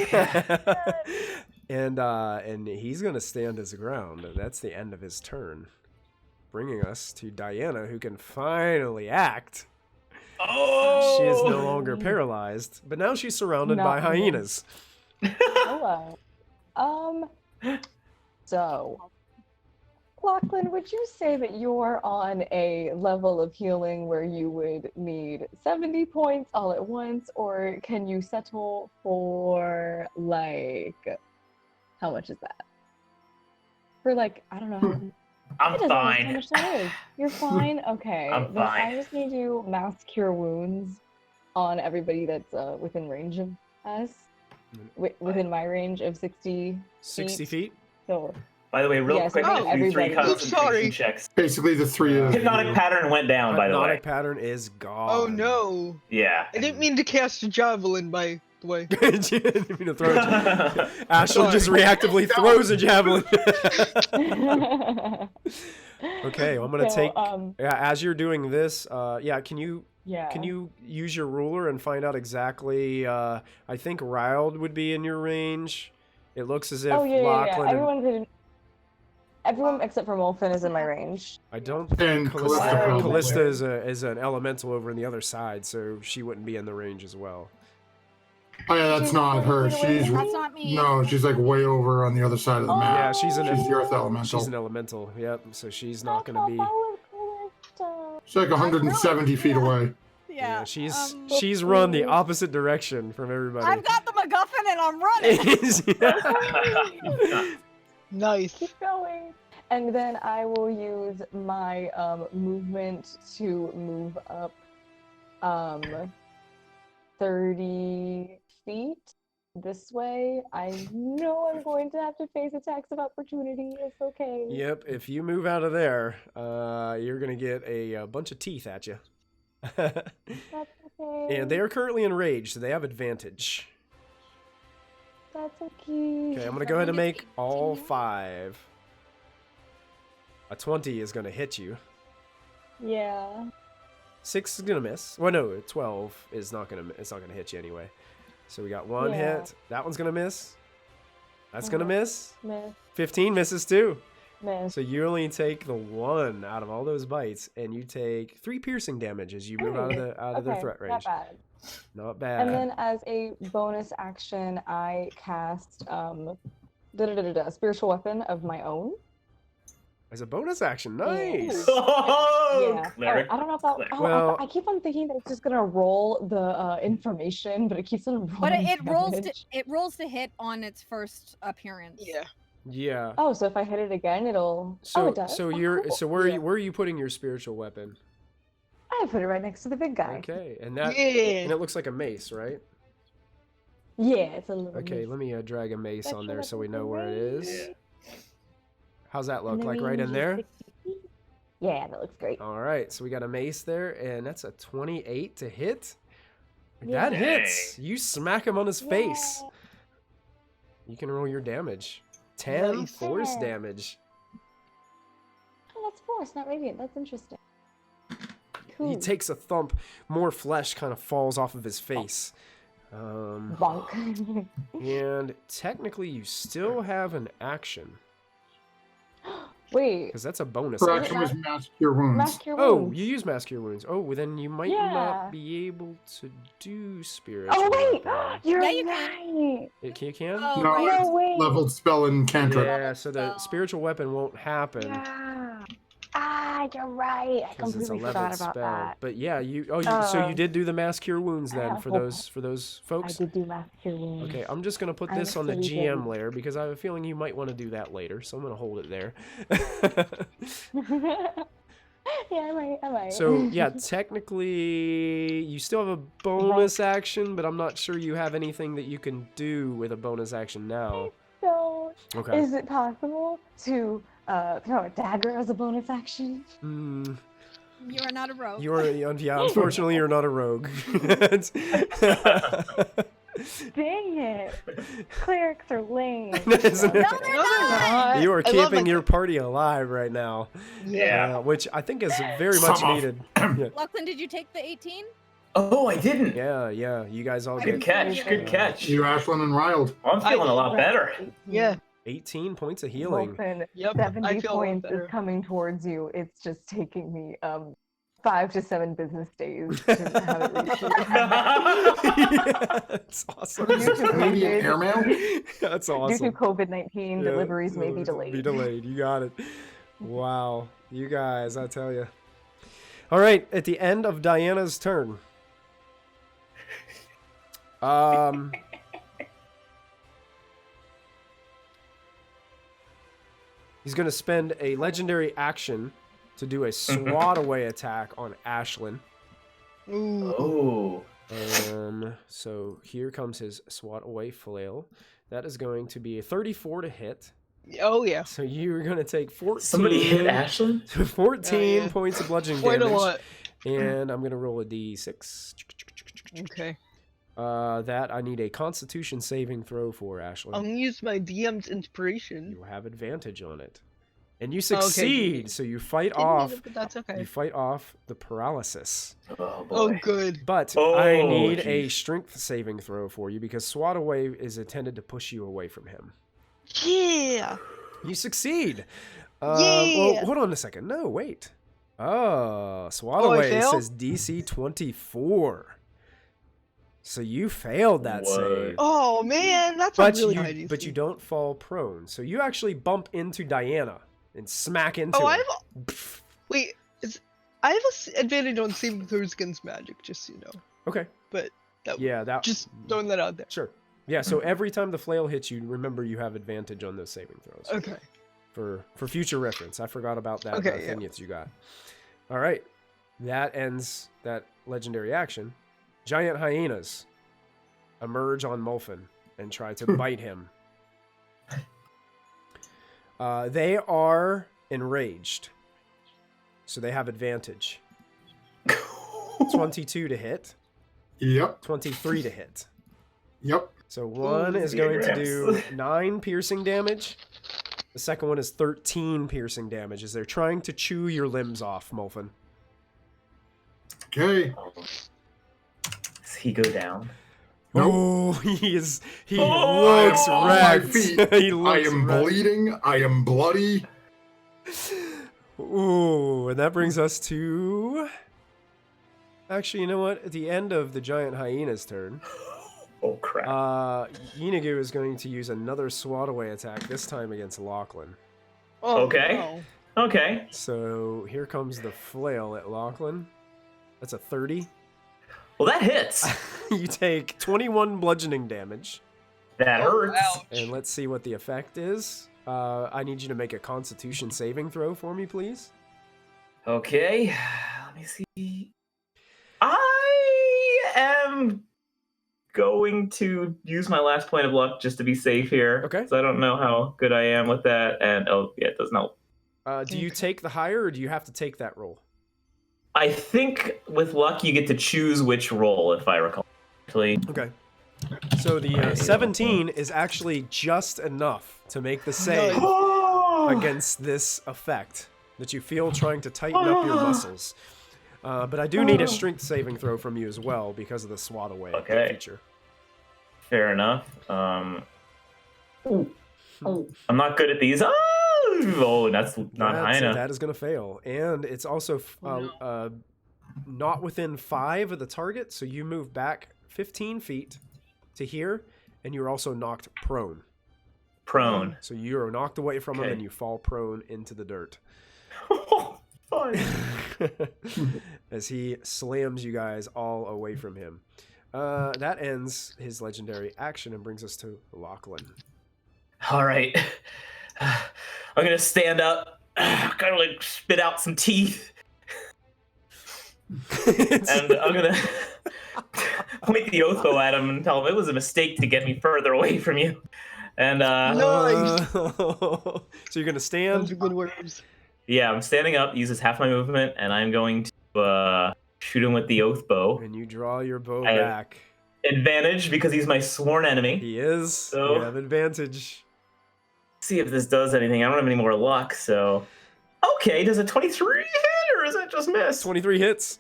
And he's gonna stand his ground. That's the end of his turn, bringing us to Diana, who can finally act. She is no longer paralyzed, but now she's surrounded by hyenas. Hello. So, Lachlan, would you say that you're on a level of healing where you would need 70 points all at once, or can you settle for, like, how much is that? For, like, I don't know. I'm fine. How much that is. You're fine? Okay. I'm then fine. I just need you mass cure wounds on everybody that's within range of us. Within my range of 60 feet. So, by the way, real quick, do 3 concentration checks. Basically, the 3 of Hypnotic pattern went down, by the way. Hypnotic pattern is gone. Oh no. Yeah. I didn't mean to cast a javelin, by the way. Didn't mean to throw Ashlyn just reactively throws a javelin. Okay, well, I'm gonna take. As you're doing this, can you use your ruler and find out exactly? I think Riled would be in your range. It looks as if Lachlan. Everyone except for Molfin is in my range. I don't think Callista is an elemental over on the other side, so she wouldn't be in the range as well. Oh yeah, that's not her. She's that's not me. No, she's like way over on the other side of the map. Yeah, she's the earth elemental. She's an elemental. Yep. So she's not going to be. She's like 170 feet away. Yeah, she's run the opposite direction from everybody. I've got the MacGuffin and I'm running. Nice. Keep going. And then I will use my 30 feet this way. I know I'm going to have to face attacks of opportunity. It's okay. Yep, if you move out of there, you're going to get a bunch of teeth at you. That's okay. And they are currently enraged, so they have advantage. That's okay. Okay, I'm going to go ahead and make all 5. A 20 is going to hit you. Yeah. 6 is going to miss. Well, no, 12 is not going to, it's not going to hit you anyway. So we got 1 hit. That one's going to miss. That's going to miss. Miss. 15 misses too. Miss. So you only take the 1 out of all those bites, and you take 3 piercing damage as you move out of their threat range. Not bad. Not bad. And then as a bonus action, I cast spiritual weapon of my own. As a bonus action, nice. Oh, Yeah. cleric. I don't know about. Oh, Well- I keep on thinking that it's just gonna roll the information, but it keeps on rolling. But it rolls to damage. it rolls to hit on its first appearance. Yeah. Yeah. Oh, so if I hit it again, it'll. So it does. so Oh, you're cool. so where are you putting your spiritual weapon? I put it right next to the big guy. Okay, and that Yeah. and it looks like a mace, right? Yeah, it's a little. Okay, bit. let me drag a mace on Spiritual there so we weapon know where it is. Yeah. How's that And look? the Like right range in is there? 60 feet. Yeah, that looks great. All right, so we got a mace there, and that's a 28 to hit. Yeah. That hits. You smack him on his face. Yeah. You can roll your damage. 10 Nice. force Yeah. damage. Oh, that's force, not radiant. That's interesting. He Cool. takes a thump. More flesh kind of falls off of his face. Bonk. And technically, you still have an action. Wait. Because that's a bonus Her action. action was mask your wounds. Mask your Oh, wounds. you use Mask Cure Wounds. Oh, well, then you might Yeah. not be able to do Spirit. Oh wait, you're Yeah, you right. You can? Oh, No, right. No way. Leveled spell and cantrip. Yeah, so the spell. spiritual weapon won't happen. Yeah. Ah, you're right. I Because it's a completely leveled forgot about spell. that. But yeah, so you did do the Mass Cure Wounds then for hope- those I folks? did do mask your wounds. Okay, I'm just gonna put I this on the actually GM did. layer because I have a feeling you might want to do that later, so I'm gonna hold it there. Yeah, I might. So yeah, technically you still have a bonus action, but I'm not sure you have anything that you can do with a bonus action now. So, Okay. is it possible to throw a dagger as a bonus action? Hmm. You are not a rogue. Yeah, unfortunately you're not a rogue. Dang it! Clerics are lame. Isn't it? No, they're No, they're not. not. You are I love keeping my- your party alive right now. Yeah. Which I think is very much Some of- needed. Yeah. Lachlan, did you take the 18? Oh, I didn't. Yeah, you guys all Good get catch. Good catch. You, Ashlyn, and Riled. Oh, I'm feeling a lot better. Yeah. 18 points of healing. Wilson, Yep. 70 I feel a lot points better. is coming towards you. It's just taking me 5 to 7 business days to have it reach you. That's awesome. What is this, Canadian airmail? That's Due awesome. to COVID-19, Yeah, deliveries may be delayed. Be delayed. You got it. Wow. You guys, I tell you. All right, at the end of Diana's turn. He's going to spend a legendary action to do a swat away attack on Ashlyn. Ooh. Oh. So here comes his swat away flail. That is going to be a 34 to hit. Oh yeah. So you're going to take 14. Somebody hit Ashlyn? 14 yeah. points of bludgeoning Quite a damage. lot. And I'm going to roll a d6. Okay. That I need a constitution saving throw for, Ashlyn. I'm gonna use my DM's inspiration. You have advantage on it. And you succeed, so you fight Didn't need off it, but that's okay. you fight off the paralysis. Oh, boy. Oh good. But Oh, I need a geez. strength saving throw for you because swat away is intended to push you away from him. Yeah. You succeed. Yeah. Well, hold on a second. No, wait. Oh, swat Oh, I away fail? says DC 24. So you failed that What? save. Oh man, that's But a really you high DC. but you don't fall prone. So you actually bump into Diana and smack into Oh, her. I have. Wait, I have advantage on saving throws against magic, just so you know. Okay. But that, Yeah, that just throwing that out there. Sure. Yeah, so every time the flail hits you, remember you have advantage on those saving throws. Okay. For future reference. I forgot about that Okay, thing that you got. All right. That ends that legendary action. Giant hyenas. emerge on Molfin and try to bite him. They are enraged, so they have advantage. 22 to hit. Yep. 23 to hit. Yep. So one is going to do 9 piercing damage. The second one is 13 piercing damage as they're trying to chew your limbs off, Molfin. Okay. Does he go down? Nope. Oh, he I looks am on my wrecked. feet. He I looks am wrecked. bleeding. I am bloody. Ooh, and that brings us to... Actually, you know what? At the end of the giant hyena's turn, Oh, crap. Yeenoghu is going to use another swat away attack, this time against Lachlan. Oh, Okay. no. Okay. So here comes the flail at Lachlan. That's a 30. Well, that hits. You take 21 bludgeoning damage. That hurts. Ouch. And let's see what the effect is. I need you to make a Constitution saving throw for me, please. Okay. Let me see. I am going to use my last point of luck just to be safe here. Okay. So I don't know how good I am with that. And oh, yeah, it doesn't help. Do you take the higher, or do you have to take that roll? I think with luck you get to choose which roll, if I recall. Actually. Okay. So the 17 is actually just enough to make the save against this effect that you feel trying to tighten up your muscles. But I do need a strength saving throw from you as well because of the swat away feature. Fair enough. I'm not good at these. Oh, that's not high enough. That is going to fail. And it's also not within 5 of the target, so you move back 15 feet to here, and you're also knocked prone. Prone. So you are knocked away from him, and you fall prone into the dirt. As he slams you guys all away from him. That ends his legendary action and brings us to Lachlan. All right. I'm going to stand up, kind of like spit out some teeth. And I'm going to point the oath bow at him and tell him it was a mistake to get me further away from you. And Nice. So you're going to stand? Those are good words. Yeah, I'm standing up, uses half my movement, and I'm going to shoot him with the oath bow. And you draw your bow I have back. Advantage because he's my sworn enemy. He is. So- You have advantage. See if this does anything. I don't have any more luck, so... Okay, does a 23 hit, or is it just miss? 23 hits.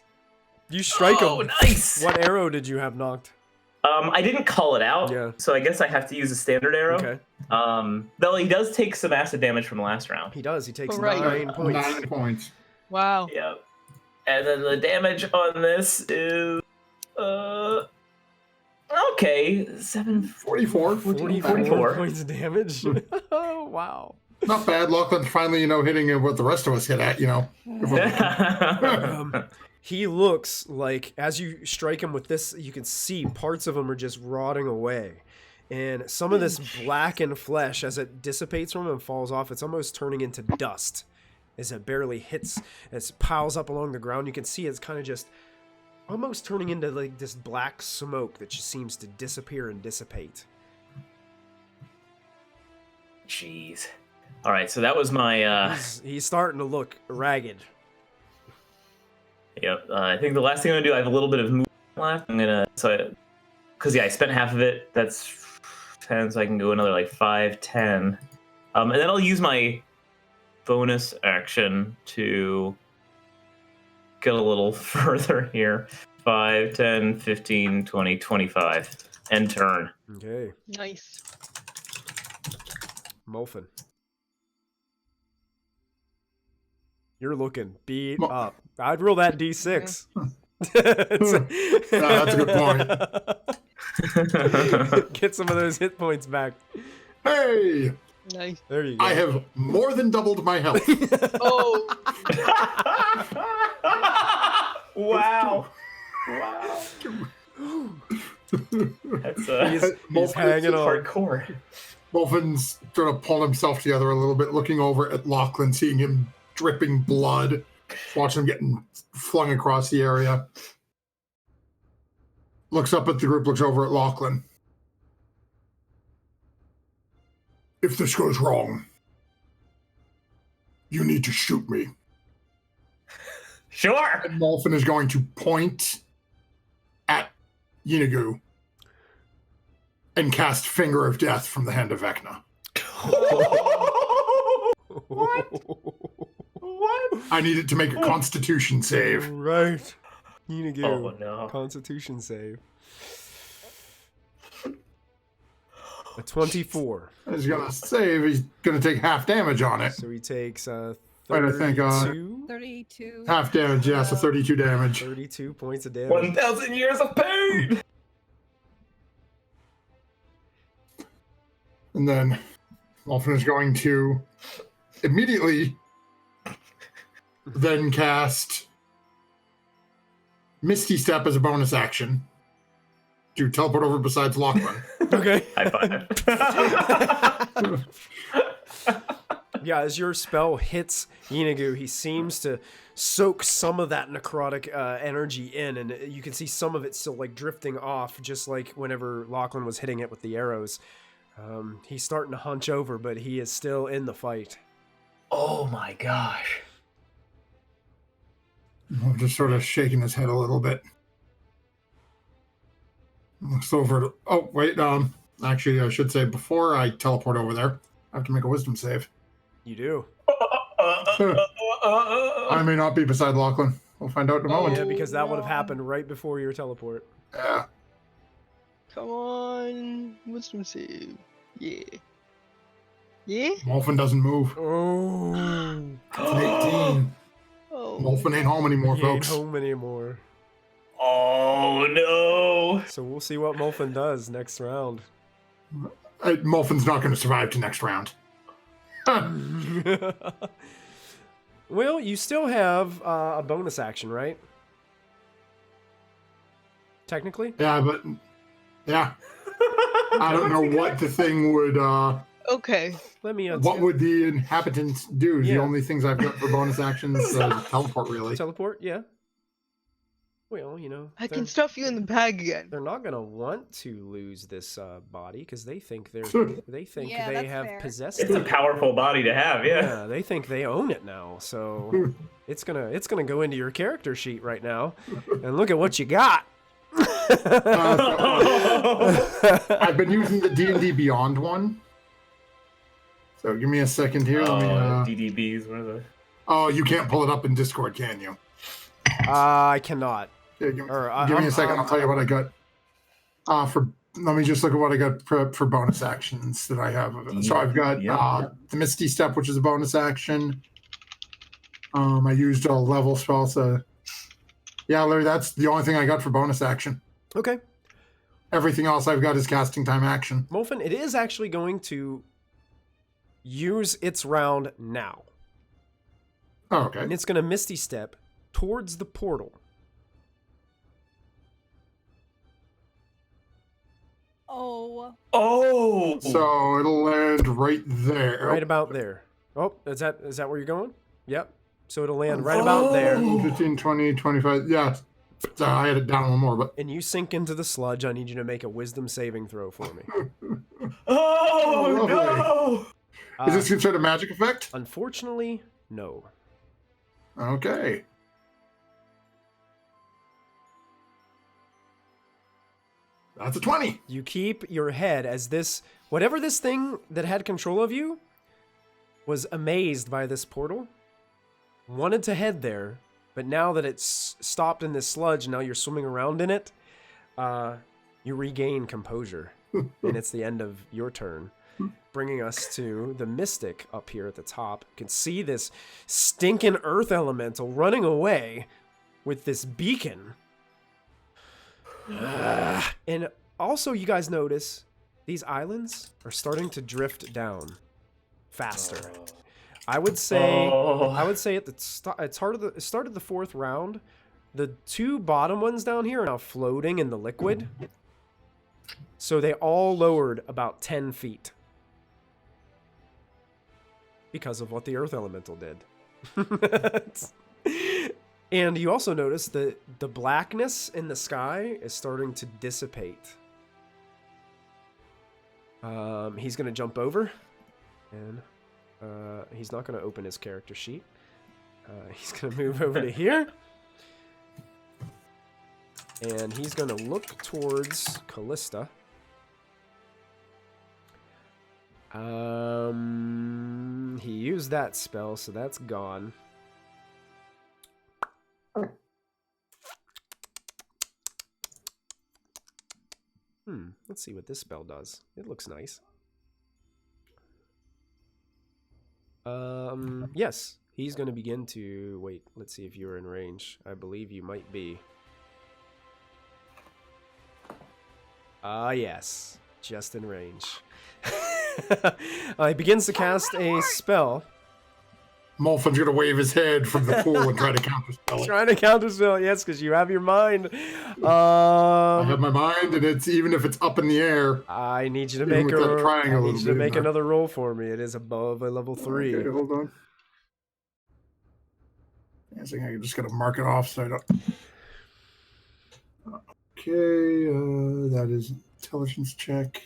You strike him. Oh, nice! What arrow did you have knocked? I didn't call it out, Yeah. so I guess I have to use a standard arrow. Okay. Though he does take some acid damage from the last round. He does. He takes Right. 9 points. 9 points. Wow. Yeah. And then the damage on this is... Okay, 44. 44 points of damage. Oh, wow. Not bad. Lachlan's finally, hitting what the rest of us hit at, He looks like, as you strike him with this, you can see parts of him are just rotting away. And some of this blackened flesh, as it dissipates from him and falls off, it's almost turning into dust. As it barely hits, as it piles up along the ground, you can see it's kind of just almost turning into like this black smoke that just seems to disappear and dissipate. Jeez. All right, so that was my... He's starting to look ragged. Yep. I think the last thing I'm going to do, I have a little bit of movement left. I'm going to... Because, I spent half of it. That's 10, so I can go another, 5, 10. And then I'll use my bonus action to get a little further here. 5, 10, 15, 20, 25. End turn. Okay. Nice. Molfin. You're looking beat up. I'd roll that D6. That's a good point. Get some of those hit points back. Hey! Nice. There you go. I have more than doubled my health. Oh. Wow. That's he's hanging on. hardcore. Molfin's sort of pulling himself together a little bit, looking over at Lachlan, seeing him dripping blood, watching him getting flung across the area. Looks up at the group, looks over at Lachlan. if this goes wrong, you need to shoot me. Sure. And Molfen is going to point at Yeenoghu and cast Finger of Death from the hand of Vecna. What? What? I need it to make a Constitution save. Right. Yeenoghu. Oh no. Constitution save. A 24. He's gonna save. He's gonna take half damage on it. So he takes 32. Right, I think 32. half damage. Yeah, so 32 damage. 32 points of damage. 1,000 years of pain. And then Molfen is going to immediately then cast Misty Step as a bonus action to teleport over besides Lachlan. Okay. High five. Yeah, as your spell hits Yeenoghu, he seems to soak some of that necrotic energy in, and you can see some of it still like drifting off, just like whenever Lachlan was hitting it with the arrows. He's starting to hunch over, but he is still in the fight. Oh my gosh. I'm just sort of shaking his head a little bit. Looks over to, oh, wait, actually, I should say before I teleport over there, I have to make a wisdom save. You do. I may not be beside Lachlan. We'll find out in a moment. Yeah, because that would have happened right before your teleport. Yeah. Come on, wisdom save. Yeah. Yeah? Molfen doesn't move. Oh. It's an 18. Oh. Molfen ain't home anymore, He ain't folks. home anymore. Oh no. So we'll see what Molfen does next round. Molfen's not going to survive to next round. Well, you still have a bonus action, right? Technically? Yeah, but yeah. I don't know what the thing would Okay. Let me what would the inhabitants do? Yeah. The only things I've got for bonus actions teleport really. teleport? Yeah. Well, you know, I can stuff you in the bag again. they're not gonna want to lose this body because they think Yeah, they that's have fair. possessed It's a it. powerful body to have, yeah. Yeah, they think they own it now. So it's gonna go into your character sheet right now, and look at what you got. I've been using the D&D Beyond one. So give me a second here. Let me, DDBs, what are they? oh, you can't pull it up in Discord, can you? I cannot. Yeah, give me Or, a second. I'll tell you what I got. Let me just look at what I got for bonus actions that I have. So I've got the Misty Step, which is a bonus action. I used a level spell, so yeah, Larry, that's the only thing I got for bonus action. Okay, Everything else I've got is casting time action. Molfen, it is actually going to use its round now, Oh, okay. and it's going to Misty Step towards the portal. Oh. Oh! So it'll land right there. Right about there. Oh, is that where you're going? Yep. So it'll land right about there. 15, 20, 25. Yeah. I had it down one more, but And you sink into the sludge. I need you to make a wisdom saving throw for me. Oh, lovely. no! Is this considered a magic effect? Unfortunately, no. Okay. That's a 20. You keep your head as this, whatever this thing that had control of you was amazed by this portal, wanted to head there, but now that it's stopped in this sludge, now you're swimming around in it, you regain composure. And it's the end of your turn, bringing us to the Mystic up here at the top. You can see this stinking earth elemental running away with this beacon. And also, you guys notice these islands are starting to drift down faster. I would say at the start of the fourth round, the two bottom ones down here are now floating in the liquid. So they all lowered about 10 feet because of what the earth elemental did. And you also notice that the blackness in the sky is starting to dissipate. He's going to jump over And he's not going to open his character sheet. He's going to move over to here. And he's going to look towards Callista. He used that spell, so that's gone. Let's see what this spell does. It looks nice. Yes, he's going to begin to... Wait, let's see if you're in range. I believe you might be. Yes, just in range. He begins to cast a spell. Molfin's gonna wave his head from the pool and try to counterspell it. Trying to counterspell, yes, because you have your mind. I have my mind, and it's even if it's up in the air. I need you to make another roll for me. It is above a level 3. Okay, hold on. I think I'm just gonna mark it off so I don't. Okay, that is intelligence check.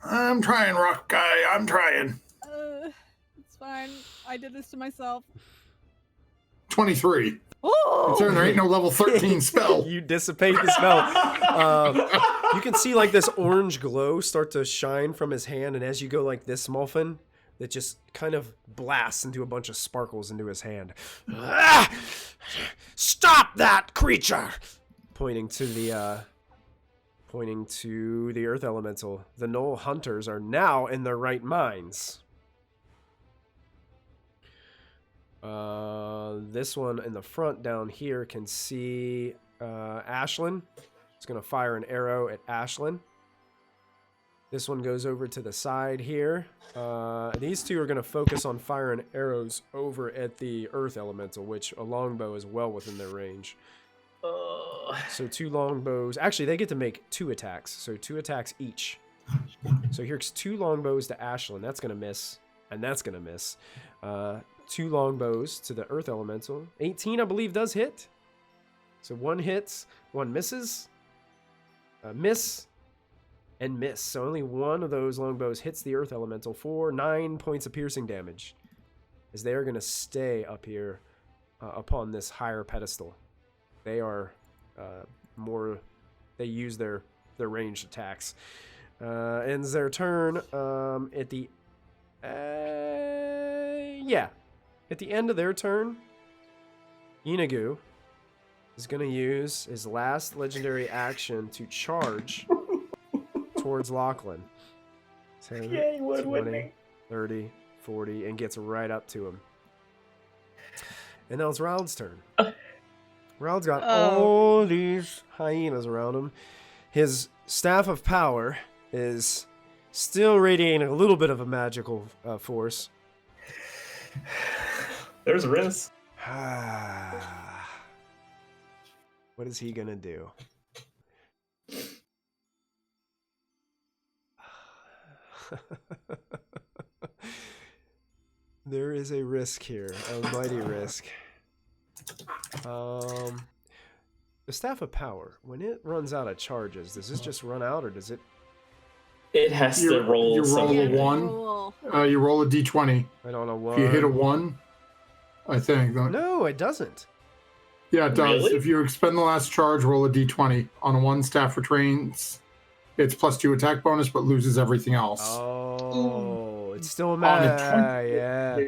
I'm trying, Rock Guy. I'm trying. It's fine. I did this to myself. 23. Oh! Concerned there ain't no level 13 spell. You dissipate the spell. You can see like this orange glow start to shine from his hand, and as you go like this, Molfin, that just kind of blasts into a bunch of sparkles into his hand. Stop that creature! Pointing to the earth elemental. The Knoll hunters are now in their right minds. This one in the front down here can see Ashlyn. It's going to fire an arrow at Ashlyn. This one goes over to the side here. These two are going to focus on firing arrows over at the earth elemental, which a longbow is well within their range. So 2 longbows. Actually, they get to make 2 attacks. So 2 attacks each. So here's 2 longbows to Ashlyn. That's going to miss. And that's going to miss. 2 longbows to the earth elemental. 18, I believe, does hit. So 1 hits, 1 misses. Miss. And miss. So only 1 of those longbows hits the earth elemental for 9 points of piercing damage. As they are going to stay up here upon this higher pedestal. They are they use their ranged attacks. Ends their turn at the end of their turn. Yeenoghu is going to use his last legendary action to charge towards Lachlan. 10, Yeah, you would, 20, 30, 40, and gets right up to him. And now it's Raold's turn. Raold's got all these hyenas around him. His staff of power is still radiating a little bit of a magical force. There's a risk. What is he gonna do? There is a risk here, a mighty risk. The staff of power, when it runs out of charges, does this just run out, or does it? It has to roll. You roll a 1. You roll a d20. I don't know what. If you hit a 1, I think. No, it doesn't. Yeah, it does. Really? If you expend the last charge, roll a d20. On a 1, staff retrains. It's +2 attack bonus, but loses everything else. Oh, it's still a On a 20, yeah.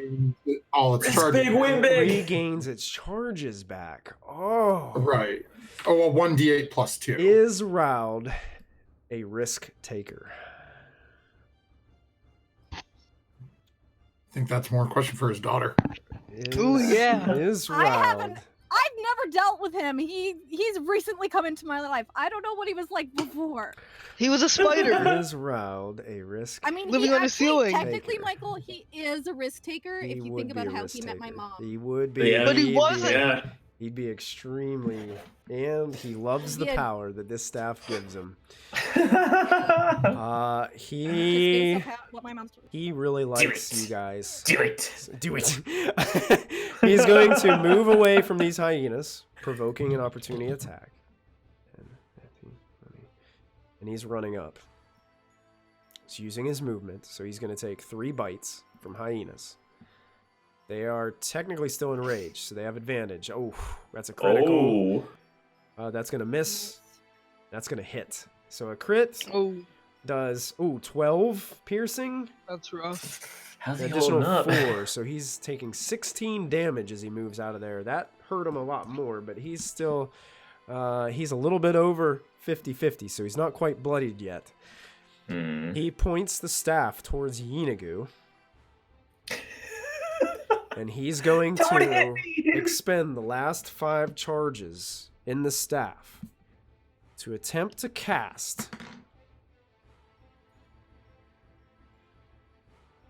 All its charges. Big win big. Regains its charges back. Oh. Right. Oh, well, 1d8 +2. Is Raold a risk taker? I think that's more a question for his daughter. Ooh, yeah. Is I haven't. Raold. I've never dealt with him. He's recently come into my life. I don't know what he was like before. He was a spider. Is Raold a risk? I mean, Living he on a actually, ceiling. technically, Taker. Michael, he is a risk taker. He If you would think be about a how risk he met my taker. mom. He would be. Yeah. But he he'd be- wasn't. Yeah. He'd be extremely, and he loves the Yeah. power that this staff gives him. Just based off what my mom's told me. He really likes it. you guys. Do it. Do it. He's going to move away from these hyenas, provoking an opportunity attack. And he's running up. is using his movement, so he's going to take 3 bites from hyenas. They are technically still enraged, so they have advantage. Oh, that's a critical. That's going to miss. That's going to hit. So a crit does 12 piercing. That's rough. How's he Additional holding up? 4, so he's taking 16 damage as he moves out of there. That hurt him a lot more, but he's still he's a little bit over 50-50, so he's not quite bloodied yet. He points the staff towards Yeenoghu. And he's going to expend the last 5 charges in the staff to attempt to cast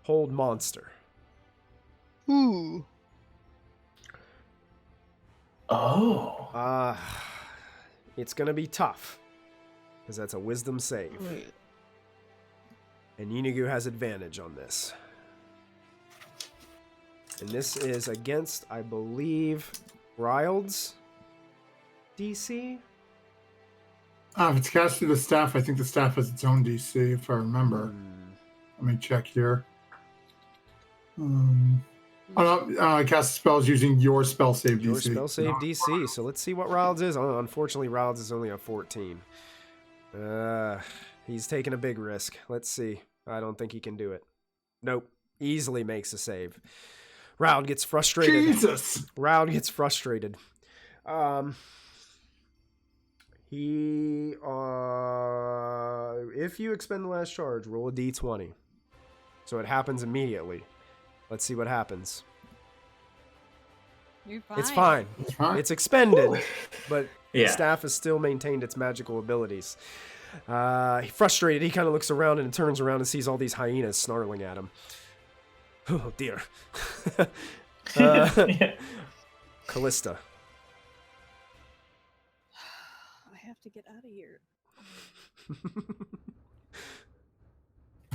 Hold Monster. Ooh. Oh. It's going to be tough, because that's a wisdom save. Wait. And Yeenoghu has advantage on this. And this is against, I believe, Ryld's DC? If it's cast through the staff, I think the staff has its own DC, if I remember. Let me check here. I cast spells using your spell save DC. Your spell save DC. So let's see what Ryld's is. Oh, unfortunately, Ryld's is only a 14. He's taking a big risk. Let's see. I don't think he can do it. Nope. Easily makes a save. Ryld gets frustrated. Jesus! Ryld gets frustrated. If you expend the last charge, roll a d20. So it happens immediately. Let's see what happens. You're fine. It's fine. It's fine. It's expended, but the Yeah. staff has still maintained its magical abilities. Frustrated, he kind of looks around and turns around and sees all these hyenas snarling at him. Oh dear. Callista. I have to get out of here.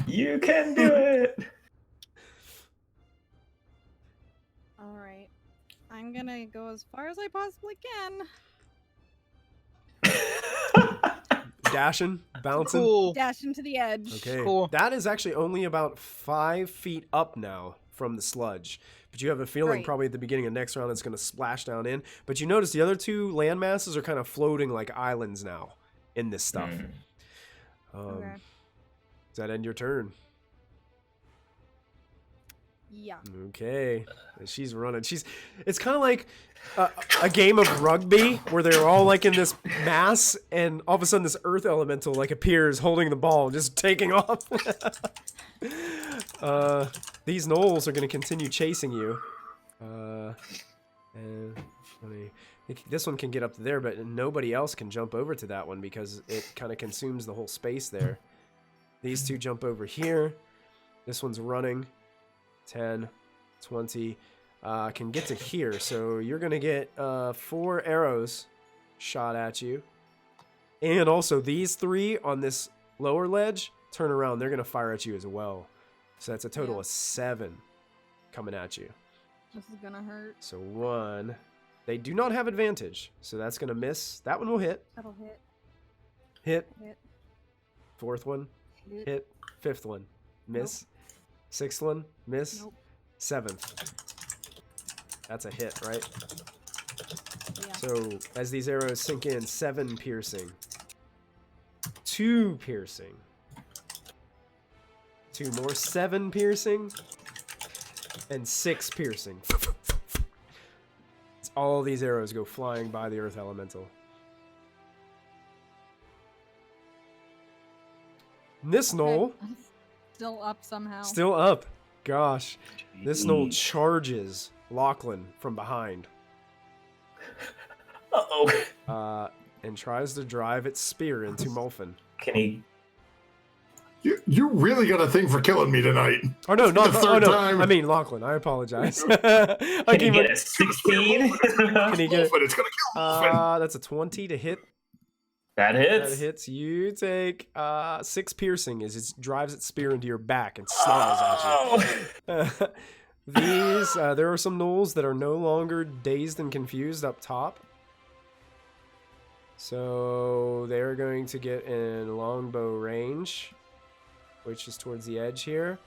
You can do it. All right. I'm gonna go as far as I possibly can. Dashing, bouncing. Cool. Dash into the edge. Okay. Cool. That is actually only about 5 feet up now from the sludge. But you have a feeling Right. probably at the beginning of next round it's going to splash down in. But you notice the other 2 land masses are kind of floating like islands now in this stuff. Okay. Does that end your turn? Yeah. Okay. She's running. It's kind of like a game of rugby where they're all like in this mass and all of a sudden this earth elemental like appears holding the ball just taking off. These gnolls are going to continue chasing you. This one can get up to there, but nobody else can jump over to that one because it kind of consumes the whole space there. These 2 jump over here. This one's running. 10, 20, can get to here. So you're going to get 4 arrows shot at you. And also these 3 on this lower ledge, turn around. They're going to fire at you as well. So that's a total of 7 coming at you. This is gonna hurt. So 1. They do not have advantage. So that's going to miss. That one will hit. That'll hit. Hit. Hit. 4th one. Hit. Hit. 5th one. Miss. 6th one. Miss. Nope. 7th. That's a hit, right? Yeah. So as these arrows sink in, 7 piercing. 2 piercing. 2 more, 7 piercing. And 6 piercing. All these arrows go flying by the earth elemental. This gnoll, Still up somehow. still up. Gosh. This gnoll charges Lachlan from behind. Uh-oh. And tries to drive its spear into Molfin. Can he? You really got a thing for killing me tonight. Oh no, not the third time. I mean Lachlan. I apologize. Can he get a 16? Can he get? But it's gonna kill Wolfen. That's a 20 to hit. That hits. That hits. You take 6 piercing as it drives its spear into your back and snarls at you. These there are some gnolls that are no longer dazed and confused up top. So they're going to get in longbow range. which is towards the edge here.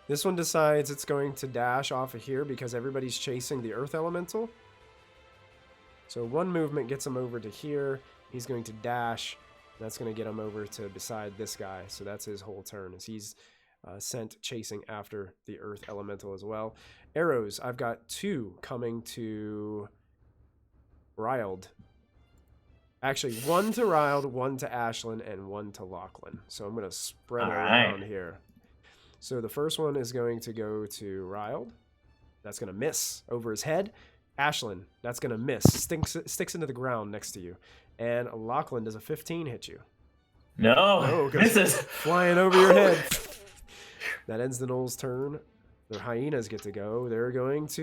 This one decides it's going to dash off of here because everybody's chasing the earth elemental. So one movement gets him over to here. He's going to dash. That's going to get him over to beside this guy. So that's his whole turn, as he's sent chasing after the earth elemental as well. Arrows, I've got 2 coming to Riled. Actually, 1 to Riled, 1 to Ashlyn, and 1 to Lachlan. So I'm going to spread it around here. So the first one is going to go to Riled. That's going to miss over his head. Ashlyn, that's going to miss. Sticks into the ground next to you. And Lachlan, does a 15 hit you? No, misses. Flying over your head. That ends the Gnoll's turn. The hyenas get to go. They're going to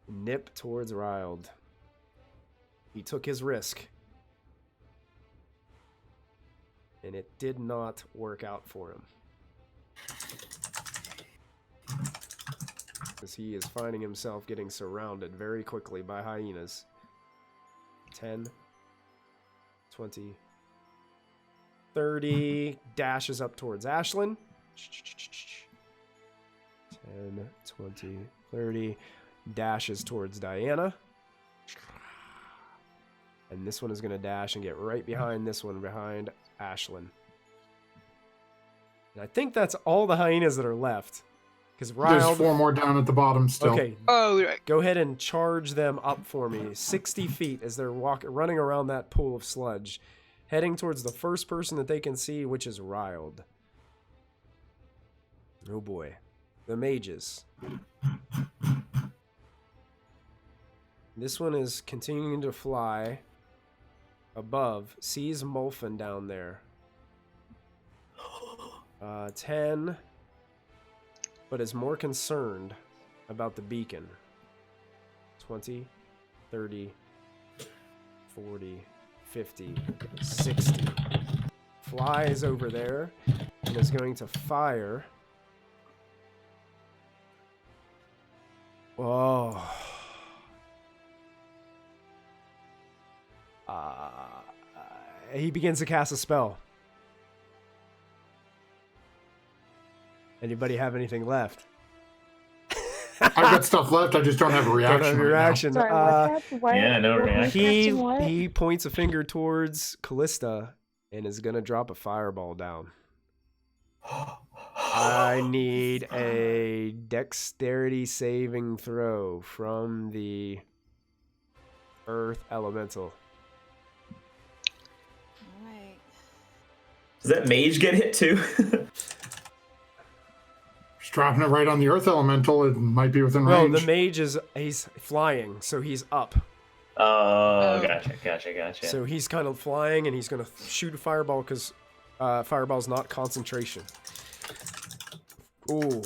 nip towards Riled. He took his risk. And it did not work out for him. Because he is finding himself getting surrounded very quickly by hyenas. 10, 20, 30, dashes up towards Ashlyn. 10, 20, 30, dashes towards Diana. And this one is going to dash and get right behind this one, behind Ashlyn. And I think that's all the hyenas that are left. Because There's 4 more down at the bottom still. Okay. Oh, right. Go ahead and charge them up for me. 60 feet as they're running around that pool of sludge. Heading towards the first person that they can see, which is Riled. Oh boy. The mages. This one is continuing to fly above. Sees Molfin down there. 10... but is more concerned about the beacon. 20, 30, 40, 50, 60. Flies over there and is going to fire. Oh. He begins to cast a spell. Anybody have anything left? I've got stuff left. I just don't have a reaction. Don't have a reaction. Sorry, what's that? Yeah, no reaction. He points a finger towards Callista and is gonna drop a fireball down. I need a dexterity saving throw from the earth elemental. Alright. Does that mage get hit too? Just dropping it right on the earth elemental. It might be within range. No, the mage he's flying, so he's up. Oh, gotcha. So he's kind of flying, and he's gonna shoot a fireball because fireball's not concentration. Ooh,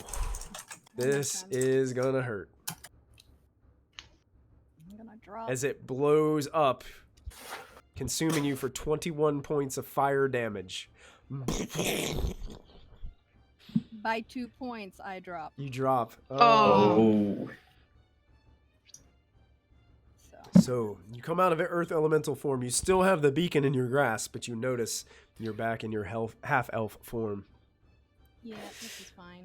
this is gonna hurt. I'm gonna drop. As it blows up, consuming you for 21 points of fire damage. By 2 points, I drop. You drop. Oh. So you come out of it earth elemental form. You still have the beacon in your grasp, but you notice you're back in your half-elf form. Yeah, this is fine.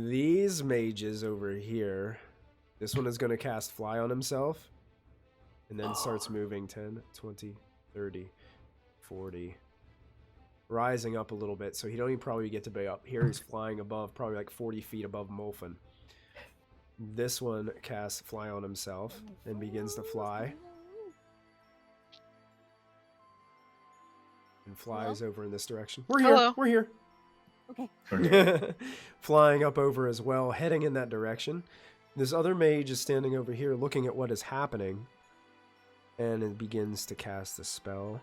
These mages over here. This one is going to cast Fly on himself. And then starts moving 10, 20, 30, 40. Rising up a little bit, so he'd only probably get to be up here. He's flying above, probably like 40 feet above Molfin. This one casts Fly on himself and begins to fly. And flies over in this direction. We're here. Hello. We're here. Okay. Flying up over as well, heading in that direction. This other mage is standing over here looking at what is happening. And it begins to cast a spell.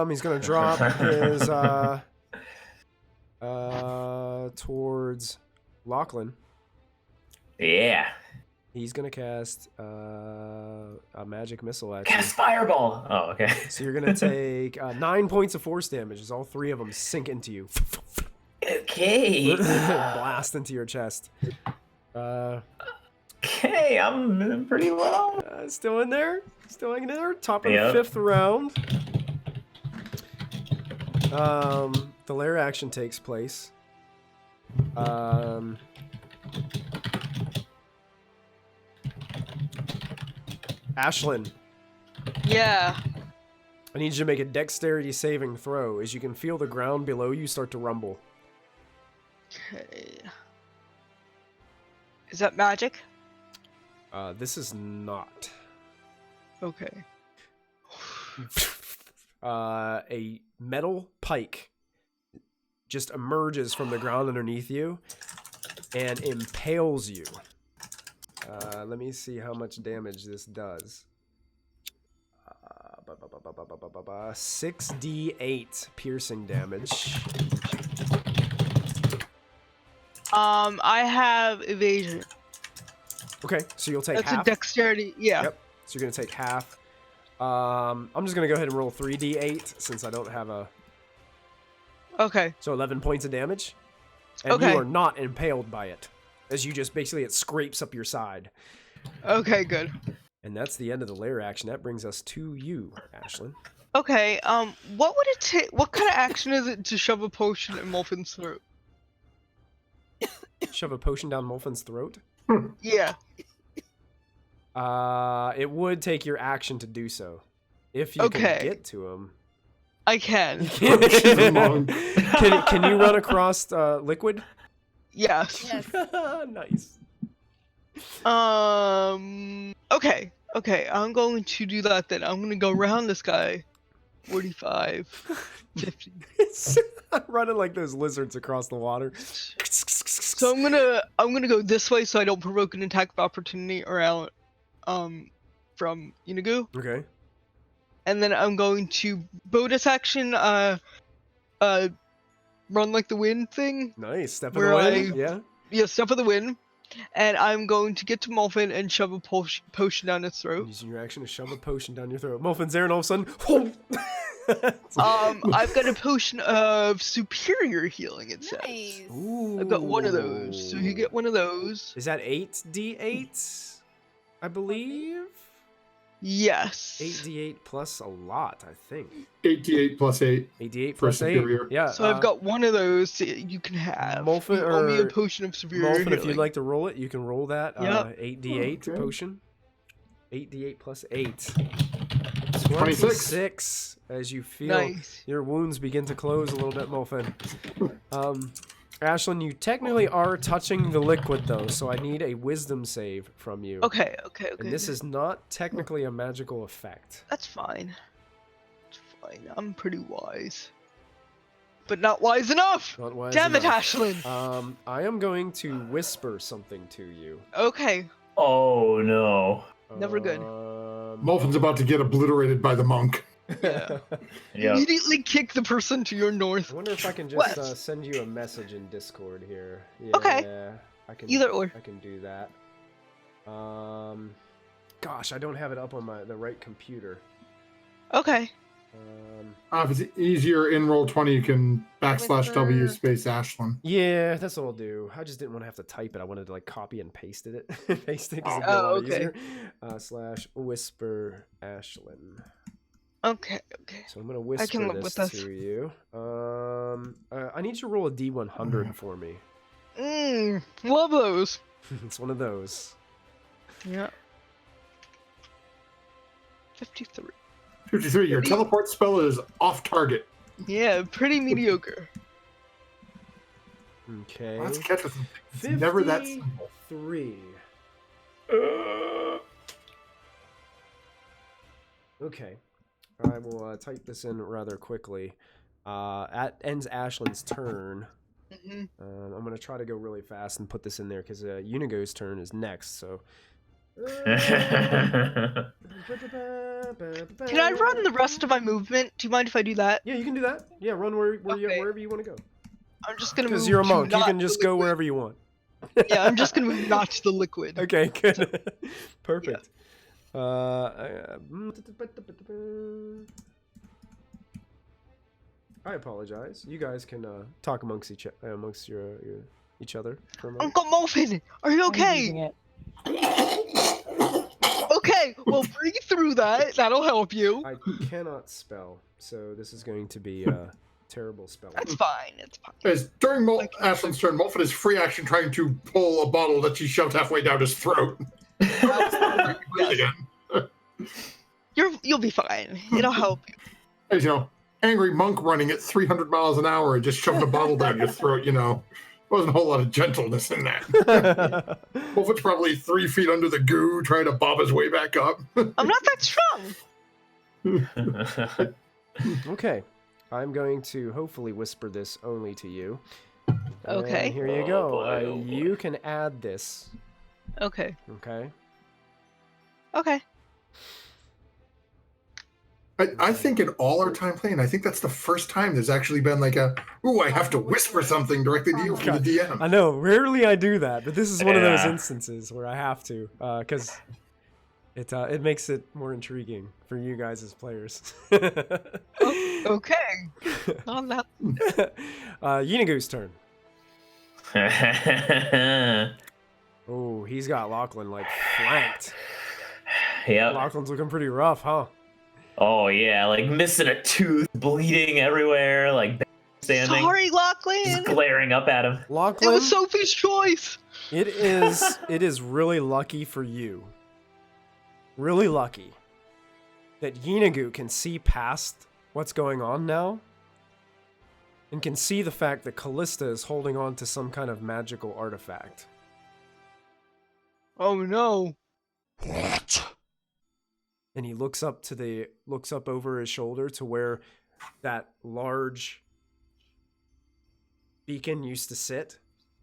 He's gonna drop his towards Lachlan. Yeah. He's gonna cast a magic missile at you. Cast fireball. Oh, okay. So you're gonna take 9 points of force damage as all 3 of them sink into you. Okay. Blast into your chest. Okay, I'm pretty well. Still in there? Still hanging in there? Top of Yep. the 5th round. The lair action takes place. Ashlyn, Yeah. I need you to make a dexterity saving throw as you can feel the ground below you start to rumble. Okay. Is that magic? This is not. Okay. A metal pike just emerges from the ground underneath you and impales you. Let me see how much damage this does. 6d8 piercing damage. I have evasion. Okay, so you'll take That's half. a dexterity. Yeah. Yep. So you're gonna take half. I'm just gonna go ahead and roll 3d8 since I don't have a. Okay. So 11 points of damage, and Okay. you are not impaled by it, as you just basically it scrapes up your side. Okay, good. And that's the end of the lair action. That brings us to you, Ashlyn. Okay, what would it take? What kind of action is it to shove a potion in Molfin's throat? Shove a potion down Molfin's throat. Yeah. It would take your action to do so, if you Okay. can get to him. I can. Can you run across liquid? Yes. Yes. Nice. Okay. Okay, I'm going to do that then. I'm gonna go around this guy. 45, 50. I'm running like those lizards across the water. So I'm gonna go this way so I don't provoke an attack of opportunity around from Yeenoghu. Okay. And then I'm going to bonus action run like the wind thing. Nice. Step of Where the wind. I- Yeah. Yeah, step of the wind. And I'm going to get to Molfin and shove a potion down its throat. Using your action to shove a potion down your throat. Molfin's there, and all of a sudden, I've got a potion of superior healing, it says. Nice. I've got one of those. So you get one of those. Is that 8d8? I believe. Yes. 8d8 plus a lot, I think. 8d8 plus 8. 8d8 For plus 8. superior. Yeah. So I've got one of those you can have. Molfin, You owe me a or- potion of superior Molfin, healing. if you'd like to roll it, you can roll that. Yep. 8d8 Okay. potion. 8d8 plus 8. 26. 26. As you feel Nice. your wounds begin to close a little bit, Molfin. Ashlyn, you technically are touching the liquid, though, so I need a wisdom save from you. Okay. And this is not technically a magical effect. That's fine. It's fine. I'm pretty wise. But not wise enough! Not wise Damn it, enough. Ashlyn! I am going to whisper something to you. Okay. Oh no. Never good. Molfin's about to get obliterated by the monk. Yeah. Yeah. Immediately kick the person to your I north. wonder if I can What? just send you a message in Discord here. Yeah, Okay. I can, Either or. I can do that. Gosh, I don't have it up on the right computer. Okay. Um, If it's easier in Roll20, you can /W Whisper. space Ashlyn. yeah, that's what I'll do. I just didn't want to have to type it. I wanted to like copy and paste it. Paste it 'cause it'd be a Oh, lot okay. easier. /whisper Ashlyn. Okay. So I'm gonna whisper live this with this. to you. I need you to roll a D100 for me. Love those. It's one of those. Yeah. 53. 53. Your teleport spell is off target. Yeah, pretty mediocre. Okay. That's a catch with them. It's never that simple. 3. Okay. I will type this in rather quickly. That ends Ashlyn's turn. Mhm. I'm going to try to go really fast and put this in there because Yeenoghu's turn is next. So. Can I run the rest of my movement? Do you mind if I do that? Yeah, you can do that. Yeah, run Okay. wherever you want to go. I'm just gonna move. Because you're a to monk, you not can the just go liquid. wherever you want. Yeah, I'm just gonna notch the liquid. Okay, good. Perfect. I apologize. You guys can talk amongst each other for a moment. Uncle Muffin, are you I'm using okay? it. Okay, well breathe through that. That'll help you. I cannot spell, so this is going to be a terrible spelling. That's fine. It's fine. As during Ashlyn's turn, Molfin is free action trying to pull a bottle that she shoved halfway down his throat. Yes. You'll be fine. It'll help you. As you know, angry monk running at 300 miles an hour and just shoving a bottle down your throat, wasn't a whole lot of gentleness in that. Molfin's probably 3 feet under the goo trying to bob his way back up. I'm not that strong. Okay. I'm going to hopefully whisper this only to you. Okay. And here you go. You can add this. Okay. Okay. Okay. I think in all our time playing, I think that's the first time there's actually been like I have to whisper something directly to you from the DM. I know, rarely I do that, but this is one of those instances where I have to, because it makes it more intriguing for you guys as players. Okay. On that. Yeenoghu's turn. Oh, he's got Lachlan like flanked. Yeah. Lachlan's looking pretty rough, huh? Oh yeah, like missing a tooth, bleeding everywhere, like standing. Sorry, Lachlan. Just glaring up at him. Lachlan, It was Sophie's choice. It is really lucky for you. Really lucky that Yeenoghu can see past what's going on now and can see the fact that Callista is holding on to some kind of magical artifact. Oh no. What? And he looks up over his shoulder to where that large beacon used to sit,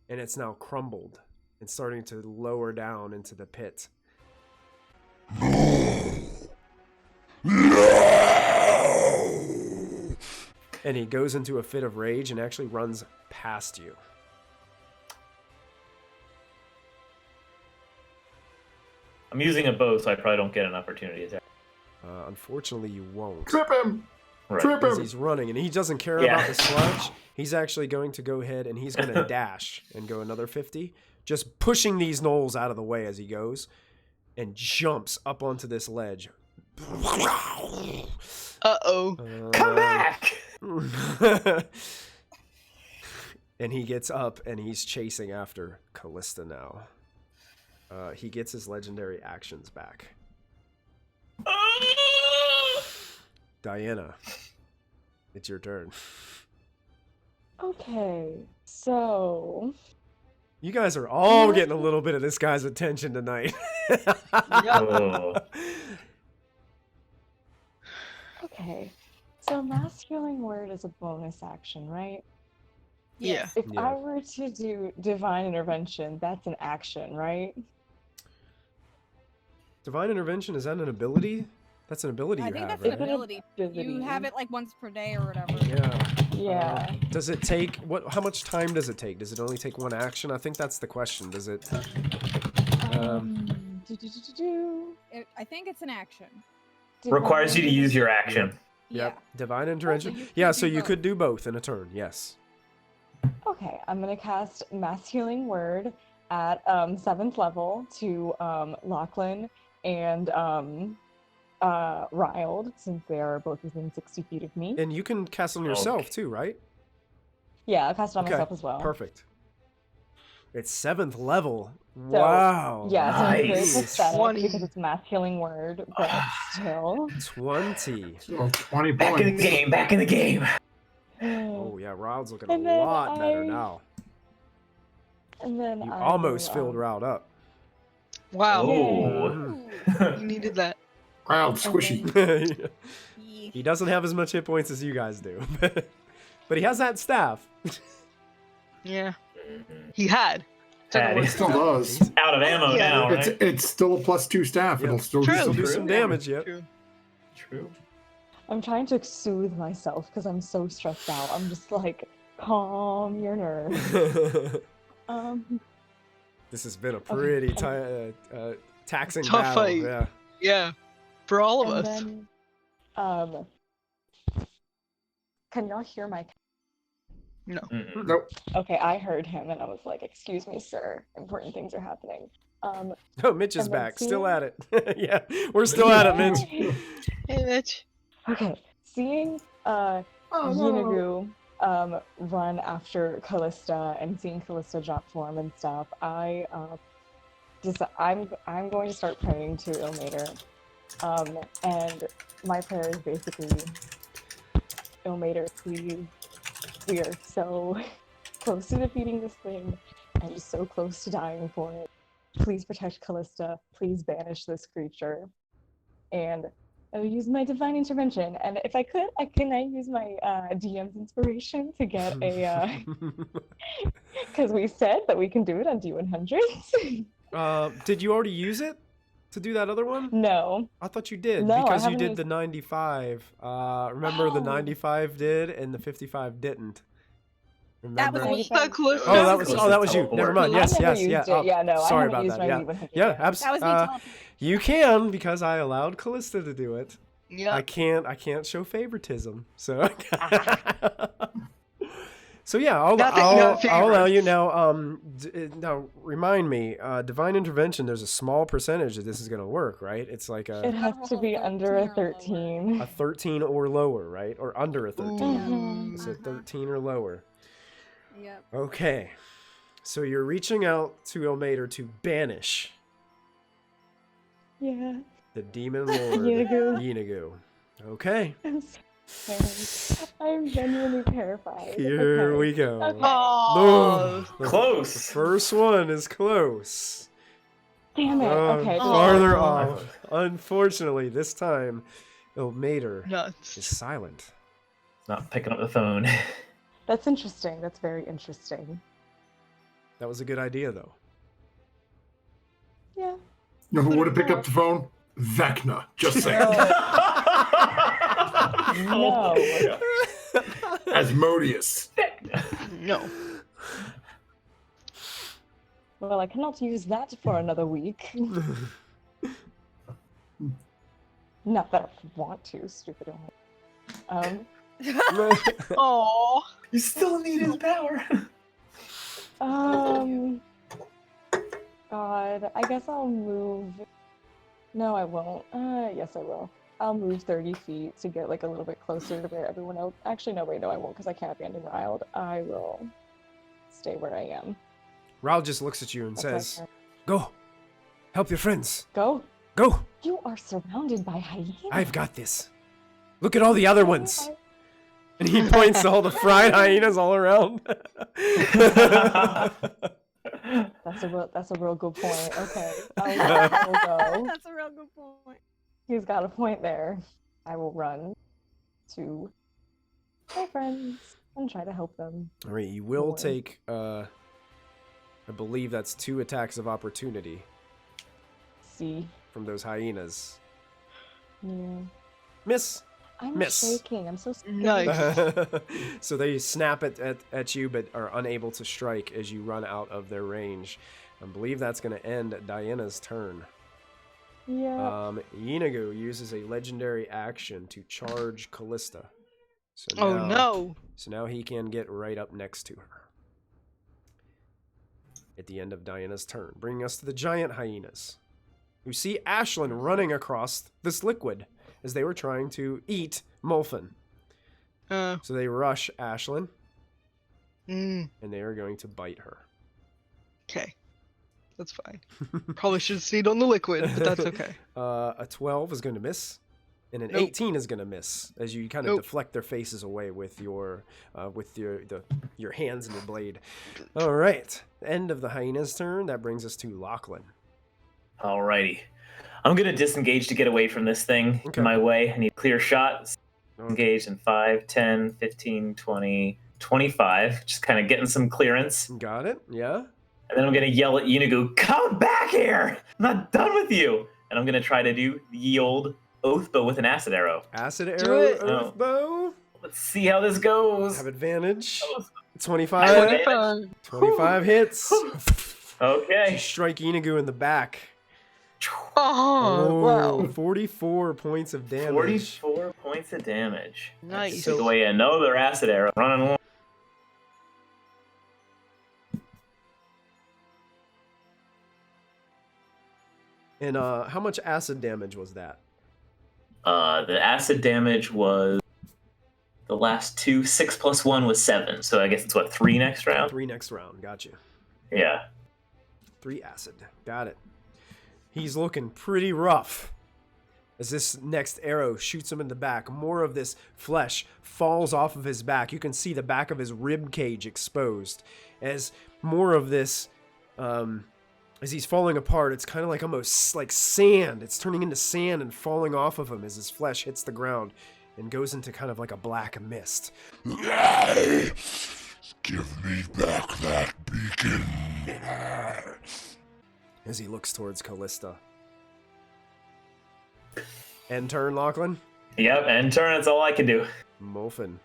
and it's now crumbled and starting to lower down into the pit. No! And he goes into a fit of rage and actually runs past you. I'm using a bow, so I probably don't get an opportunity attack. Unfortunately, you won't. Trip him! Right. Trip Because him! he's running, and he doesn't care about the sludge. He's actually going to go ahead and he's going to dash and go another 50, just pushing these gnolls out of the way as he goes, and jumps up onto this ledge. Uh-oh. Come back! And he gets up and he's chasing after Callista now. He gets his legendary actions back. Diana, it's your turn. Okay, so You guys are all getting a little bit of this guy's attention tonight. Oh. okay, so mass healing word is a bonus action, right? Yeah. If Yeah. I were to do divine intervention, that's an action, right? Divine intervention, is that an ability? That's an ability I you think have, that's an right? ability. You have it like once per day or whatever. Yeah. Yeah. Does it take how much time does it take? Does it only take one action? I think that's the question. Does it I think it's an action. Requires you to use your action. Yep. Yeah. Divine intervention. you Yeah, could so do you both. could do both in a turn. Yes. Okay, I'm gonna cast mass healing word at 7th level to Lachlan and Riled, since they are both within 60 feet of me. And you can cast on yourself too, right? Yeah, I'll cast it on Okay, myself as well. Perfect. It's 7th level. Wow. Yeah, so it's very Nice. pathetic 20. because it's mass healing word, but still. 20. So 20 Back in the points. game, back in the game. Oh yeah, Rilde's looking And a then lot better now. And then You I almost will, filled Rilde up. Wow. Oh. You needed that. Proud, squishy. Yeah. He doesn't have as much hit points as you guys do. But he has that staff. Yeah. He had. Had It it. still does. Out of ammo Yeah. now, right? It's still a +2 staff. Yep. It'll still True. do Still some do some damage, yep. True. True. I'm trying to soothe myself because I'm so stressed out. I'm just like, calm your nerves. This has been a pretty taxing Tough battle. fight. Yeah. Yeah, for all of And us. then, can y'all hear my? No. Nope. Okay, I heard him, and I was like, "Excuse me, sir. Important things are happening." Oh, Mitch is And then back. Still seeing- at it. Yeah, we're still at it, Mitch. Hey, Mitch. Okay, seeing Yeenoghu run after Callista and seeing Callista drop form and stuff, I'm going to start praying to Ilmater. And my prayer is basically, Ilmater, please, we are so close to defeating this thing and so close to dying for it. Please protect Callista. Please banish this creature. And I will use my divine intervention. And if I could, can I use my DM's inspiration to get a... Because we said that we can do it on D100s. Did you already use it to do that other one? No. I thought you did No, I because you haven't did used- the 95. Remember the Oh. 95 did and the 55 didn't. That was Remember? me. That close. Oh, that was you. Teleport. Never mind. Yes, I never yes, used yeah. it. Oh, Yeah, no, I sorry haven't about used that. my Yeah, D100 yeah, yet. That was me. absolutely. You can because I allowed Callista to do it. Yeah. I can't show favoritism. So So yeah, I'll Nothing, I'll, no I'll allow favorites. you now. Now remind me, divine intervention. There's a small percentage that this is gonna work, right? It's like It a has to be under a 13. 13 or lower, right? Or under a 13. Mhm. Is it 13 or lower? Yep. Okay. So you're reaching out to Ilmater to banish Yeah. the Demon Lord Yeenoghu. Yeenoghu. Okay. I'm so scared. I'm genuinely terrified. Here Okay. we go. Okay. Oh. The Close. first one is close. Damn it. Okay. Farther Oh. off. Unfortunately, this time, Ilmater is Nuts. silent. Not picking up the phone. That's interesting. That's very interesting. That was a good idea, though. Yeah. You know who would have picked up the phone? Vecna. Just saying. No. Asmodeus. No. Well, I cannot use that for another week. Not that I want to, stupid. Oh. You still need his power. God, I guess I'll move. No, I won't. Yes, I will. I'll move 30 feet to get like a little bit closer to where everyone else. Actually, no, wait, no, I won't because I can't abandon Riled. I will stay where I am. Ral just looks at you and That's says, okay. "Go, help your friends. Go. Go. You are surrounded by hyenas. I've got this. Look at all the other ones." And he points to all the fried hyenas all around. That's a real good point. Okay, I will go. That's a real good point. He's got a point there. I will run to my friends and try to help them. All right, you will More. take, I believe that's 2 attacks of opportunity See, from those hyenas. yeah. Miss. I'm Miss. shaking. I'm so scared. Nice. So they snap at you, but are unable to strike as you run out of their range. I believe that's going to end Diana's turn. Yeah. Yeenoghu uses a legendary action to charge Callista. So Oh now, no. So now he can get right up next to her. At the end of Diana's turn, bringing us to the giant hyenas, who see Ashlyn running across this liquid as they were trying to eat Molfen. So they rush Ashlyn, and they are going to bite her. Okay. That's fine. Probably should have stayed on the liquid, but that's okay. A 12 is going to miss, and an Nope. 18 is going to miss as you kind of Nope. deflect their faces away with your hands and your blade. All right, end of the hyena's turn. That brings us to Lachlan. Alrighty. I'm going to disengage to get away from this thing Okay. in my way. I need a clear shot. Engaged in 5, 10, 15, 20, 25. Just kind of getting some clearance. Got it? Yeah. And then I'm going to yell at Yeenoghu, "Come back here! I'm not done with you!" And I'm going to try to do the old oath bow with an acid arrow. Acid Do arrow, it. earth bow. Let's see how this goes. Have advantage. Oh, 25. 25. 25 hits. Okay. You strike Yeenoghu in the back. Oh, wow. 44 points of damage. 44 points of damage. Nice. That's the way another acid arrow running along. And how much acid damage was that? The acid damage was the last two. 6 plus 1 was 7. So I guess it's what, 3 next round? 3 next round. Gotcha. Yeah. 3 acid. Got it. He's looking pretty rough. As this next arrow shoots him in the back, more of this flesh falls off of his back. You can see the back of his rib cage exposed. As more of this, as he's falling apart, it's kind of like almost like sand. It's turning into sand and falling off of him as his flesh hits the ground and goes into kind of like a black mist. Give me back that beacon. As he looks towards Callista. End turn, Lachlan? Yep, end turn, that's all I can do. Molfin.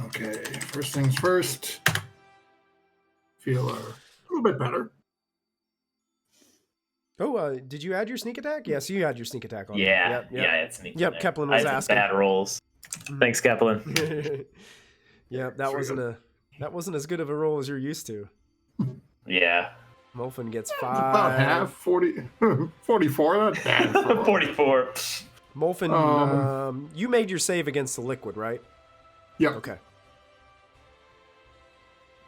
Okay, first things first. Feel a little bit better. Oh, did you add your sneak attack? Yes, you had your sneak attack on. Yeah, Yep. yeah, it's sneaky. Yep, Keplin was asking. Bad rolls. Thanks, Keplin. Yeah, that wasn't as good of a roll as you're used to. Yeah. Molfin gets About 5. half, 44, not bad. 44. Molfin, you made your save against the liquid, right? Yeah. Okay.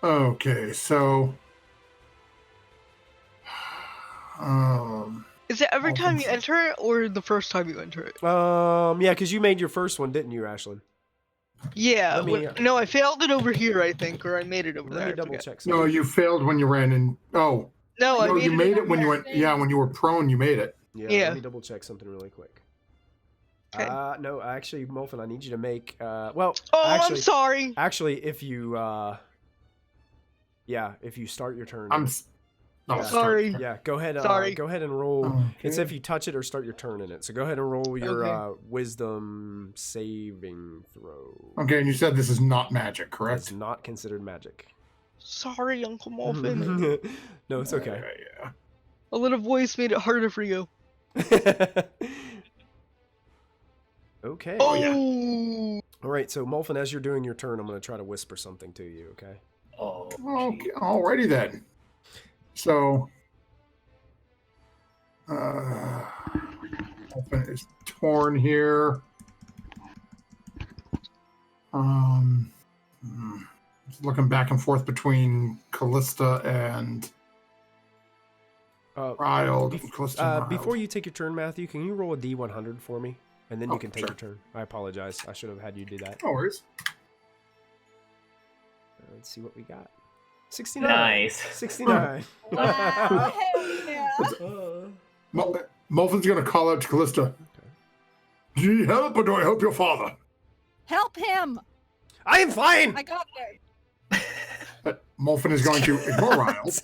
Okay, so Is it every time you enter it, or the first time you enter it? Yeah, because you made your first one, didn't you, Ashlyn? Yeah. Let me, No, I failed it over here, I think, or I made it over Let there. me I double forget. check something. no, you failed when you ran in. Oh, No, I no, made you made it when you over went. Yeah, when you were prone, you made it. Yeah, Yeah. let me double check something really quick. Okay. No, actually, Molfin, I need you to make. Well, Oh, actually, I'm sorry. Actually, if you, if you start your turn. No, Sorry. Yeah, go ahead. Sorry. Go ahead and roll. Okay. It's if you touch it or start your turn in it. So go ahead and roll your Okay. wisdom saving throw. Okay, and you said this is not magic, That's correct? not considered magic. Sorry, Uncle Molfin. No, it's okay. Yeah. A little voice made it harder for you. Okay. Oh. All right. So Molfin, as you're doing your turn, I'm going to try to whisper something to you. Okay. Oh, Okay, alrighty then. So, open is torn here. Just looking back and forth between Callista and Riled. Before you take your turn, Matthew, can you roll a D100 for me? And then you Oh, can take sure. your turn. I apologize. I should have had you do that. No worries. Let's see what we got. 69. nice. 69. Wow, hell yeah. Molfin's going to call out to Callista. Do you need help or do I help your father? Help him! I am fine! I got there. Molfin is going to ignore Riled.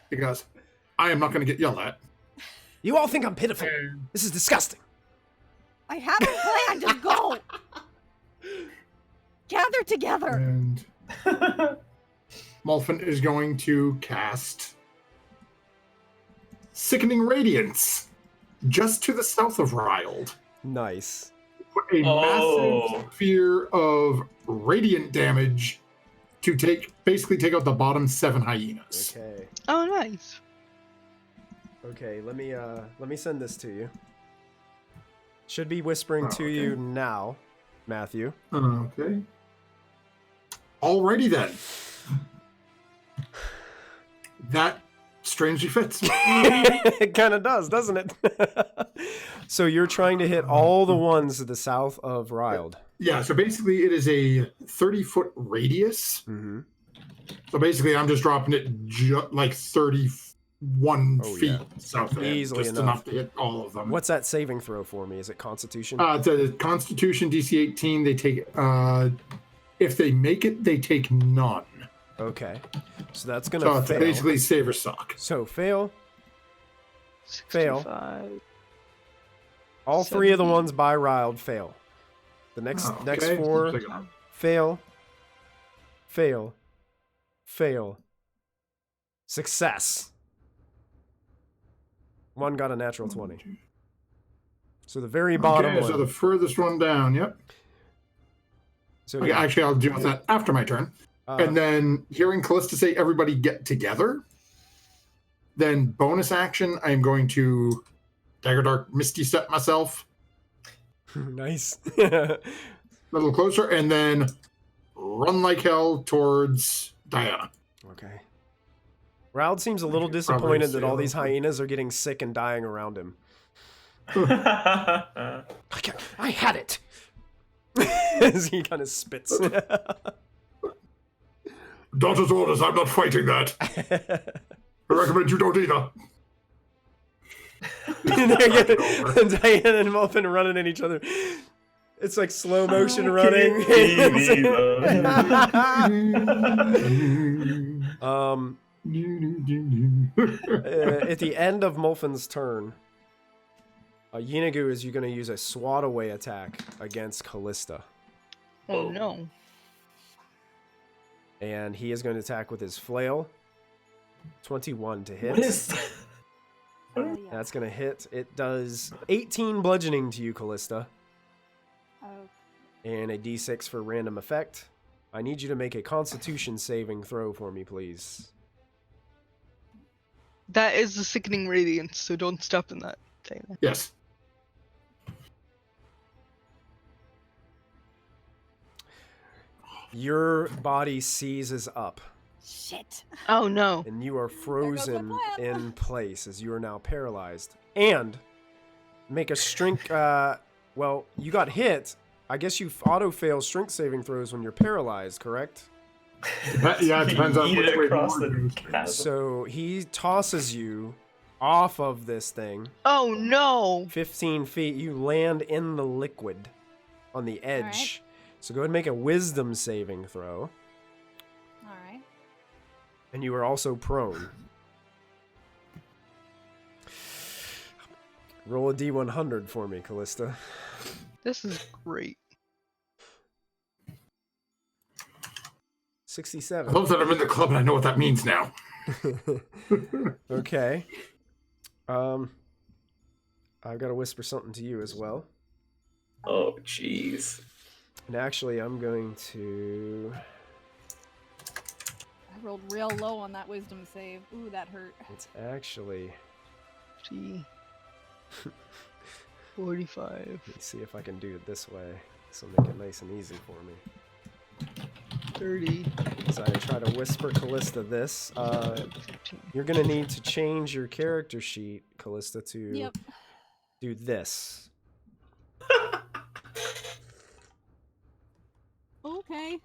He goes, I am not going to get yelled at. You all think I'm pitiful. This is disgusting. I have a plan. Just go. Gather together. And Molfin is going to cast Sickening Radiance just to the south of Riled. Nice. Put a massive sphere of radiant damage to basically take out the bottom 7 hyenas. Okay. Oh, nice. Okay, let me send this to you. Should be whispering to Okay. you now, Matthew. Okay. Alrighty then. That strangely fits. It kind of does, doesn't it? So you're trying to hit all the ones to the south of Riled. Yeah, so basically it is a 30-foot radius. Mm-hmm. So basically I'm just dropping it like 31 feet yeah. south of him. Easily just enough. enough to hit all of them. What's that saving throw for me? Is it Constitution? It's a Constitution DC 18. They take, if they make it, they take none. Okay. So that's going So to it's fail. basically save or suck. So fail. Fail. 65. All 3 of the ones by Riled fail. The next Okay. 4 fail. fail, fail, success. One got a natural 20. So the very bottom one. So the furthest one down, yep. So okay, actually, I'll deal with that after my turn. And then hearing Callista say everybody get together, then bonus action, I'm going to Dagger Dark Misty Step myself. Nice. A little closer, and then run like hell towards Diana. Okay. Raoul seems a little disappointed that all these hyenas are getting sick and dying around him. I had it! As he kind of spits. Daughter's orders, I'm not fighting that. I recommend you don't either. Diana and Muffin running at each other. It's like slow motion running. At the end of Mulfin's turn, Yeenoghu is going to use a swat away attack against Callista. Oh no. And he is going to attack with his flail. 21 to hit. What is That's going to hit. It does 18 bludgeoning to you, Callista. And a d6 for random effect. I need you to make a constitution saving throw for me, please. That is the sickening radiance, so don't stop in that. Yes. Your body seizes up. Shit. Oh no. And you are frozen in place as you are now paralyzed. And make a strength. Well, you got hit. I guess you auto-fail strength saving throws when you're paralyzed, correct? Yeah, it depends on which way across the chasm. So he tosses you off of this thing. Oh no! 15 feet. You land in the liquid on the edge. Right. So go ahead and make a wisdom saving throw. Alright. And you are also prone. Roll a d100 for me, Callista. This is great. 67. I love that I'm in the club and I know what that means now. Okay. I've got to whisper something to you as well. Oh, jeez. And actually, I'm going to... I rolled real low on that wisdom save. Ooh, that hurt. It's actually... Gee. 45. Let me see if I can do it this way. This will make it nice and easy for me. 30. So I try to whisper Callista this. You're going to need to change your character sheet, Callista, to do this. Okay.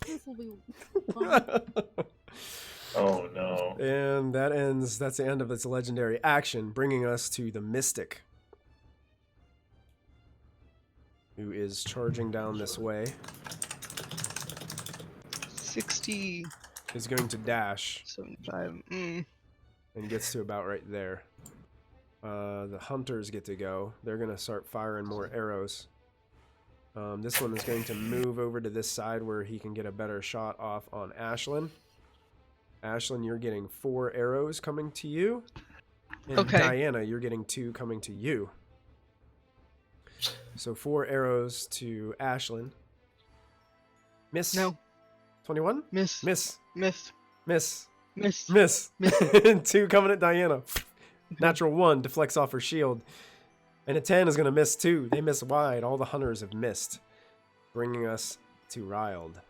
This will be fun. Oh no. And that's the end of its legendary action, bringing us to the Mystic, who is charging down this way. 60. Is going to dash. 75. And gets to about right there. The hunters get to go. They're going to start firing more arrows. This one is going to move over to this side where he can get a better shot off on Ashlyn. Ashlyn, you're getting 4 arrows coming to you. And okay. Diana, you're getting 2 coming to you. So 4 arrows to Ashlyn. Miss. No. 21? Miss. Miss. Miss. Miss. Miss. Miss. Miss. 2 coming at Diana. Natural 1 deflects off her shield. And a 10 is going to miss too. They miss wide. All the hunters have missed. Bringing us to Riled.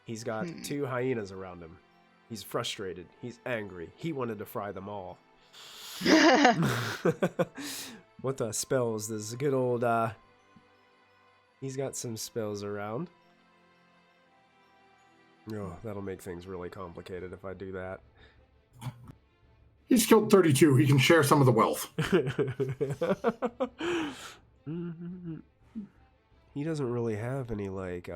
He's got 2 hyenas around him. He's frustrated. He's angry. He wanted to fry them all. What the spells? This good old, he's got some spells around. Oh, that'll make things really complicated if I do that. He's killed 32. He can share some of the wealth. He doesn't really have any, like,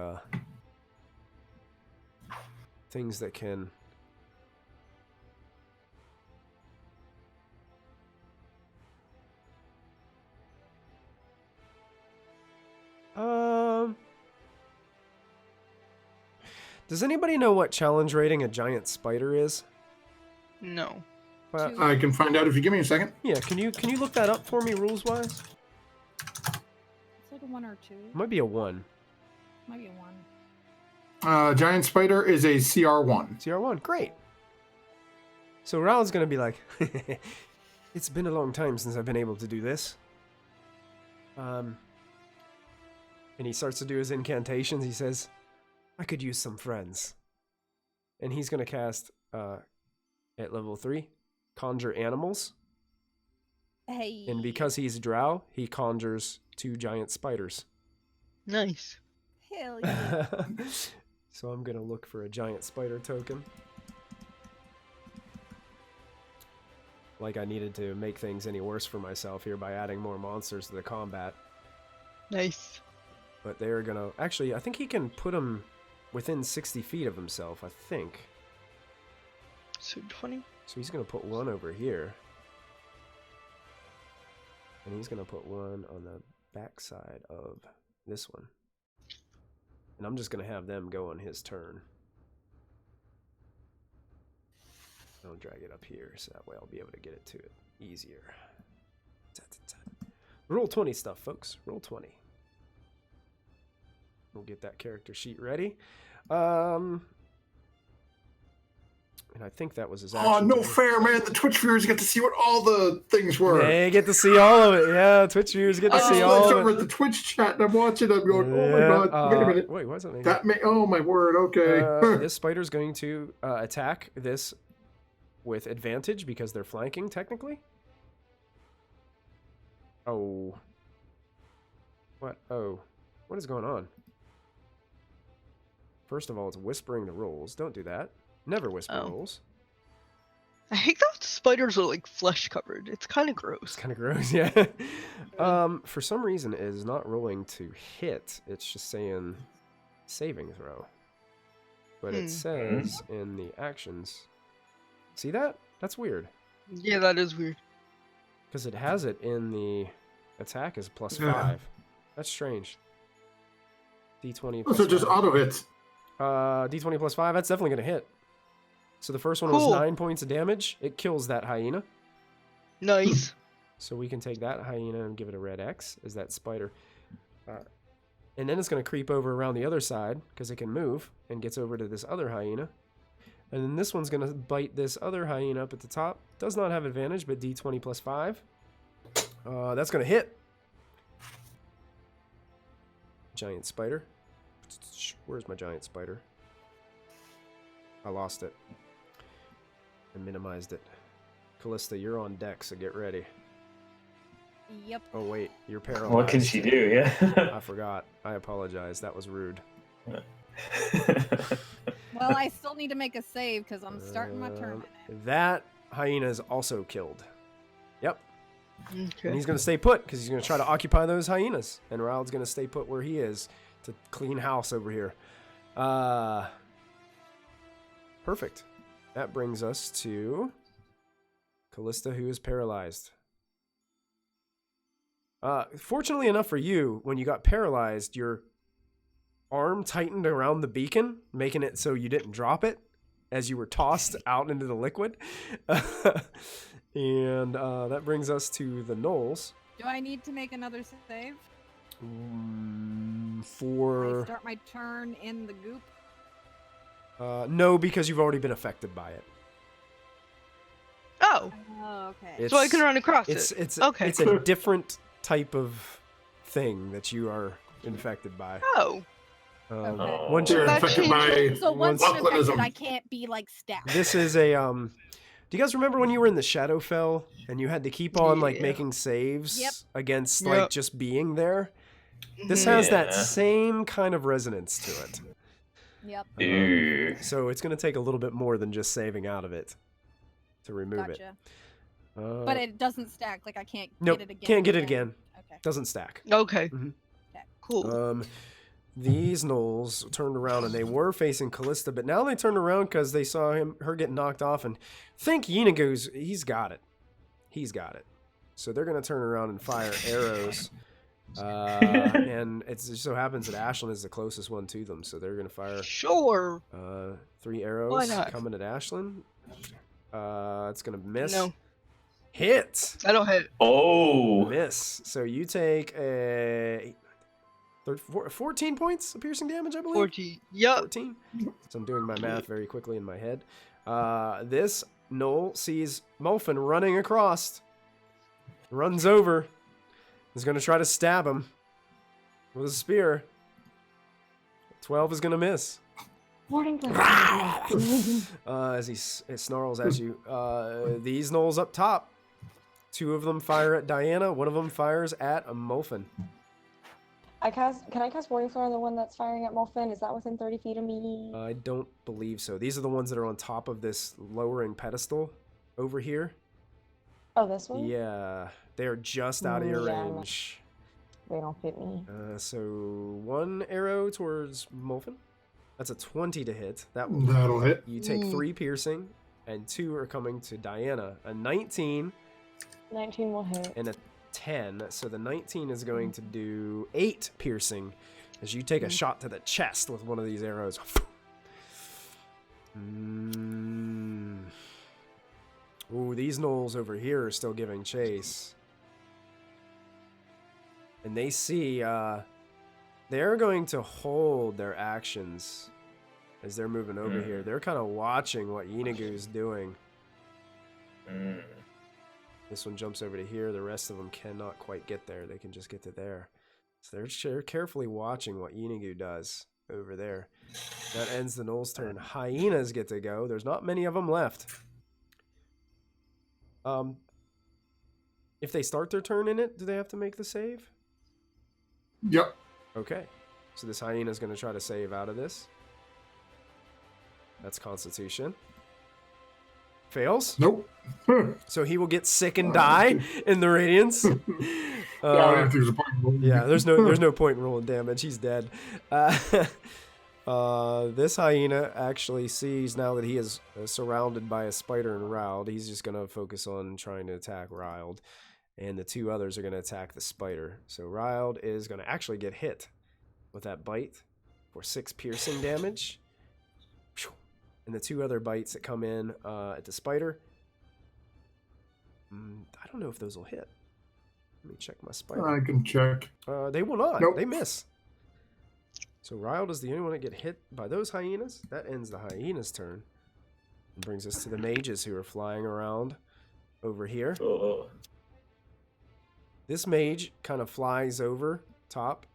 things that can... Does anybody know what challenge rating a giant spider is? No. I can find out if you give me a second. Yeah, can you look that up for me rules wise? It's like a 1 or 2. It might be a 1. Might be a 1. Giant spider is a CR1. CR1, great. So Raul's gonna be like, it's been a long time since I've been able to do this. And he starts to do his incantations. He says, I could use some friends. And he's gonna cast at level 3, conjure animals. Hey. And because he's drow, he conjures 2 giant spiders. Nice. Hell yeah. So I'm gonna look for a giant spider token. Like I needed to make things any worse for myself here by adding more monsters to the combat. Nice. But they're gonna... Actually, I think he can put them within 60 feet of himself, I think. So 20. So he's gonna put 1 over here. And he's gonna put 1 on the backside of this one. And I'm just gonna have them go on his turn. I'll drag it up here, so that way I'll be able to get it to it easier. Roll 20 stuff, folks. Roll 20. We'll get that character sheet ready. And I think that was his action. Oh, no fair, man. The Twitch viewers get to see what all the things were. They get to see all of it. Yeah, Twitch viewers get to see all of it. over at the Twitch chat, and I'm watching. I'm going, oh my god! Wait a minute. Wait, what's that? That oh my word. Okay. This spider's going to attack this with advantage because they're flanking, technically. Oh. What? Oh. What is going on? First of all, it's whispering the rolls. Don't do that. Never whisper rolls. I hate that spiders are like flesh covered. It's kind of gross. It's kind of gross, yeah. For some reason, it is not rolling to hit. It's just saying saving throw. But it says in the actions. See that? That's weird. Yeah, that is weird. Because it has it in the attack is +5. That's strange. D20 plus So just 5. auto hits. D20 plus 5, that's definitely going to hit. So the first one was 9 points of damage. It kills that hyena. Nice. So we can take that hyena and give it a red X as that spider. And then it's going to creep over around the other side because it can move and gets over to this other hyena. And then this one's going to bite this other hyena up at the top. Does not have advantage, but D20 plus 5. That's going to hit. Giant spider. Where's my giant spider? I lost it. I minimized it. Callista, you're on deck, so get ready. Yep. Oh wait, you're paralyzed. What can she do? Yeah. I forgot. I apologize. That was rude. Well, I still need to make a save because I'm starting my turn. That hyena is also killed. Yep. Okay. And he's going to stay put because he's going to try to occupy those hyenas. And Raoul's going to stay put where he is to clean house over here. Perfect. That brings us to Callista, who is paralyzed. Fortunately enough for you, when you got paralyzed, your arm tightened around the beacon, making it so you didn't drop it as you were tossed out into the liquid. And that brings us to the gnolls. Do I need to make another save? For I start my turn in the goop? no, because you've already been affected by it. Oh. Oh, okay. So I can run across it. It's okay. It's a different type of thing that you are infected by. Oh. Once you're infected by so once I'm infected, Lachlanism. I can't be like stabbed. This is a do you guys remember when you were in the Shadowfell and you had to keep on like making saves against like just being there? This has that same kind of resonance to it. Yep. So it's going to take a little bit more than just saving out of it to remove it. But it doesn't stack. Like I can't nope, get it again. Can't get it again. Okay. Doesn't stack. Okay. Mm-hmm. Okay. Cool. These gnolls turned around and they were facing Callista, but now they turned around because they saw her get knocked off and think Yeenoghu's, he's got it. He's got it. So they're going to turn around and fire arrows And it just so happens that Ashlyn is the closest one to them, so they're gonna fire Sure. 3 arrows Why not? coming at Ashlyn. It's gonna miss. No, Hit. I don't hit. Oh. Miss. So you take a 14 points of piercing damage, I believe. 14. Yup. 14. So I'm doing my math very quickly in my head. This Knoll sees Molfin running across. Runs over. Is going to try to stab him with a spear. 12 is going to miss. Morning. As it snarls at you. These Knolls up top. 2 of them fire at Diana. 1 of them fires at a Molfin. Can I cast Warding Flare on the one that's firing at Molfin? Is that within 30 feet of me? I don't believe so. These are the ones that are on top of this lowering pedestal over here. Oh, this one? Yeah, they're just out of your Yeah, range. They don't fit me. So 1 arrow towards Molfin. That's a 20 to hit. That'll hit. You take 3 piercing, and 2 are coming to Diana. A 19 19 will hit. and a 10. So the 19 is going to do 8 piercing as you take a shot to the chest with one of these arrows. Ooh, these Knolls over here are still giving chase. And they see, they're going to hold their actions as they're moving over here. They're kind of watching what Yeenoghu's doing. This one jumps over to here. The rest of them cannot quite get there. They can just get to there. So they're carefully watching what Yeenoghu does over there. That ends the Knoll's turn. Hyenas get to go. There's not many of them left. If they start their turn in it, do they have to make the save? Yep. Okay. So this hyena is going to try to save out of this. That's Constitution. Fails. Nope. So he will get sick and die in the Radiance. Yeah, there's no point in rolling damage. He's dead. This hyena actually sees now that he is surrounded by a spider and Riled. He's just going to focus on trying to attack Riled. And the 2 others are going to attack the spider. So Riled is going to actually get hit with that bite for 6 piercing damage. And the 2 other bites that come in at the spider, I don't know if those will hit. Let me check my spider. I can check. They will not. Nope. They miss. So Riled is the only one that get hit by those hyenas. That ends the hyenas' turn. And brings us to the mages who are flying around over here. This mage kind of flies over top.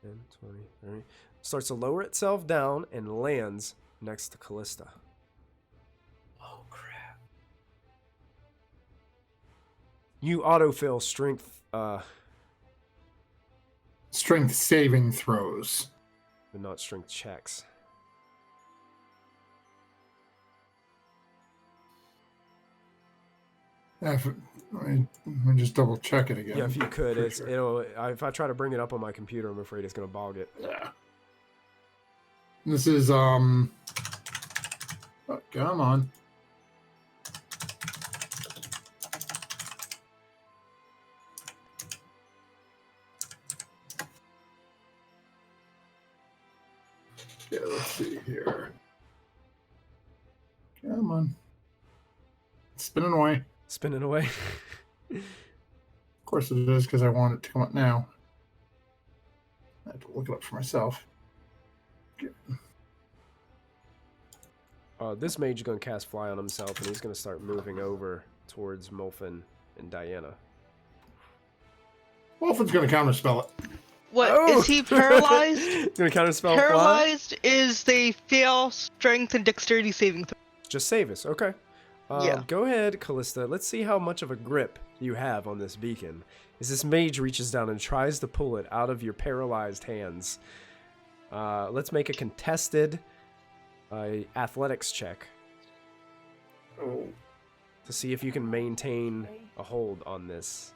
10, 20, 30. Starts to lower itself down and lands next to Callista. Oh, crap. You autofill strength, Strength saving throws. but not strength checks. Let me just double check it again. Yeah, if you could, For it's sure. if I try to bring it up on my computer, I'm afraid it's gonna bog it. Yeah. This is oh, come on. Yeah, let's see here. Come on. It's spinning away. Spinning away. Of course it is, because I want it to come up now. I have to look it up for myself. This mage is going to cast Fly on himself, and he's going to start moving over towards Molfin and Diana. Wolfen's going to counterspell it. What, is he paralyzed? He's going to counterspell Fly? Paralyzed is they fail strength and dexterity saving throw. Just save us, okay. Yeah. Go ahead, Callista. Let's see how much of a grip you have on this beacon. As this mage reaches down and tries to pull it out of your paralyzed hands. Let's make a contested athletics check. Oh. To see if you can maintain a hold on this.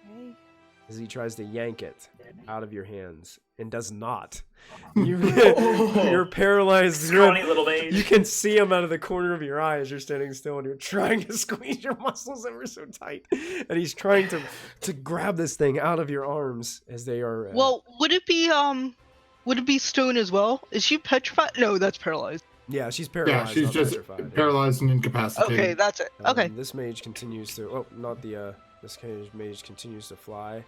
Okay. as he tries to yank it out of your hands and does not. You're paralyzed. Scrawny little mage. You can see him out of the corner of your eye as you're standing still and you're trying to squeeze your muscles ever so tight. And he's trying to grab this thing out of your arms as they are... Well, would it be stone as well? Is she petrified? No, that's paralyzed. Yeah, she's paralyzed. Yeah, she's just petrified. paralyzed and incapacitated. Okay, that's it. Okay. This mage continues to... Oh, not the... This mage continues to fly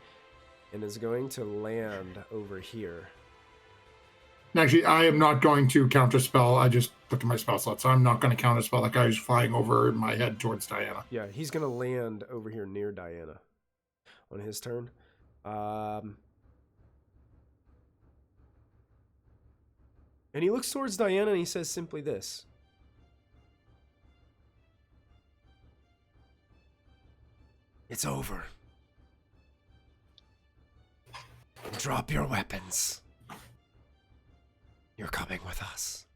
and is going to land over here. Actually, I am not going to counterspell. I just looked at my spell slot, so I'm not going to counterspell that guy who's flying over my head towards Diana. Yeah, he's going to land over here near Diana on his turn. And he looks towards Diana and he says simply this. It's over. Drop your weapons. You're coming with us.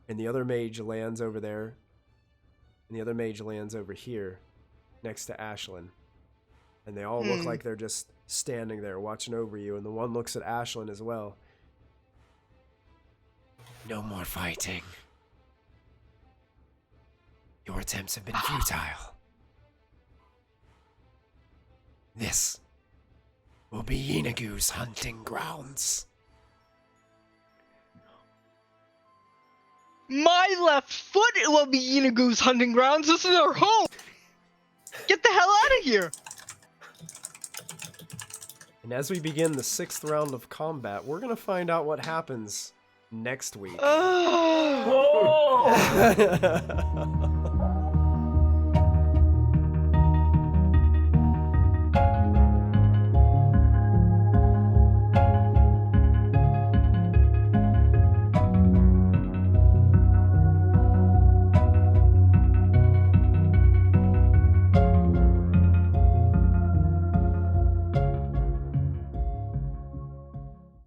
And the other mage lands over there. And the other mage lands over here next to Ashlyn. And they all look like they're just standing there watching over you. And the one looks at Ashlyn as well. No more fighting. Your attempts have been futile. This will be Yeenoghu's hunting grounds. My left foot will be Yeenoghu's hunting grounds. This is our home. Get the hell out of here. And as we begin the 6th round of combat, we're going to find out what happens next week. Whoa!